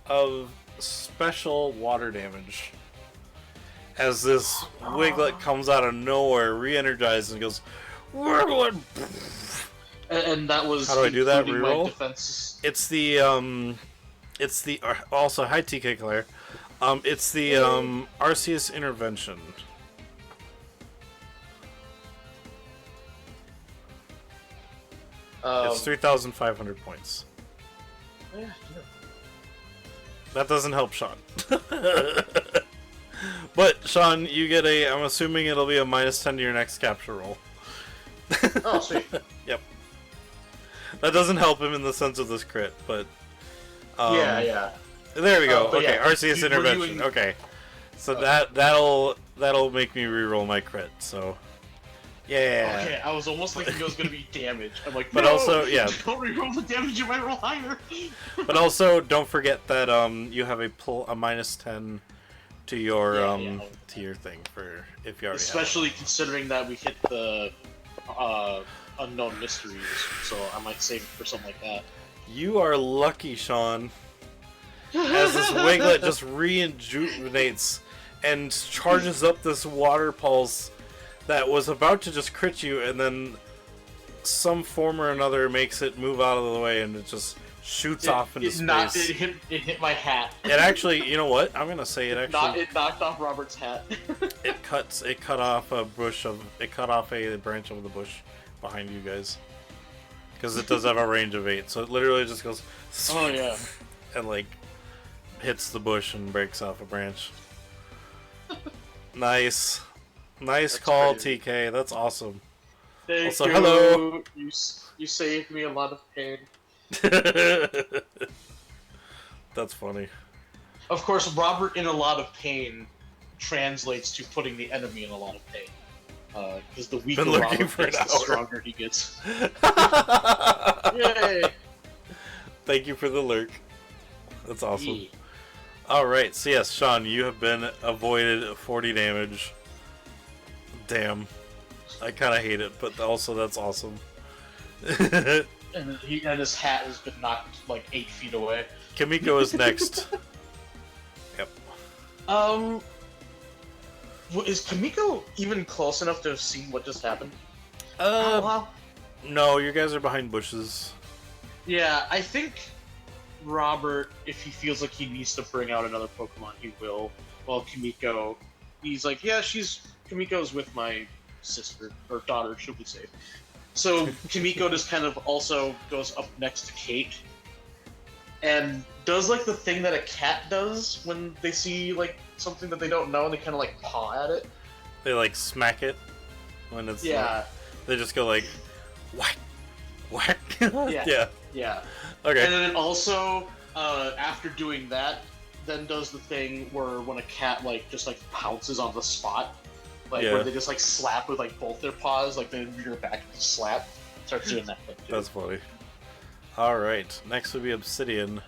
of special water damage as this Wiglet comes out of nowhere, re-energized, and goes, Wiglet! And that was How do I do that? including my Reroll? defenses. It's the also hi TK Claire. It's the Arceus intervention. It's 3,500 points. Yeah, That doesn't help Sean. But Sean, you get a. I'm assuming it'll be a -10 to your next capture roll. Oh, sweet. Yep. That doesn't help him in the sense of this crit, but. Yeah. There we go. But Okay, yeah, Arceus were you intervention. in- Okay, so that'll make me reroll my crit. So, yeah. Okay, I was almost thinking it was gonna be damage. I'm like, But no! also, yeah. Don't reroll the damage, you might roll higher. But also, don't forget that you have a -10 to your Yeah. to your thing for if you already Especially considering that we hit the unknown mysteries, so I might save it for something like that. have it. You are lucky, Sean. As this Wiglet just rejuvenates and charges up this water pulse that was about to just crit you, and then some form or another makes it move out of the way, and it just shoots off into space. It hit my hat. It actually, you know what? I'm gonna say it actually. It knocked off Robert's hat. It cut off a branch of the bush behind you guys. Because it does have a range of 8, so it literally just goes. Oh yeah. And like hits the bush and breaks off a branch. Nice. Nice That's call, crazy. TK. That's awesome. Thank Also, you. hello. You saved me a lot of pain. That's funny. Of course, Robert in a lot of pain translates to putting the enemy in a lot of pain. Because the weaker Been looking Robert for an gets, the hour. stronger he gets. Yay! Thank you for the lurk. That's awesome. Yeah. Alright, so yes, Sean, you have been avoided 40 damage. Damn. I kind of hate it, but also that's awesome. And his hat has been knocked like 8 feet away. Kimiko is next. Yep. Is Kamiko even close enough to have seen what just happened? No, you guys are behind bushes. Yeah, I think Robert, if he feels like he needs to bring out another Pokemon, he will. While Kamiko, he's like, yeah, Kamiko's with my sister, or daughter, she'll be safe. So Kamiko just kind of also goes up next to Kate, and does like the thing that a cat does when they see like something that they don't know, and they kind of like paw at it. They like smack it when it's Yeah. they just go like whack, whack. Yeah. Yeah. Yeah. Okay. And then it also, after doing that, then does the thing where when a cat like just like pounces on the spot, like Yeah. where they just like slap with like both their paws, like they rear back and just slap. Starts doing that thing too. That's funny. All right. Next would be Obsidian.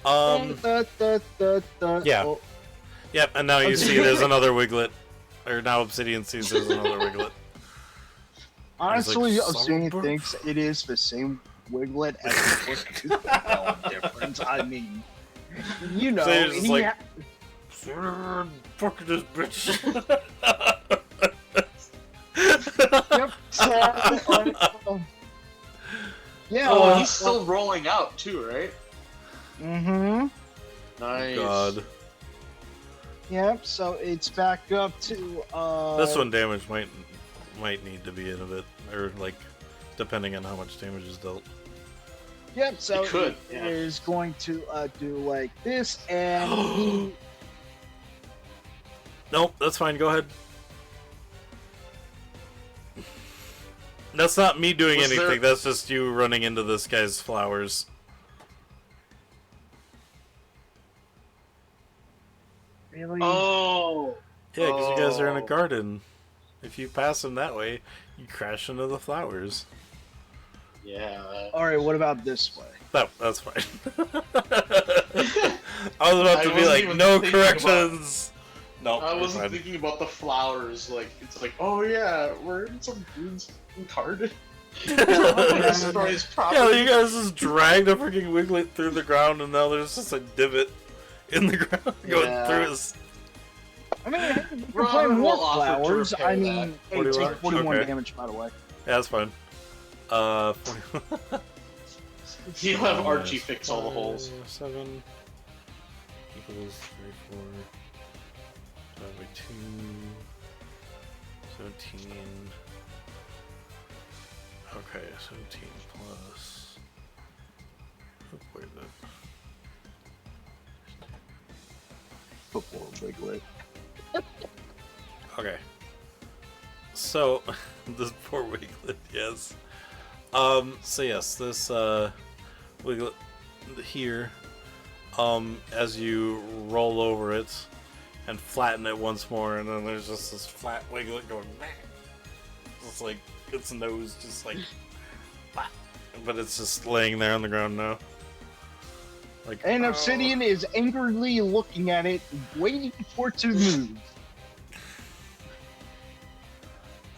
Da, da, da. Yeah. Oh, Yep. And now you see there's another Wiglet, or now Obsidian sees there's another Wiglet. honestly, He's like, Obsidian "Son of a-" thinks it is the same Wiglet as the first. No difference. I mean, you know, So you're just he like- ha- Fuck this bitch. yep. So, yeah. Oh, he's still rolling out too, right? Mm-hmm. Nice. God. Yep. So it's back up to This one damage might need to be in a bit, or like, depending on how much damage is dealt. Yep. So It could, it yeah. is going to do like this, and he. Nope, that's fine. Go ahead. That's not me doing Was anything. there- That's just you running into this guy's flowers. Really? Oh. Yeah, because you guys are in a Oh. garden. If you pass him that way, you crash into the flowers. Yeah. All right. What about this way? No, that's fine. I was about I to be wasn't like, even no thinking about- corrections. No, I you're wasn't fine. thinking about the flowers. Like it's like, oh yeah, we're in some dude's garden. Destroys Yeah, property. you guys just dragged a freaking Wiglet through the ground, and now there's just a divot in the ground going Yeah. through his. I mean, you can Robert play more will offer to flowers. repair I that. mean, hey, 41? take 41 Okay. damage, by the way. Yeah, that's fine. He'll have Archie fix all the holes. 7 equals 34. Divided by 2. 17. Okay, 17 plus. Oh, wait a minute. Before Wiglet. Okay. So, this poor Wiglet, yes. So yes, this, Wiglet here, as you roll over it and flatten it once more, and then there's just this flat Wiglet going, it's like, its nose just like, flat. But it's just laying there on the ground now. Like, And oh. Obsidian is angrily looking at it, waiting for it to move.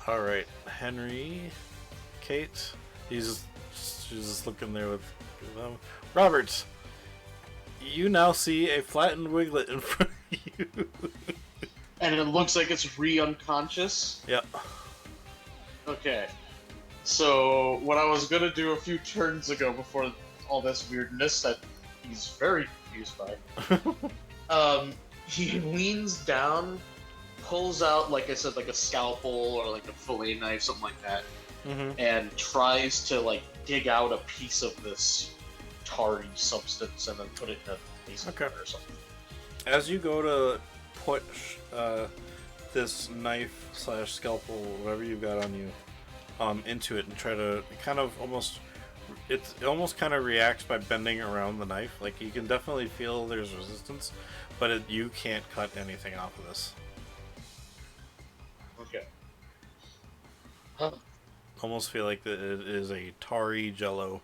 Alright, Henry, Kate, she's just looking there with them. Robert, you now see a flattened Wiglet in front of you. And it looks like it's re-unconscious. Yep. Okay. So, what I was gonna do a few turns ago before all this weirdness that he's very confused by, he leans down, pulls out, like I said, like a scalpel or like a fillet knife, something like that, Mm-hmm. and tries to like dig out a piece of this tarry substance and then put it in a mason Okay. jar or something. As you go to put this knife slash scalpel, whatever you've got on you, into it and try to kind of almost. It almost kind of reacts by bending around the knife. Like you can definitely feel there's resistance, but you can't cut anything off of this. Okay. Almost feel like that it is a tarry jello.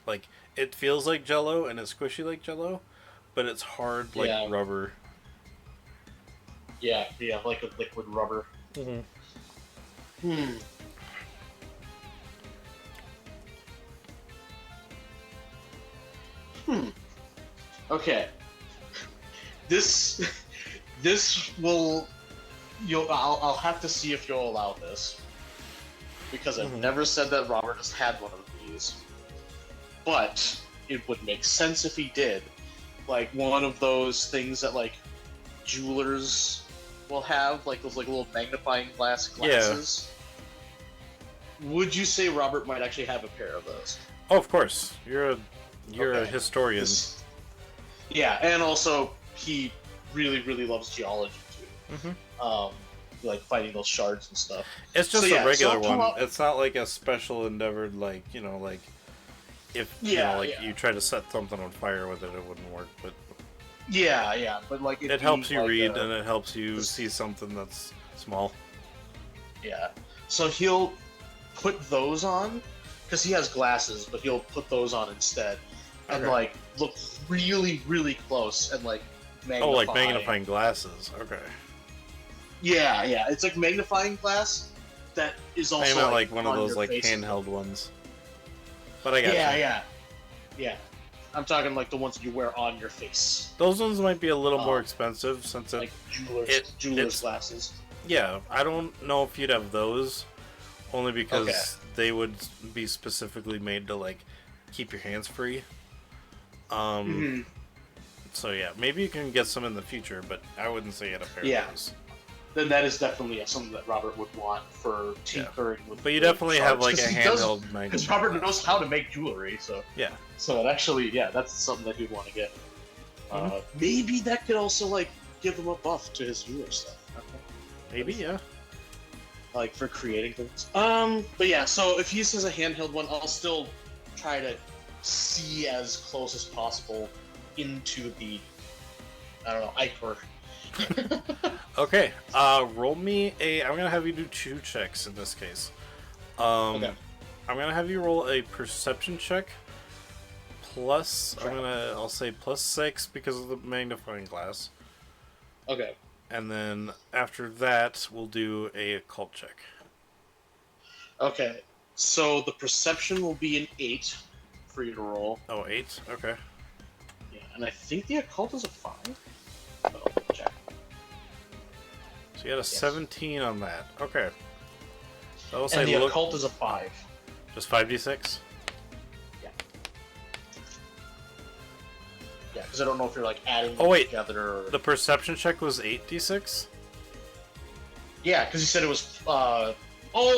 Like it feels like jello and it's squishy like jello, but it's hard like Yeah. rubber. Yeah, like a liquid rubber. Mm-hmm. Okay. This will I'll have to see if you'll allow this. Because I've never said that Robert has had one of these. But it would make sense if he did. Like one of those things that like jewelers will have, like those like little magnifying glass glasses. Yeah. Would you say Robert might actually have a pair of those? Oh, of course. You're a historian. Yeah, and also he really, really loves geology too. Like fighting those shards and stuff. It's just a regular one. It's not like a special endeavored, like like if you try to set something on fire with it, it wouldn't work. But but like it helps you read and it helps you see something that's small. Yeah, so he'll put those on because he has glasses, but he'll put those on instead, and like look really, really close and like magnify. Oh, like magnifying glasses. Okay. Yeah, it's like magnifying glass that is also I meant like one of those like handheld ones. But I got Yeah. I'm talking like the ones that you wear on your face. Those ones might be a little more expensive since like jewelers glasses. Yeah, I don't know if you'd have those, only because they would be specifically made to like keep your hands free. So yeah, maybe you can get some in the future, but I wouldn't say you had a pair of those. Then that is definitely something that Robert would want for tinkering with. But you definitely have like a handheld magnet. Because Robert knows how to make jewelry, so yeah. So it actually, that's something that he'd want to get. Maybe that could also like give him a buff to his jeweler stuff. Maybe, yeah. Like for creating things. But yeah, so if he says a handheld one, I'll still try to see as close as possible into the, I don't know, ichor. Okay, roll me I'm gonna have you do 2 checks in this case. I'm gonna have you roll a perception check plus, I'll say plus 6 because of the magnifying glass. Okay. And then after that, we'll do a occult check. Okay, so the perception will be an 8 for you to roll. Oh, 8? Okay. Yeah, and I think the occult is a 5. Oh, check. So you had a 17 on that. Okay. So I'll and say the occult is a 5. Just 5d6? Yeah. Yeah, because I don't know if you're like adding them together or... The perception check was 8d6? Yeah, because you said it was, oh,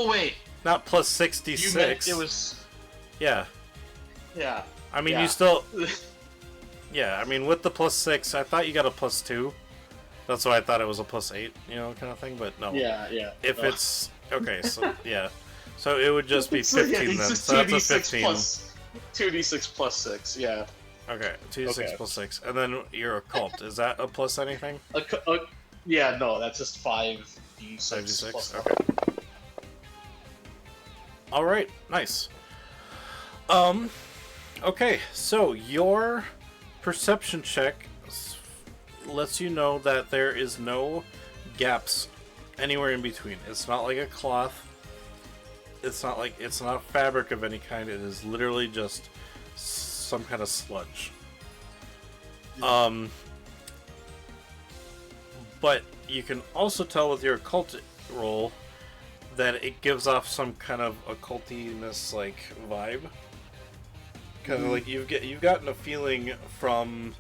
wait! Not plus 6d6. You meant it was... Yeah. Yeah. I mean, you still... Yeah, I mean, with the plus 6, I thought you got a plus 2. That's why I thought it was a plus 8, kind of thing, but no. Yeah. If it's... Okay, so, yeah. So it would just be 15 then. So that's a 15. 2d6 plus 6, yeah. Okay, 2d6 plus 6. And then your occult. Is that a plus anything? Yeah, no, that's just 5d6. 5d6? Plus okay. Alright, nice. Okay, so your perception check lets you know that there is no gaps anywhere in between. It's not like a cloth. It's not fabric of any kind. It is literally just some kind of sludge. But you can also tell with your occult roll that it gives off some kind of occultiness like vibe. Kind of like you've gotten a feeling from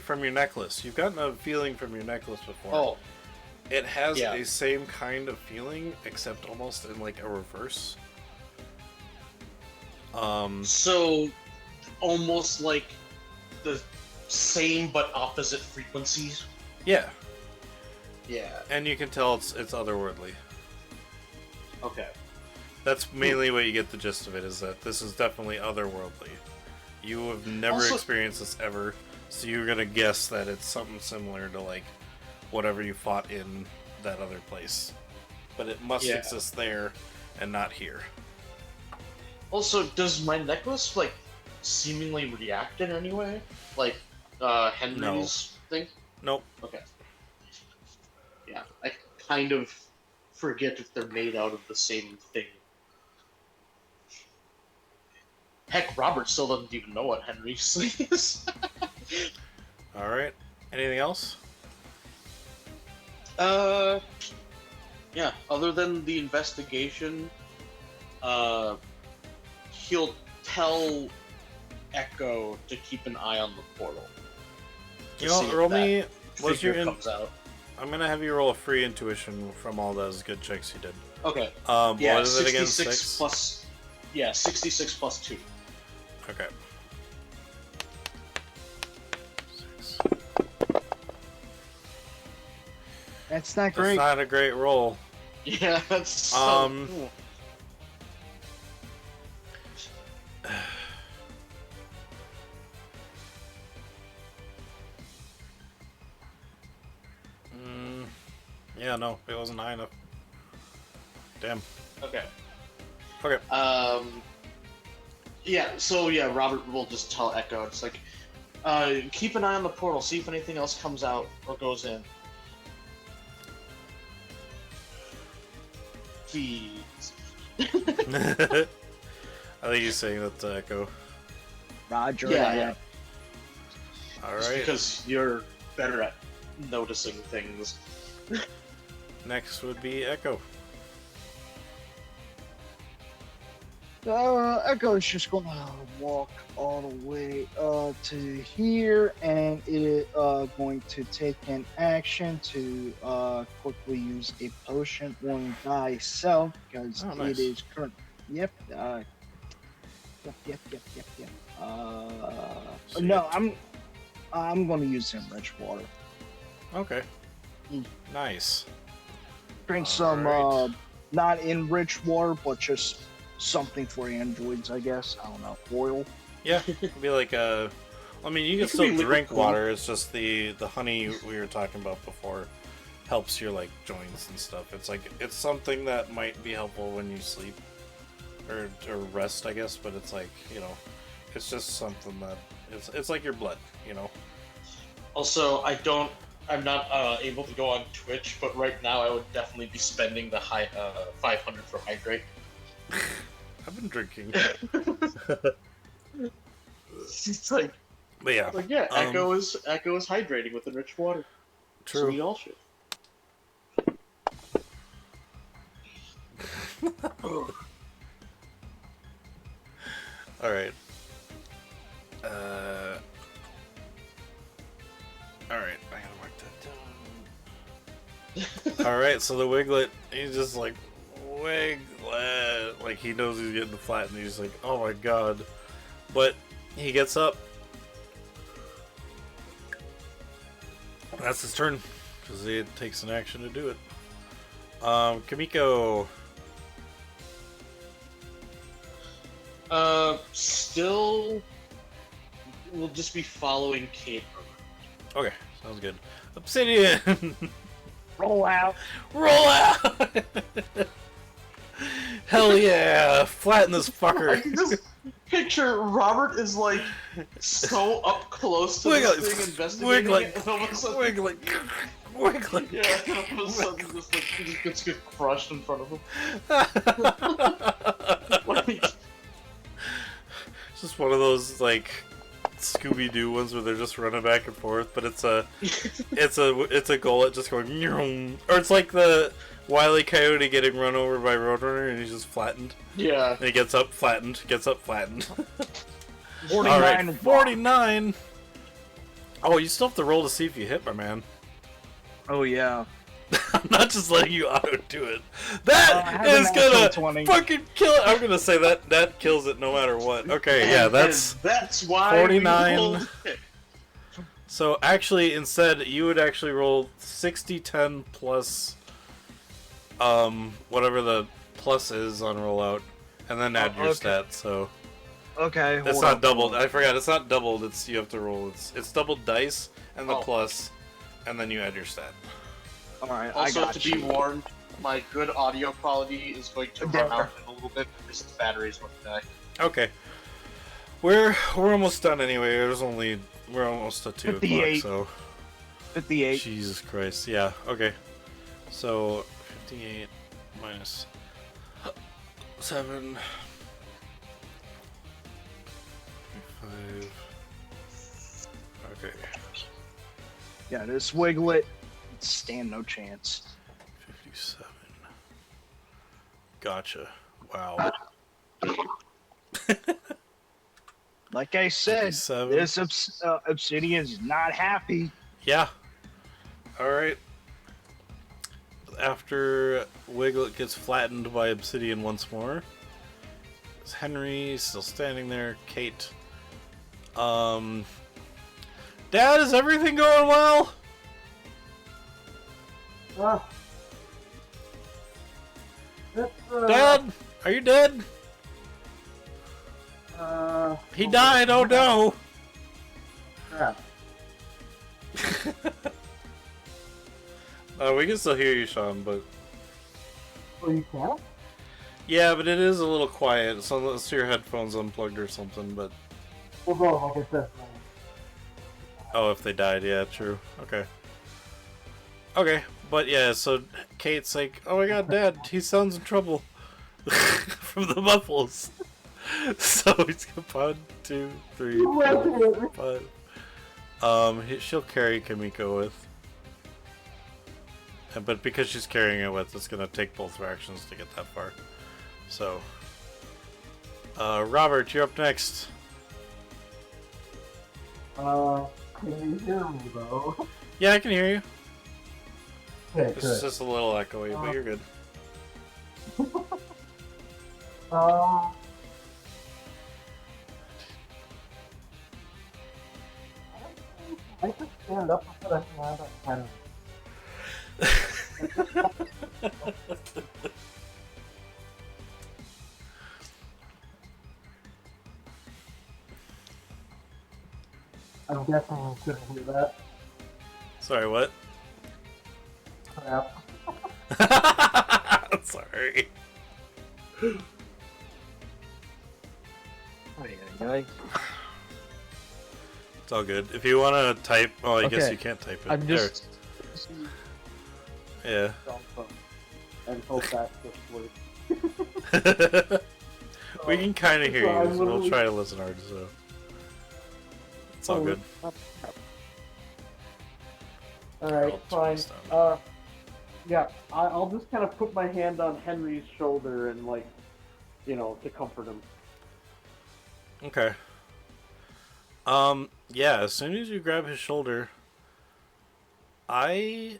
from your necklace. You've gotten a feeling from your necklace before. Oh. It has the same kind of feeling, except almost in like a reverse. So, almost like the same but opposite frequencies. Yeah, Yeah. and you can tell it's otherworldly. Okay. That's mainly what you get the gist of it, is that this is definitely otherworldly. You have never Also- experienced this ever, so you're gonna guess that it's something similar to, like, whatever you fought in that other place. But it must Yeah. exist there and not here. Also, does my necklace like seemingly react in any way? Like Henry's thing? Nope. Okay. Yeah, I kind of forget if they're made out of the same thing. Heck, Robert still doesn't even know what Henry's thing is. Alright. Anything else? Yeah, other than the investigation, he'll tell Echo to keep an eye on the portal. to You know, see if roll that me. What's figure your in, comes out. I'm gonna have you roll a free intuition from all those good checks you did. Okay. What is it again? 66 6? plus. Yeah, 66 plus 2. Okay. 6. That's not That's great. not a great roll. Yeah, that's so cool. Yeah, no, it wasn't high enough. Damn. Okay. Okay. Yeah, so yeah, Robert will just tell Echo, it's like, keep an eye on the portal, see if anything else comes out or goes in. Please. I think he's saying that to Echo. Roger. Yeah, that. yeah. Just Alright. because you're better at noticing things. Next would be Echo. Echo's just gonna walk all the way to here, and it going to take an action to quickly use a potion on thyself because Oh, nice. it is current. Yep. Yep. So No, I'm gonna use enriched water. Okay. Mm. Nice. Drink some Alright. not enriched water, but just something for androids, I guess. I don't know, oil. Yeah, it'd be like a. I mean, you can It could still be liquid drink cool. water. It's just the honey we were talking about before helps your like joints and stuff. It's like it's something that might be helpful when you sleep or rest, I guess. But it's like, you know, it's just something that it's like your blood, you know. Also, I'm not able to go on Twitch, but right now I would definitely be spending the 500 for hydrate. I've been drinking, It's like but yeah, yeah, Echo is hydrating with enriched water. So true. we all should. All right. All right. I gotta mark that down. All right. So the Wiglet, he's just like Wiglet, like he knows he's getting flat, and he's like, "Oh my god!" But he gets up. That's his turn because it takes an action to do it. Kamiko. Still, we'll just be following Kate. Okay, sounds good. Obsidian. Roll out. Roll out! Hell yeah! Flatten this I fucker. can just picture Robert is like so up close to Wiggle, this thing, investigating wiggle, it, and all of a sudden, Wiggling. Wiggling. yeah, and all of a sudden, just like he just gets crushed in front of him. Like, It's just one of those like Scooby-Doo ones where they're just running back and forth, but it's a gullet just going "Nyong." Or it's like the Wile E. Coyote getting run over by Roadrunner and he's just flattened. yeah. And he gets up flattened, gets up flattened. 49. Alright, 49. Oh, you still have to roll to see if you hit, my man. Oh yeah. I'm not just letting you auto do it. I That have a is natural gonna 20. fucking kill it. I'm gonna say that kills it no matter what. Okay, yeah, And that's why 49. we rolled it. So actually, instead, you would actually roll 60, 10 plus, whatever the plus is on rollout, and then add your okay. stat. So Okay, it's hold not on. doubled. I forgot. It's not doubled. It's you have to roll. It's doubled dice and the Oh. plus, and then you add your stat. All right, I Also, got to you. be warned, my good audio quality is going to run out in a little bit because the batteries won't die. Okay. We're almost done anyway. We're almost at 2 o'clock. 58. So 58. Jesus Christ. Yeah. Okay. So 58 minus 7. 5. Okay. Yeah, this Wiglet, stand no chance. 57. Gotcha. Wow. Like I said, 57. this Obsidian is not happy. Yeah. Alright. After Wiglet gets flattened by Obsidian once more, is Henry still standing there? Kate. Dad, is everything going well? Dad, are you dead? He died, oh no! Crap. We can still hear you, Sean, but... Oh, you can't? Yeah, but it is a little quiet, so unless your headphones unplugged or something, but... Well, no, like I said, Oh, if they died, yeah, true. Okay. Okay, but yeah, so Kate's like, oh my god, Dad, he sounds in trouble. From the muffles. So he's got 1, 2, 3, 4, 5. She'll carry Kamiko with. But because she's carrying it with, it's gonna take both actions to get that far. So, Robert, you're up next. can you hear me though? Yeah, I can hear you. Okay, It's good. just a little echoey, but you're good. I just stand up and put a hand on Henry. I'm guessing you couldn't hear that. Sorry, what? Crap. Sorry. It's all good. If you want to type, oh, I guess Okay. you can't type it. I'm just. There. Yeah. And hope that just works. We can kind of hear So you, I'm so we'll literally- try to listen hard, so. It's all good. Alright, I'll fine. turn this down. Yeah, I'll just kind of put my hand on Henry's shoulder and, like, you know, to comfort him. Okay. Yeah, as soon as you grab his shoulder, I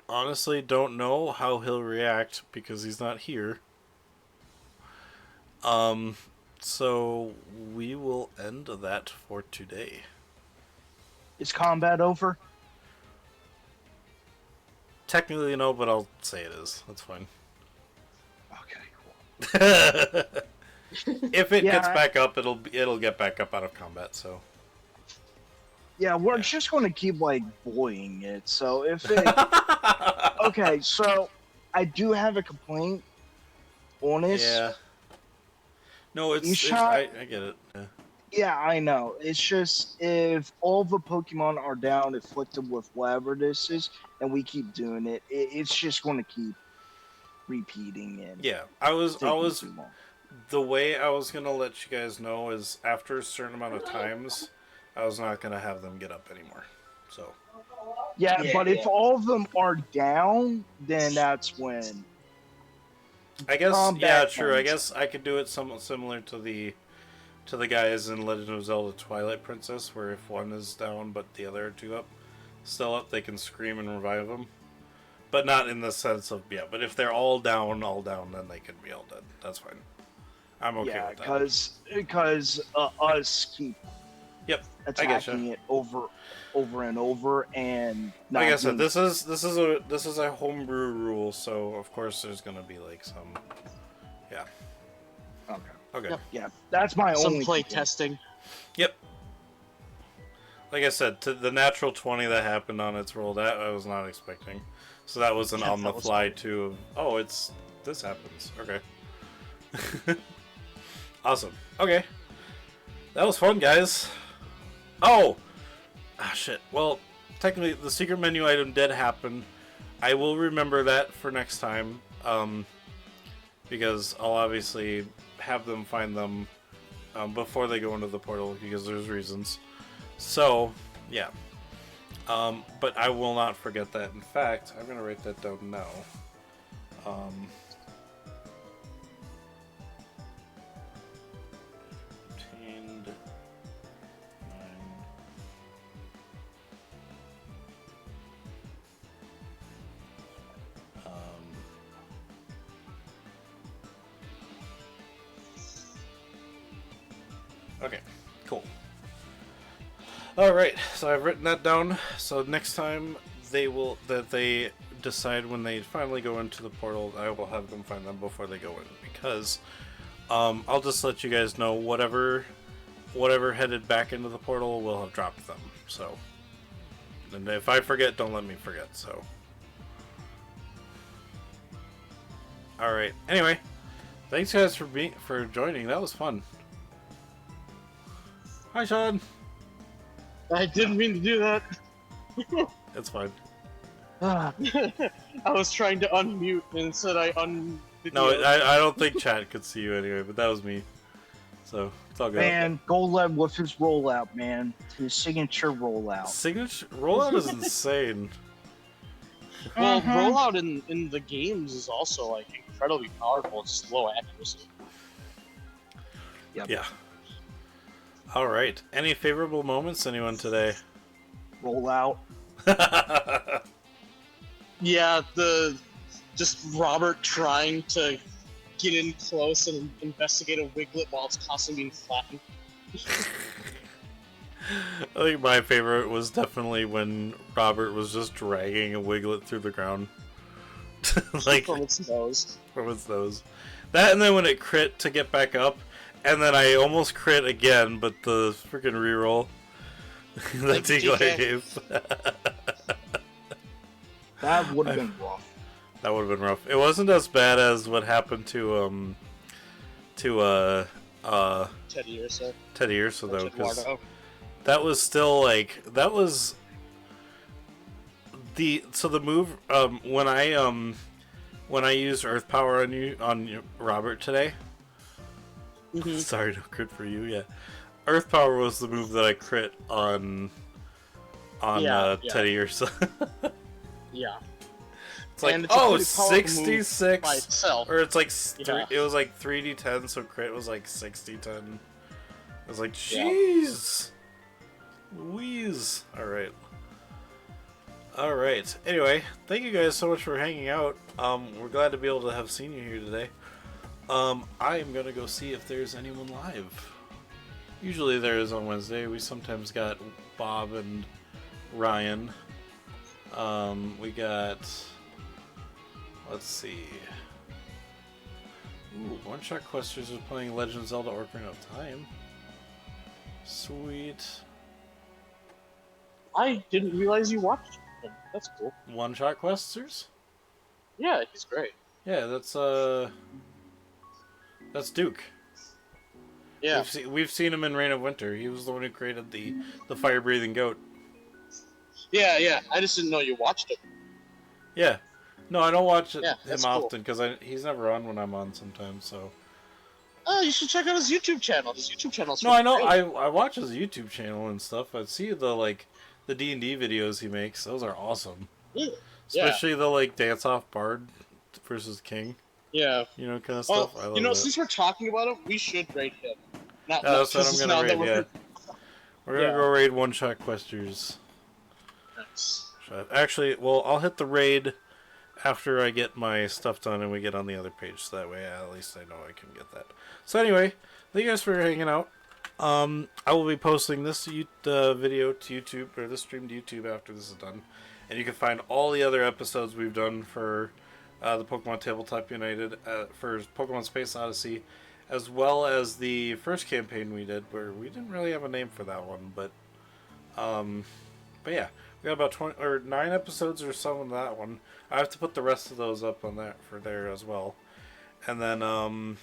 honestly don't know how he'll react because he's not here. So we will end that for today. Is combat over? Technically no, but I'll say it is. That's fine. Okay, cool. If it Yeah, gets back up, it'll get back up out of combat. So Yeah, we're just going to keep, like, buoying it. So if it. Okay, so I do have a complaint. Honest. yeah. No, You it's shot- I get it. Yeah. Yeah, I know. It's just if all the Pokemon are down afflicted with whatever this is, and we keep doing it, it's just going to keep repeating it. Yeah, I was Too long. the way I was gonna let you guys know is after a certain amount of times, I was not gonna have them get up anymore. So Yeah, Yeah, but if yeah. all of them are down, then that's when. I guess Combat yeah, true. I points. guess I could do it somewhat similar to the guys in Legend of Zelda: Twilight Princess, where if one is down but the other two up, still up, they can scream and revive them. But not in the sense of, yeah, but if they're all down, then they can be all dead. That's fine. I'm okay with that. Because us keep Yep, I attacking it over and over, and like I said, this is a homebrew rule, so of course there's gonna be like some, yeah. Okay. Yep. Yeah, that's my Some only play complaint. testing. Yep. Like I said, to the natural 20 that happened on its roll, that I was not expecting. So that was an Yeah, on the that was fly cool. too. Oh, this happens. Okay. Awesome. Okay. That was fun, guys. Oh! Ah, shit. Well, technically, the secret menu item did happen. I will remember that for next time. Because I'll obviously have them find them before they go into the portal, because there's reasons. So, yeah. But I will not forget that. In fact, I'm going to write that down now. Obtained 9. Okay, cool. Alright, so I've written that down. So next time they decide when they finally go into the portal, I will have them find them before they go in. Because I'll just let you guys know whatever headed back into the portal will have dropped them. So, and if I forget, don't let me forget. So, alright. Anyway, thanks guys for joining. That was fun. Hi, Sean. I didn't mean to do that. It's fine. I was trying to unmute and said I No, I don't think chat could see you anyway, but that was me. So, it's all good. Man, Golem with his rollout, man. His signature rollout. Signature rollout is insane. Well, Mhm. rollout in the games is also like incredibly powerful. It's just low accuracy. Yep. Yeah. All right. Any favorable moments, anyone today? Rollout. Yeah, just Robert trying to get in close and investigate a Wiglet while it's constantly being flattened. I think my favorite was definitely when Robert was just dragging a Wiglet through the ground. Like, from its nose. from its nose. That, and then when it crit to get back up, and then I almost crit again, but the freaking reroll. That's eagle I gave. That would have been rough. That would have been rough. It wasn't as bad as what happened to Teddy Ursa. Teddy Ursa though, because Eduardo. that was still like that was the move when I used Earth Power on Robert today. Mhm. Sorry, no crit for you. Yeah, Earth Power was the move that I crit on Yeah. Teddy Ursa. Yeah. It's like, And it's a oh, pretty powerful move 66, by itself. or it's like Yeah. it was like 3d10, so crit was like 60-10. I was like, Yeah. jeez, Louise. All right. Anyway, thank you guys so much for hanging out. We're glad to be able to have seen you here today. I am gonna go see if there's anyone live. Usually there is on Wednesday. We sometimes got Bob and Ryan. We got. Let's see. Ooh, One Shot Questers is playing Legend of Zelda Ocarina of Time. Sweet. I didn't realize you watched him. That's cool. One Shot Questers? Yeah, he's great. Yeah, that's Duke. Yeah. We've seen him in Reign of Winter. He was the one who created the fire breathing goat. Yeah. I just didn't know you watched it. Yeah. No, I don't watch Yeah, him that's cool. often because he's never on when I'm on sometimes. So. Oh, you should check out his YouTube channel. His YouTube channel's No, I know. great. I watch his YouTube channel and stuff. I see the D&D videos he makes. Those are awesome. Yeah. Especially the dance off bard versus king. Yeah. You know, kind of Oh, stuff. I love you know, that. since we're talking about him, we should rate him. Not Yeah, that's what because I'm now gonna that raid. Yeah, we're gonna Yeah. go raid One Shot Questers. Nice. Actually, well, I'll hit the raid after I get my stuff done and we get on the other page, so that way at least I know I can get that. So anyway, thank you guys for hanging out. I will be posting this video to YouTube, or this stream to YouTube after this is done. And you can find all the other episodes we've done for the Pokemon Tabletop United, for Pokemon Space Odyssey, as well as the first campaign we did, where we didn't really have a name for that one, but yeah, we got about 20 or 9 episodes or so on that one. I have to put the rest of those up on that for there as well. And then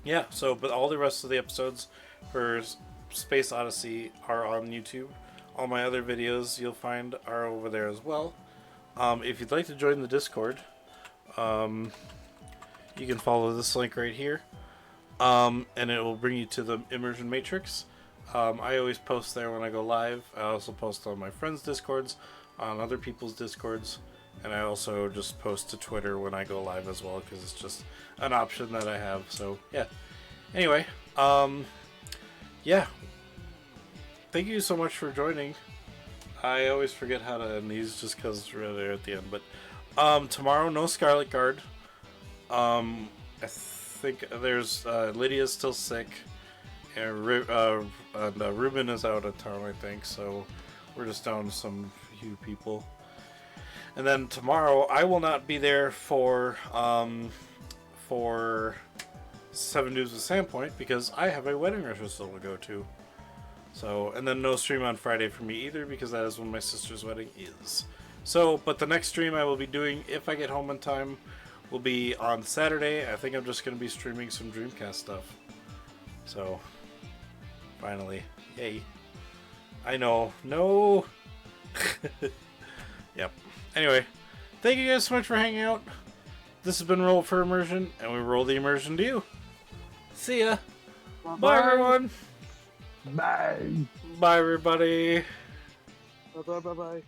yeah, so but all the rest of the episodes for Space Odyssey are on YouTube. All my other videos you'll find are over there as well. If you'd like to join the Discord, you can follow this link right here, and it will bring you to the Immersion Matrix. I always post there when I go live. I also post on my friends' Discords, on other people's Discords, and I also just post to Twitter when I go live as well, because it's just an option that I have. So yeah. Anyway, yeah. Thank you so much for joining. I always forget how to end these just because they're at the end. But tomorrow, no Scarlet Guard. I think there's Lydia's still sick, and Ruben is out of town, I think. So we're just down some few people. And then tomorrow, I will not be there for 7 News with Sandpoint because I have a wedding rehearsal to go to. So, and then no stream on Friday for me either because that is when my sister's wedding is. So, but the next stream I will be doing, if I get home in time, will be on Saturday. I think I'm just going to be streaming some Dreamcast stuff. So, finally. Yay. I know. No! Yep. Anyway, thank you guys so much for hanging out. This has been Roll for Immersion, and we roll the immersion to you. See ya! Bye everyone! Bye. Bye everybody! Bye bye bye bye.